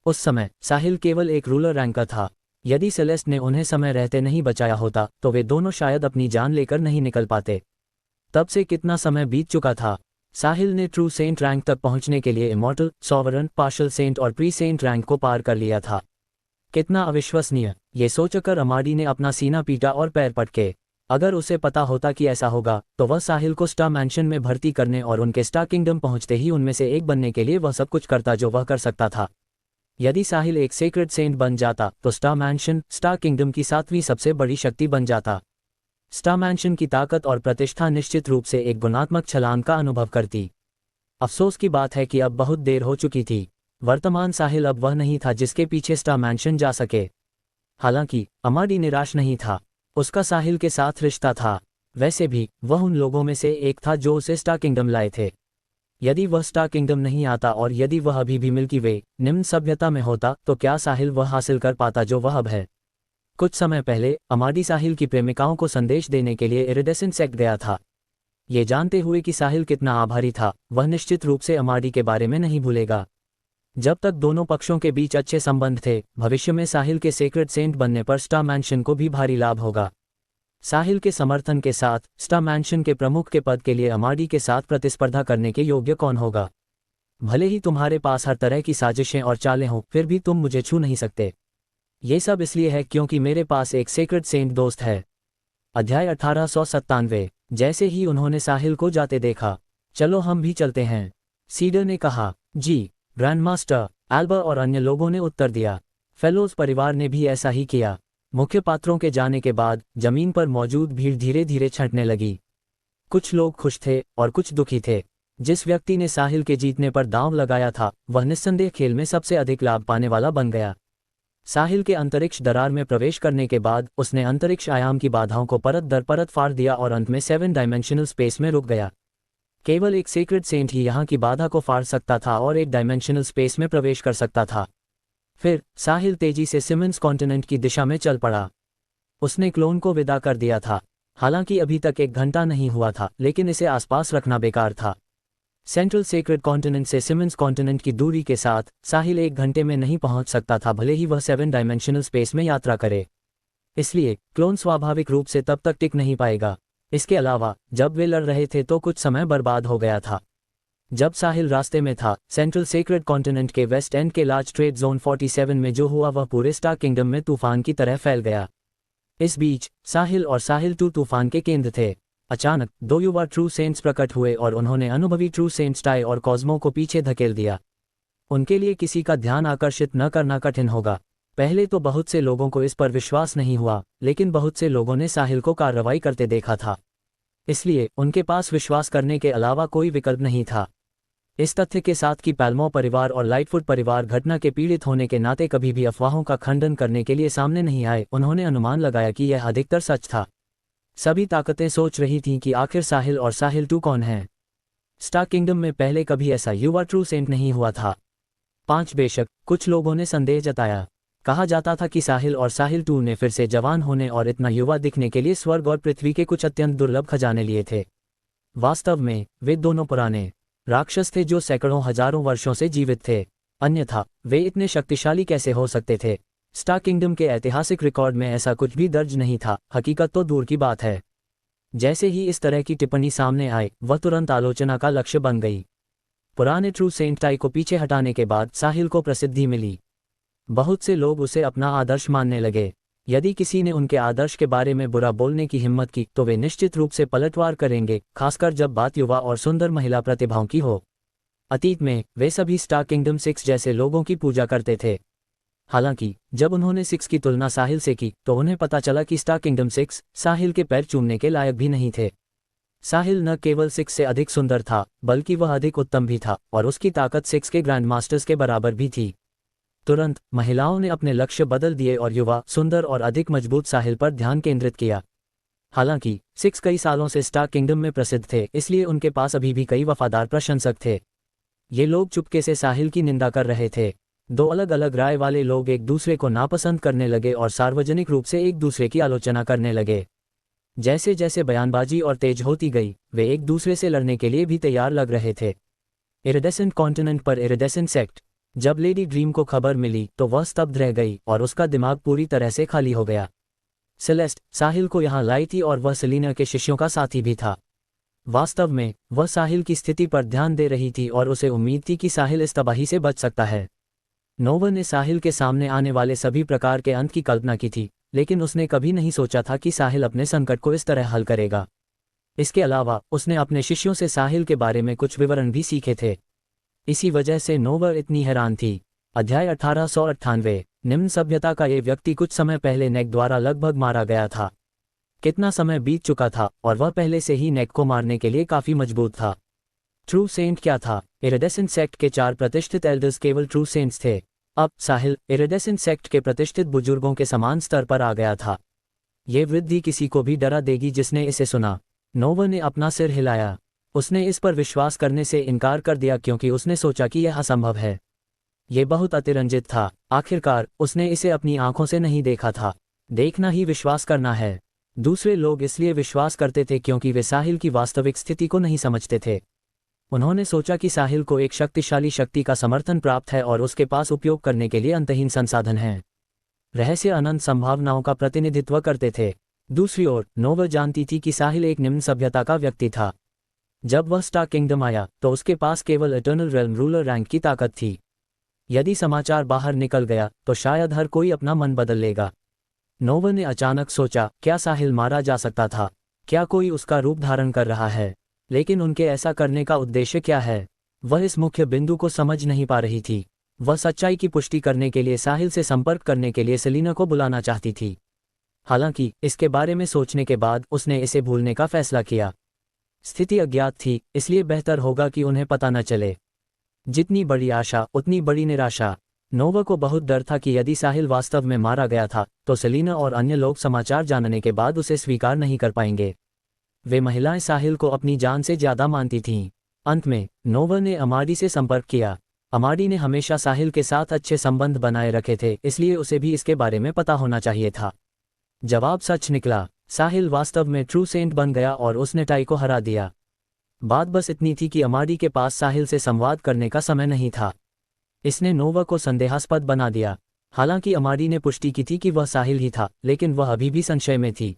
उस समय साहिल केवल एक रूलर रैंक का था। यदि सेलेस्ट ने उन्हें समय रहते नहीं बचाया होता तो वे दोनों शायद अपनी जान लेकर नहीं निकल पाते। तब से कितना समय बीत चुका था। साहिल ने ट्रू सेंट रैंक तक पहुंचने के लिए इमॉर्टल, सॉवरन, पार्शल सेंट और प्री सेंट रैंक को पार कर लिया था। कितना अविश्वसनीय। ये सोचकर अमाडी ने अपना सीना पीटा और पैर पटके। अगर उसे पता होता कि ऐसा होगा तो वह साहिल को स्टार मैंशन में भर्ती करने और उनके स्टार किंगडम पहुंचते ही उनमें से एक बनने के लिए वह सब कुछ करता जो वह कर सकता था। यदि साहिल एक सेक्रेड सेंट बन जाता तो स्टार मैंशन स्टार किंगडम की 7वीं सबसे बड़ी शक्ति बन जाता। स्टार मैंशन की ताकत और प्रतिष्ठा निश्चित रूप से एक गुणात्मक छलांग का अनुभव करती। अफसोस की बात है कि अब बहुत देर हो चुकी थी। वर्तमान साहिल अब वह नहीं था जिसके पीछे स्टार मैंशन जा सके। हालांकि अमाडी निराश नहीं था। उसका साहिल के साथ रिश्ता था। वैसे भी वह उन लोगों में से एक था जो उसे स्टार किंगडम लाए थे। यदि वह स्टार किंगडम नहीं आता और यदि वह अभी भी मिल्की वे निम्न सभ्यता में होता तो क्या साहिल वह हासिल कर पाता जो वह अब है। कुछ समय पहले अमाडी साहिल की प्रेमिकाओं को संदेश देने के लिए इरिडेसेंट सेक्ट गया था। ये जानते हुए कि साहिल कितना आभारी था, वह निश्चित रूप से अमाडी के बारे में नहीं भूलेगा। जब तक दोनों पक्षों के बीच अच्छे संबंध थे, भविष्य में साहिल के सेक्रेड सेंट बनने पर स्टार मैंशन को भी भारी लाभ होगा। साहिल के समर्थन के साथ स्टार मैंशन के प्रमुख के पद के लिए अमाडी के साथ प्रतिस्पर्धा करने के योग्य कौन होगा। भले ही तुम्हारे पास हर तरह की साजिशें और चालें हों, फिर भी तुम मुझे छू नहीं सकते। ये सब इसलिए है क्योंकि मेरे पास एक सेक्रेड सेंट दोस्त है। अध्याय 1897। जैसे ही उन्होंने साहिल को जाते देखा, चलो हम भी चलते हैं, सीडर ने कहा। जी ग्रैंडमास्टर, एल्बर और अन्य लोगों ने उत्तर दिया। फेलोज परिवार ने भी ऐसा ही किया। मुख्य पात्रों के जाने के बाद जमीन पर मौजूद भीड़ धीरे धीरे छंटने लगी। कुछ लोग खुश थे और कुछ दुखी थे। जिस व्यक्ति ने साहिल के जीतने पर दांव लगाया था वह निस्संदेह खेल में सबसे अधिक लाभ पाने वाला बन गया। साहिल के अंतरिक्ष दरार में प्रवेश करने के बाद उसने अंतरिक्ष आयाम की बाधाओं को परत दर परत फाड़ दिया और अंत में 7 डायमेंशनल स्पेस में रुक गया। केवल एक सेक्रेड सेंट ही यहाँ की बाधा को फाड़ सकता था और एक डायमेंशनल स्पेस में प्रवेश कर सकता था। फिर साहिल तेजी से सिमंस कॉन्टिनेंट की दिशा में चल पड़ा। उसने क्लोन को विदा कर दिया था। हालांकि अभी तक 1 घंटा नहीं हुआ था, लेकिन इसे आसपास रखना बेकार था। सेंट्रल सेक्रेड कॉन्टिनेंट से सिमंस कॉन्टिनेंट की दूरी के साथ साहिल 1 घंटे में नहीं पहुंच सकता था, भले ही वह 7 डायमेंशनल स्पेस में यात्रा करे। इसलिए क्लोन स्वाभाविक रूप से तब तक टिक नहीं पाएगा। इसके अलावा जब वे लड़ रहे थे तो कुछ समय बर्बाद हो गया था। जब साहिल रास्ते में था, सेंट्रल सेक्रेड कॉन्टिनेंट के वेस्ट एंड के लार्ज ट्रेड जोन 47 में जो हुआ वह पूरे स्टार किंगडम में तूफान की तरह फैल गया। इस बीच साहिल और साहिल 2 तूफान के केंद्र थे। अचानक 2 युवा ट्रू सेंट्स प्रकट हुए और उन्होंने अनुभवी ट्रू सेंट्स टाई और कॉस्मो को पीछे धकेल दिया। उनके लिए किसी का ध्यान आकर्षित न करना कठिन होगा। पहले तो बहुत से लोगों को इस पर विश्वास नहीं हुआ, लेकिन बहुत से लोगों ने साहिल को कार्रवाई करते देखा था। इसलिए उनके पास विश्वास करने के अलावा कोई विकल्प नहीं था। इस तथ्य के साथ कि पैल्मो परिवार और लाइटफुट परिवार घटना के पीड़ित होने के नाते कभी भी अफवाहों का खंडन करने के लिए सामने नहीं आए, उन्होंने अनुमान लगाया कि यह अधिकतर सच था। सभी ताकतें सोच रही थीं कि आखिर साहिल और साहिल 2 कौन हैं। स्टार किंगडम में पहले कभी ऐसा युवा ट्रू सेंट नहीं हुआ था। 5 बेशक कुछ लोगों ने संदेह जताया। कहा जाता था कि साहिल और साहिल 2 ने फिर से जवान होने और इतना युवा दिखने के लिए स्वर्ग और पृथ्वी के कुछ अत्यंत दुर्लभ खजाने लिए थे। वास्तव में वे दोनों पुराने राक्षस थे जो सैकड़ों हजारों वर्षों से जीवित थे। अन्यथा वे इतने शक्तिशाली कैसे हो सकते थे। स्टार किंगडम के ऐतिहासिक रिकॉर्ड में ऐसा कुछ भी दर्ज नहीं था, हकीकत तो दूर की बात है। जैसे ही इस तरह की टिप्पणी सामने आई, वह तुरंत आलोचना का लक्ष्य बन गई। पुराने ट्रू सेंट टाई को पीछे हटाने के बाद साहिल को प्रसिद्धि मिली। बहुत से लोग उसे अपना आदर्श मानने लगे। यदि किसी ने उनके आदर्श के बारे में बुरा बोलने की हिम्मत की तो वे निश्चित रूप से पलटवार करेंगे, खासकर जब बात युवा और सुंदर महिला प्रतिभाओं की हो। अतीत में वे सभी स्टार किंगडम 6 जैसे लोगों की पूजा करते थे। हालांकि जब उन्होंने 6 की तुलना साहिल से की तो उन्हें पता चला कि स्टार किंगडम 6 साहिल के पैर चूमने के लायक भी नहीं थे। साहिल न केवल 6 से अधिक सुंदर था, बल्कि वह अधिक उत्तम भी था और उसकी ताकत 6 के ग्रैंड मास्टर्स के बराबर भी थी। तुरंत महिलाओं ने अपने लक्ष्य बदल दिए और युवा, सुंदर और अधिक मजबूत साहिल पर ध्यान केंद्रित किया। हालांकि 6 कई सालों से स्टार किंगडम में प्रसिद्ध थे, इसलिए उनके पास अभी भी कई वफादार प्रशंसक थे। ये लोग चुपके से साहिल की निंदा कर रहे थे। 2 अलग अलग राय वाले लोग एक दूसरे को नापसंद करने लगे और सार्वजनिक रूप से एक दूसरे की आलोचना करने लगे। जैसे जैसे बयानबाजी और तेज होती गई, वे एक दूसरे से लड़ने के लिए भी तैयार लग रहे थे। इरिडेसेंट कॉन्टिनेंट पर इरिडेसेंट सेक्ट। जब लेडी ड्रीम को खबर मिली तो वह स्तब्ध रह गई और उसका दिमाग पूरी तरह से खाली हो गया। सेलेस्ट साहिल को यहाँ लाई थी और वह सेलिना के शिष्यों का साथी भी था। वास्तव में वह साहिल की स्थिति पर ध्यान दे रही थी और उसे उम्मीद थी कि साहिल इस तबाही से बच सकता है। नोवा ने साहिल के सामने आने वाले सभी प्रकार के अंत की कल्पना की थी, लेकिन उसने कभी नहीं सोचा था कि साहिल अपने संकट को इस तरह हल करेगा। इसके अलावा उसने अपने शिष्यों से साहिल के बारे में कुछ विवरण भी सीखे थे। इसी वजह से नोवा इतनी हैरान थी। अध्याय 1898। निम्न सभ्यता का ये व्यक्ति कुछ समय पहले नेक द्वारा लगभग मारा गया था। कितना समय बीत चुका था और वह पहले से ही नेक को मारने के लिए काफी मजबूत था। ट्रू सेंट क्या था? इरिडेसेंट सेक्ट के 4 प्रतिष्ठित एल्डर्स केवल ट्रू सेंट्स थे। अब साहिल इरिडेसेंट सेक्ट के प्रतिष्ठित बुजुर्गों के समान स्तर पर आ गया था। ये वृद्धि किसी को भी डरा देगी जिसने इसे सुना। नोवा ने अपना सिर हिलाया। उसने इस पर विश्वास करने से इनकार कर दिया क्योंकि उसने सोचा कि यह असंभव है। ये बहुत अतिरंजित था। आखिरकार उसने इसे अपनी आंखों से नहीं देखा था। देखना ही विश्वास करना है। दूसरे लोग इसलिए विश्वास करते थे क्योंकि वे साहिल की वास्तविक स्थिति को नहीं समझते थे। उन्होंने सोचा कि साहिल को एक शक्तिशाली शक्ति का समर्थन प्राप्त है और उसके पास उपयोग करने के लिए अंतहीन संसाधन हैं। रहस्य अनंत संभावनाओं का प्रतिनिधित्व करते थे। दूसरी ओर नोवा जानती थी कि साहिल एक निम्न सभ्यता का व्यक्ति था। जब वह स्टार किंगडम आया तो उसके पास केवल इटर्नल रेल्म रूलर रैंक की ताकत थी। यदि समाचार बाहर निकल गया तो शायद हर कोई अपना मन बदल लेगा। नोवा ने अचानक सोचा, क्या साहिल मारा जा सकता था? क्या कोई उसका रूप धारण कर रहा है? लेकिन उनके ऐसा करने का उद्देश्य क्या है? वह इस मुख्य बिंदु को समझ नहीं पा रही थी। वह सच्चाई की पुष्टि करने के लिए साहिल से संपर्क करने के लिए सेलिना को बुलाना चाहती थी। हालांकि इसके बारे में सोचने के बाद उसने इसे भूलने का फैसला किया। स्थिति अज्ञात थी, इसलिए बेहतर होगा कि उन्हें पता न चले। जितनी बड़ी आशा उतनी बड़ी निराशा। नोवा को बहुत डर था कि यदि साहिल वास्तव में मारा गया था तो सेलिना और अन्य लोग समाचार जानने के बाद उसे स्वीकार नहीं कर पाएंगे। वे महिलाएं साहिल को अपनी जान से ज्यादा मानती थीं। अंत में नोवा ने अमाडी से संपर्क किया। अमाडी ने हमेशा साहिल के साथ अच्छे संबंध बनाए रखे थे, इसलिए उसे भी इसके बारे में पता होना चाहिए था। जवाब सच निकला। साहिल वास्तव में ट्रू सेंट बन गया और उसने टाई को हरा दिया। बात बस इतनी थी कि अमाडी के पास साहिल से संवाद करने का समय नहीं था। इसने नोवा को संदेहास्पद बना दिया। हालांकि अमाडी ने पुष्टि की थी कि वह साहिल ही था, लेकिन वह अभी भी संशय में थी।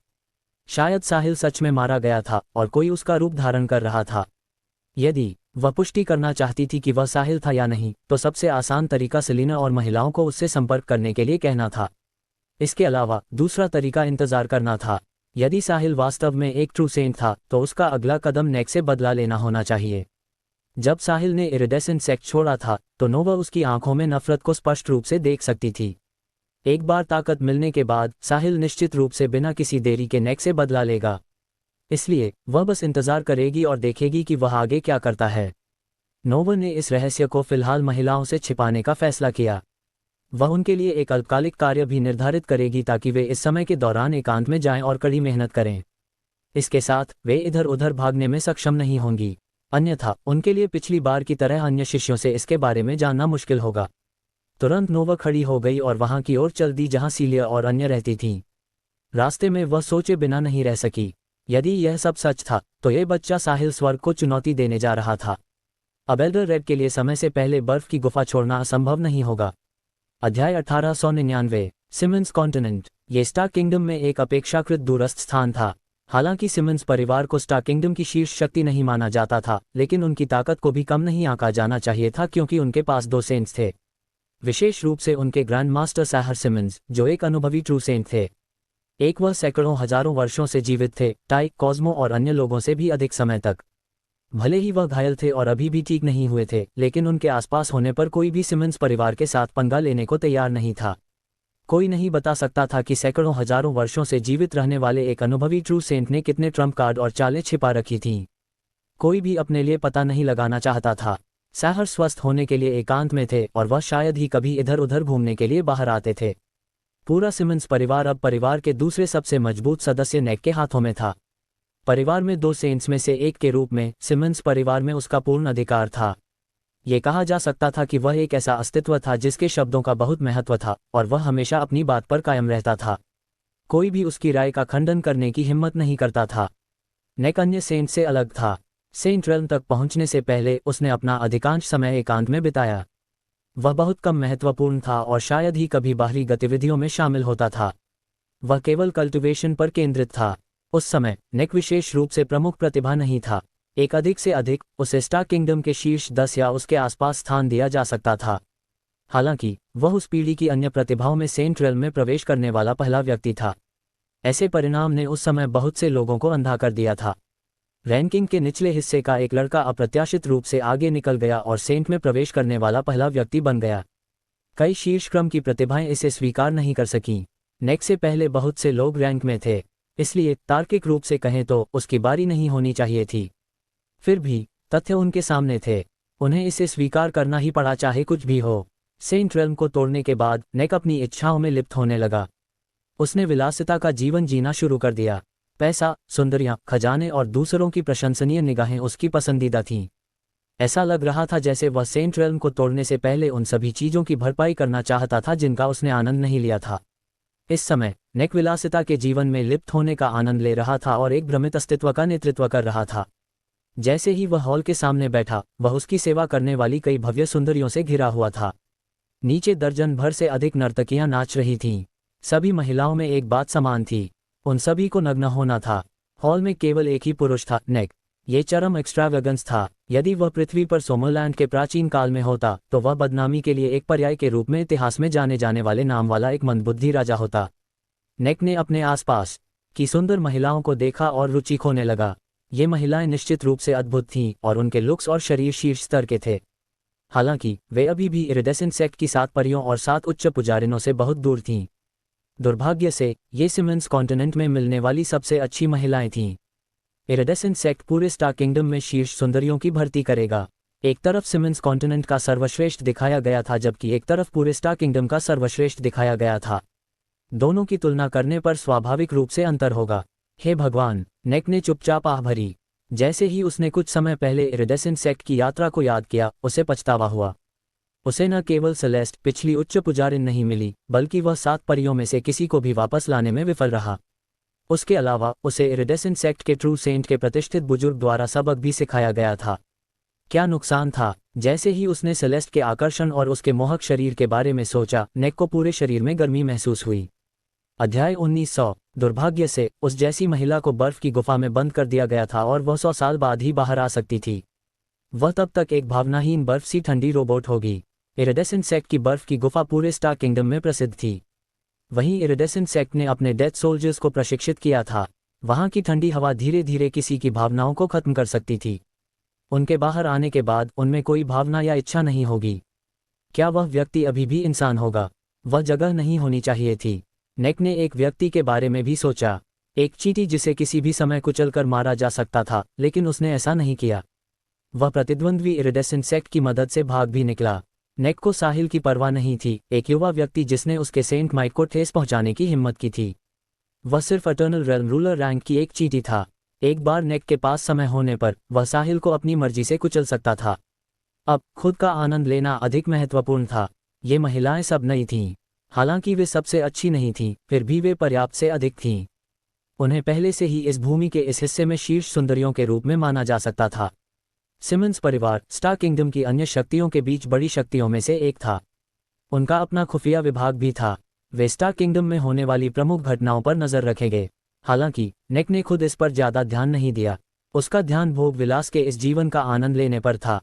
शायद साहिल सच में मारा गया था और कोई उसका रूप धारण कर रहा था। यदि वह पुष्टि करना चाहती थी कि वह साहिल था या नहीं, तो सबसे आसान तरीका सेलिना और महिलाओं को उससे संपर्क करने के लिए कहना था। इसके अलावा दूसरा तरीका इंतजार करना था। यदि साहिल वास्तव में एक ट्रू सेंट था तो उसका अगला कदम नेक से बदला लेना होना चाहिए। जब साहिल ने इरिडेसेंट सेक्ट छोड़ा था तो नोवा उसकी आंखों में नफरत को स्पष्ट रूप से देख सकती थी। एक बार ताकत मिलने के बाद साहिल निश्चित रूप से बिना किसी देरी के नेक से बदला लेगा। इसलिए वह बस इंतजार करेगी और देखेगी कि वह आगे क्या करता है। नोवा ने इस रहस्य को फिलहाल महिलाओं से छिपाने का फैसला किया। वह उनके लिए एक अल्पकालिक कार्य भी निर्धारित करेगी ताकि वे इस समय के दौरान एकांत में जाएं और कड़ी मेहनत करें। इसके साथ वे इधर उधर भागने में सक्षम नहीं होंगी, अन्यथा उनके लिए पिछली बार की तरह अन्य शिष्यों से इसके बारे में जानना मुश्किल होगा। तुरंत नोवा खड़ी हो गई और वहां की ओर चल दी जहां सीलिया और अन्य रहती थीं। रास्ते में वह सोचे बिना नहीं रह सकी। यदि यह सब सच था तो यह बच्चा साहिल स्वर्ग को चुनौती देने जा रहा था। अब एल्डर रेड के लिए समय से पहले बर्फ की गुफा छोड़ना असंभव नहीं होगा। अध्याय 1899। Simmons continent. ये स्टार किंगडम में एक अपेक्षाकृत दूरस्थ स्थान था। हालांकि सिमंस परिवार को स्टार किंगडम की शीर्ष शक्ति नहीं माना जाता था, लेकिन उनकी ताकत को भी कम नहीं आंका जाना चाहिए था क्योंकि उनके पास 2 सेंट्स थे, विशेष रूप से उनके ग्रैंड मास्टर साहर सिमंस, जो एक अनुभवी ट्रू सेंट थे। एक वह सैकड़ों हजारों वर्षों से जीवित थे, टाई, कॉस्मो और अन्य लोगों से भी अधिक समय तक। भले ही वह घायल थे और अभी भी ठीक नहीं हुए थे, लेकिन उनके आसपास होने पर कोई भी सिमंस परिवार के साथ पंगा लेने को तैयार नहीं था। कोई नहीं बता सकता था कि सैकड़ों हजारों वर्षों से जीवित रहने वाले एक अनुभवी ट्रू सेंट ने कितने ट्रम्प कार्ड और चालें छिपा रखी थीं। कोई भी अपने लिए पता नहीं लगाना चाहता था। साहर स्वस्थ होने के लिए एकांत में थे और वह शायद ही कभी इधर उधर घूमने के लिए बाहर आते थे। पूरा सिमंस परिवार अब परिवार के दूसरे सबसे मजबूत सदस्य नेक के हाथों में था। परिवार में 2 सेंट्स में से एक के रूप में सिमंस परिवार में उसका पूर्ण अधिकार था। ये कहा जा सकता था कि वह एक ऐसा अस्तित्व था जिसके शब्दों का बहुत महत्व था और वह हमेशा अपनी बात पर कायम रहता था। कोई भी उसकी राय का खंडन करने की हिम्मत नहीं करता था। नेक अन्य सेंट से अलग था। सेंट रेल्म तक पहुंचने से पहले उसने अपना अधिकांश समय एकांत में बिताया। वह बहुत कम महत्वपूर्ण था और शायद ही कभी बाहरी गतिविधियों में शामिल होता था। वह केवल कल्टिवेशन पर केंद्रित था। उस समय नेक विशेष रूप से प्रमुख प्रतिभा नहीं था। एक अधिक से अधिक उसे स्टार किंगडम के शीर्ष 10 या उसके आसपास स्थान दिया जा सकता था। हालांकि वह उस पीढ़ी की अन्य प्रतिभाओं में सेंट रेल्म में प्रवेश करने वाला पहला व्यक्ति था। ऐसे परिणाम ने उस समय बहुत से लोगों को अंधा कर दिया था। रैंकिंग के निचले हिस्से का एक लड़का अप्रत्याशित रूप से आगे निकल गया और सेंट में प्रवेश करने वाला पहला व्यक्ति बन गया। कई शीर्ष क्रम की प्रतिभाएं इसे स्वीकार नहीं कर सकीं। नेक से पहले बहुत से लोग रैंक में थे, इसलिए तार्किक रूप से कहें तो उसकी बारी नहीं होनी चाहिए थी। फिर भी तथ्य उनके सामने थे, उन्हें इसे स्वीकार करना ही पड़ा चाहे कुछ भी हो। सेंट रेल्म को तोड़ने के बाद नेक अपनी इच्छाओं में लिप्त होने लगा। उसने विलासिता का जीवन जीना शुरू कर दिया। पैसा, सुंदरियां, खजाने और दूसरों की प्रशंसनीय निगाहें उसकी पसंदीदा थीं। ऐसा लग रहा था जैसे वह सेंट रेल्म को तोड़ने से पहले उन सभी चीज़ों की भरपाई करना चाहता था जिनका उसने आनंद नहीं लिया था। इस समय नेक विलासिता के जीवन में लिप्त होने का आनंद ले रहा था और एक भ्रमित अस्तित्व का नेतृत्व कर रहा था। जैसे ही वह हॉल के सामने बैठा, वह उसकी सेवा करने वाली कई भव्य सुंदरियों से घिरा हुआ था। नीचे दर्जन भर से अधिक नर्तकियां नाच रही थीं। सभी महिलाओं में एक बात समान थी, उन सभी को नग्न होना था। हॉल में केवल एक ही पुरुष था, नेक। ये चरम एक्स्ट्रावेगेंस था। यदि वह पृथ्वी पर सोमरलैंड के प्राचीन काल में होता तो वह बदनामी के लिए एक पर्याय के रूप में इतिहास में जाने जाने वाले नाम वाला एक मंदबुद्धि राजा होता। नेक ने अपने आसपास की सुंदर महिलाओं को देखा और रुचि खोने लगा। ये महिलाएं निश्चित रूप से अद्भुत थीं और उनके लुक्स और शरीर शीर्ष स्तर के थे। हालांकि वे अभी भी इरिडेसेंट सेक्ट की 7 परियों और 7 उच्च पुजारिनों से बहुत दूर थीं। दुर्भाग्य से ये सिमंस कॉन्टिनेंट में मिलने वाली सबसे अच्छी महिलाएं थीं। इरिडेसेंट सेक्ट पूरे स्टार किंगडम में शीर्ष सुंदरियों की भर्ती करेगा। एक तरफ सिमंस कॉन्टिनेंट का सर्वश्रेष्ठ दिखाया गया था, जबकि एक तरफ पूरे स्टार किंगडम का सर्वश्रेष्ठ दिखाया गया था। दोनों की तुलना करने पर स्वाभाविक रूप से अंतर होगा। हे भगवान, नेक ने चुपचाप आह भरी। जैसे ही उसने कुछ समय पहले इरिडेसेंट सेक्ट की यात्रा को याद किया, उसे पछतावा हुआ। उसे न केवल सेलेस्ट पिछली उच्च पुजारिन नहीं मिली, बल्कि वह 7 परियों में से किसी को भी वापस लाने में विफल रहा। उसके अलावा उसे इरिडेसेंट सेक्ट के ट्रू सेंट के प्रतिष्ठित बुजुर्ग द्वारा सबक भी सिखाया गया था। क्या नुकसान था। जैसे ही उसने सेलेस्ट के आकर्षण और उसके मोहक शरीर के बारे में सोचा, नेक को पूरे शरीर में गर्मी महसूस हुई। अध्याय 1900। दुर्भाग्य से उस जैसी महिला को बर्फ की गुफा में बंद कर दिया गया था और वह 100 साल बाद ही बाहर आ सकती थी। वह तब तक एक भावनाहीन बर्फ सी ठंडी रोबोट होगी। इरिडेसेंट सेक्ट की बर्फ की गुफा पूरे स्टार किंगडम में प्रसिद्ध थी। वहीं इरिडेसेंट सेक्ट ने अपने डेथ सोल्जर्स को प्रशिक्षित किया था। वहां की ठंडी हवा धीरे धीरे किसी की भावनाओं को खत्म कर सकती थी। उनके बाहर आने के बाद उनमें कोई भावना या इच्छा नहीं होगी। क्या वह व्यक्ति अभी भी इंसान होगा? वह जगह नहीं होनी चाहिए थी। नेक ने एक व्यक्ति के बारे में भी सोचा, एक चींटी जिसे किसी भी समय कुचलकर मारा जा सकता था, लेकिन उसने ऐसा नहीं किया। वह प्रतिद्वंद्वी इरिडेसेंट सेक्ट की मदद से भाग भी निकला। नेक को साहिल की परवाह नहीं थी, एक युवा व्यक्ति जिसने उसके सेंट माइक को ठेस पहुंचाने की हिम्मत की थी। वह सिर्फ अटर्नल रेल्म रूलर रैंक की एक चींटी था। एक बार नेक के पास समय होने पर वह साहिल को अपनी मर्जी से कुचल सकता था। अब खुद का आनंद लेना अधिक महत्वपूर्ण था। ये महिलाएं सब नई थीं। हालांकि वे सबसे अच्छी नहीं थीं, फिर भी वे पर्याप्त से अधिक थीं। उन्हें पहले से ही इस भूमि के इस हिस्से में शीर्ष सुंदरियों के रूप में माना जा सकता था। सिमंस परिवार स्टार किंगडम की अन्य शक्तियों के बीच बड़ी शक्तियों में से एक था। उनका अपना खुफिया विभाग भी था। वे स्टार किंगडम में होने वाली प्रमुख घटनाओं पर नजर रखेंगे। हालांकि नेक ने खुद इस पर ज्यादा ध्यान नहीं दिया। उसका ध्यान भोग विलास के इस जीवन का आनंद लेने पर था।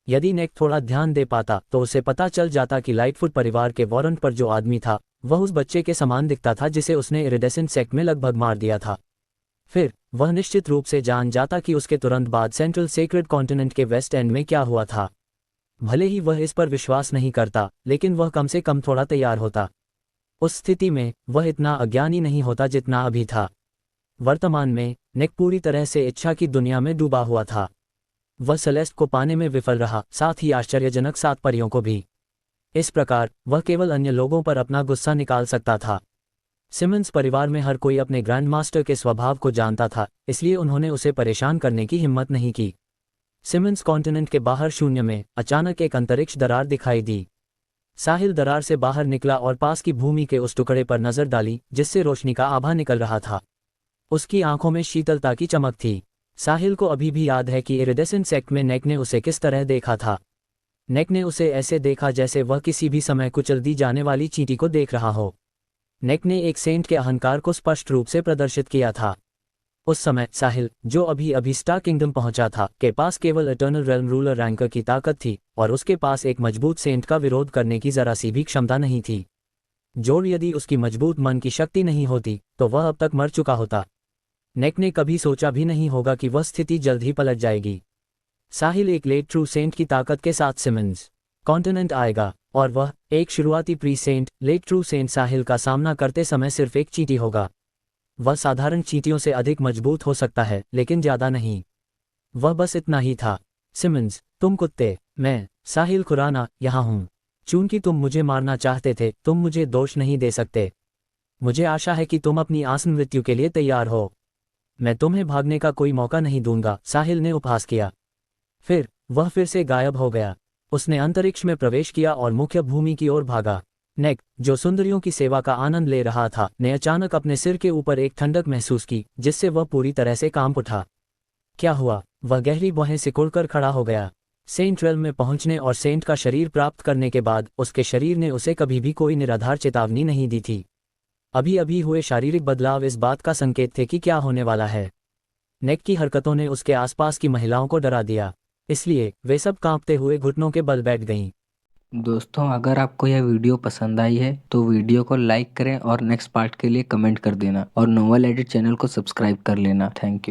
यदि नेक थोड़ा ध्यान दे पाता तो उसे पता चल जाता कि लाइटफुट परिवार के वारंट पर जो आदमी था, वह उस बच्चे के समान दिखता था जिसे उसने इरिडेसेंट सेक्ट में लगभग मार दिया था। फिर वह निश्चित रूप से जान जाता कि उसके तुरंत बाद सेंट्रल सेक्रेड कॉन्टिनेंट के वेस्ट एंड में क्या हुआ था। भले ही वह इस पर विश्वास नहीं करता, लेकिन वह कम से कम थोड़ा तैयार होता। उस स्थिति में वह इतना अज्ञानी नहीं होता जितना अभी था। वर्तमान में नेक पूरी तरह से इच्छा की दुनिया में डूबा हुआ था। वह सेलेस्ट को पाने में विफल रहा, साथ ही आश्चर्यजनक 7 परियों को भी। इस प्रकार वह केवल अन्य लोगों पर अपना गुस्सा निकाल सकता था। सिमंस परिवार में हर कोई अपने ग्रैंड मास्टर के स्वभाव को जानता था, इसलिए उन्होंने उसे परेशान करने की हिम्मत नहीं की। सिमंस कॉन्टिनेंट के बाहर शून्य में अचानक एक अंतरिक्ष दरार दिखाई दी। साहिल दरार से बाहर निकला और पास की भूमि के उस टुकड़े पर नजर डाली जिससे रोशनी का आभा निकल रहा था। उसकी आंखों में शीतलता की चमक थी। साहिल को अभी भी याद है कि इरिडेसेंट सेक्ट में नेक ने उसे किस तरह देखा था। नेक ने उसे ऐसे देखा जैसे वह किसी भी समय कुचल दी जाने वाली चींटी को देख रहा हो। नेक ने एक सेंट के अहंकार को स्पष्ट रूप से प्रदर्शित किया था। उस समय साहिल, जो अभी अभी स्टार किंगडम पहुंचा था, के पास केवल इटर्नल रेल्म रूलर रैंकर की ताकत थी और उसके पास एक मजबूत सेंट का विरोध करने की जरा सी भी क्षमता नहीं थी। जोर यदि उसकी मजबूत मन की शक्ति नहीं होती तो वह अब तक मर चुका होता। नेक ने कभी सोचा भी नहीं होगा कि वह स्थिति जल्द ही पलट जाएगी। साहिल एक लेट ट्रू सेंट की ताकत के साथ सिमंस कॉन्टिनेंट आएगा और वह एक शुरुआती प्री सेंट लेट ट्रू सेंट साहिल का सामना करते समय सिर्फ एक चींटी होगा। वह साधारण चींटियों से अधिक मजबूत हो सकता है लेकिन ज्यादा नहीं। वह बस इतना ही था। सिमंस, तुम कुत्ते, मैं साहिल खुराना यहाँ हूँ। चूंकि तुम मुझे मारना चाहते थे, तुम मुझे दोष नहीं दे सकते। मुझे आशा है कि तुम अपनी आसन मृत्यु के लिए तैयार हो। मैं तुम्हें भागने का कोई मौका नहीं दूंगा, साहिल ने उपहास किया। फिर वह फिर से गायब हो गया। उसने अंतरिक्ष में प्रवेश किया और मुख्य भूमि की ओर भागा। नेक, जो सुंदरियों की सेवा का आनंद ले रहा था, ने अचानक अपने सिर के ऊपर एक ठंडक महसूस की जिससे वह पूरी तरह से कांप उठा। क्या हुआ? वह गहरी बाहें सिकुड़कर खड़ा हो गया। सेंट रेल्म में पहुंचने और सेंट का शरीर प्राप्त करने के बाद उसके शरीर ने उसे कभी भी कोई निराधार चेतावनी नहीं दी थी। अभी अभी हुए शारीरिक बदलाव इस बात का संकेत थे कि क्या होने वाला है। नेक की हरकतों ने उसके आसपास की महिलाओं को डरा दिया, इसलिए वे सब कांपते हुए घुटनों के बल बैठ गईं। दोस्तों, अगर आपको यह वीडियो पसंद आई है तो वीडियो को लाइक करें और नेक्स्ट पार्ट के लिए कमेंट कर देना और नोवेल एडिट चैनल को सब्सक्राइब कर लेना। Thank you.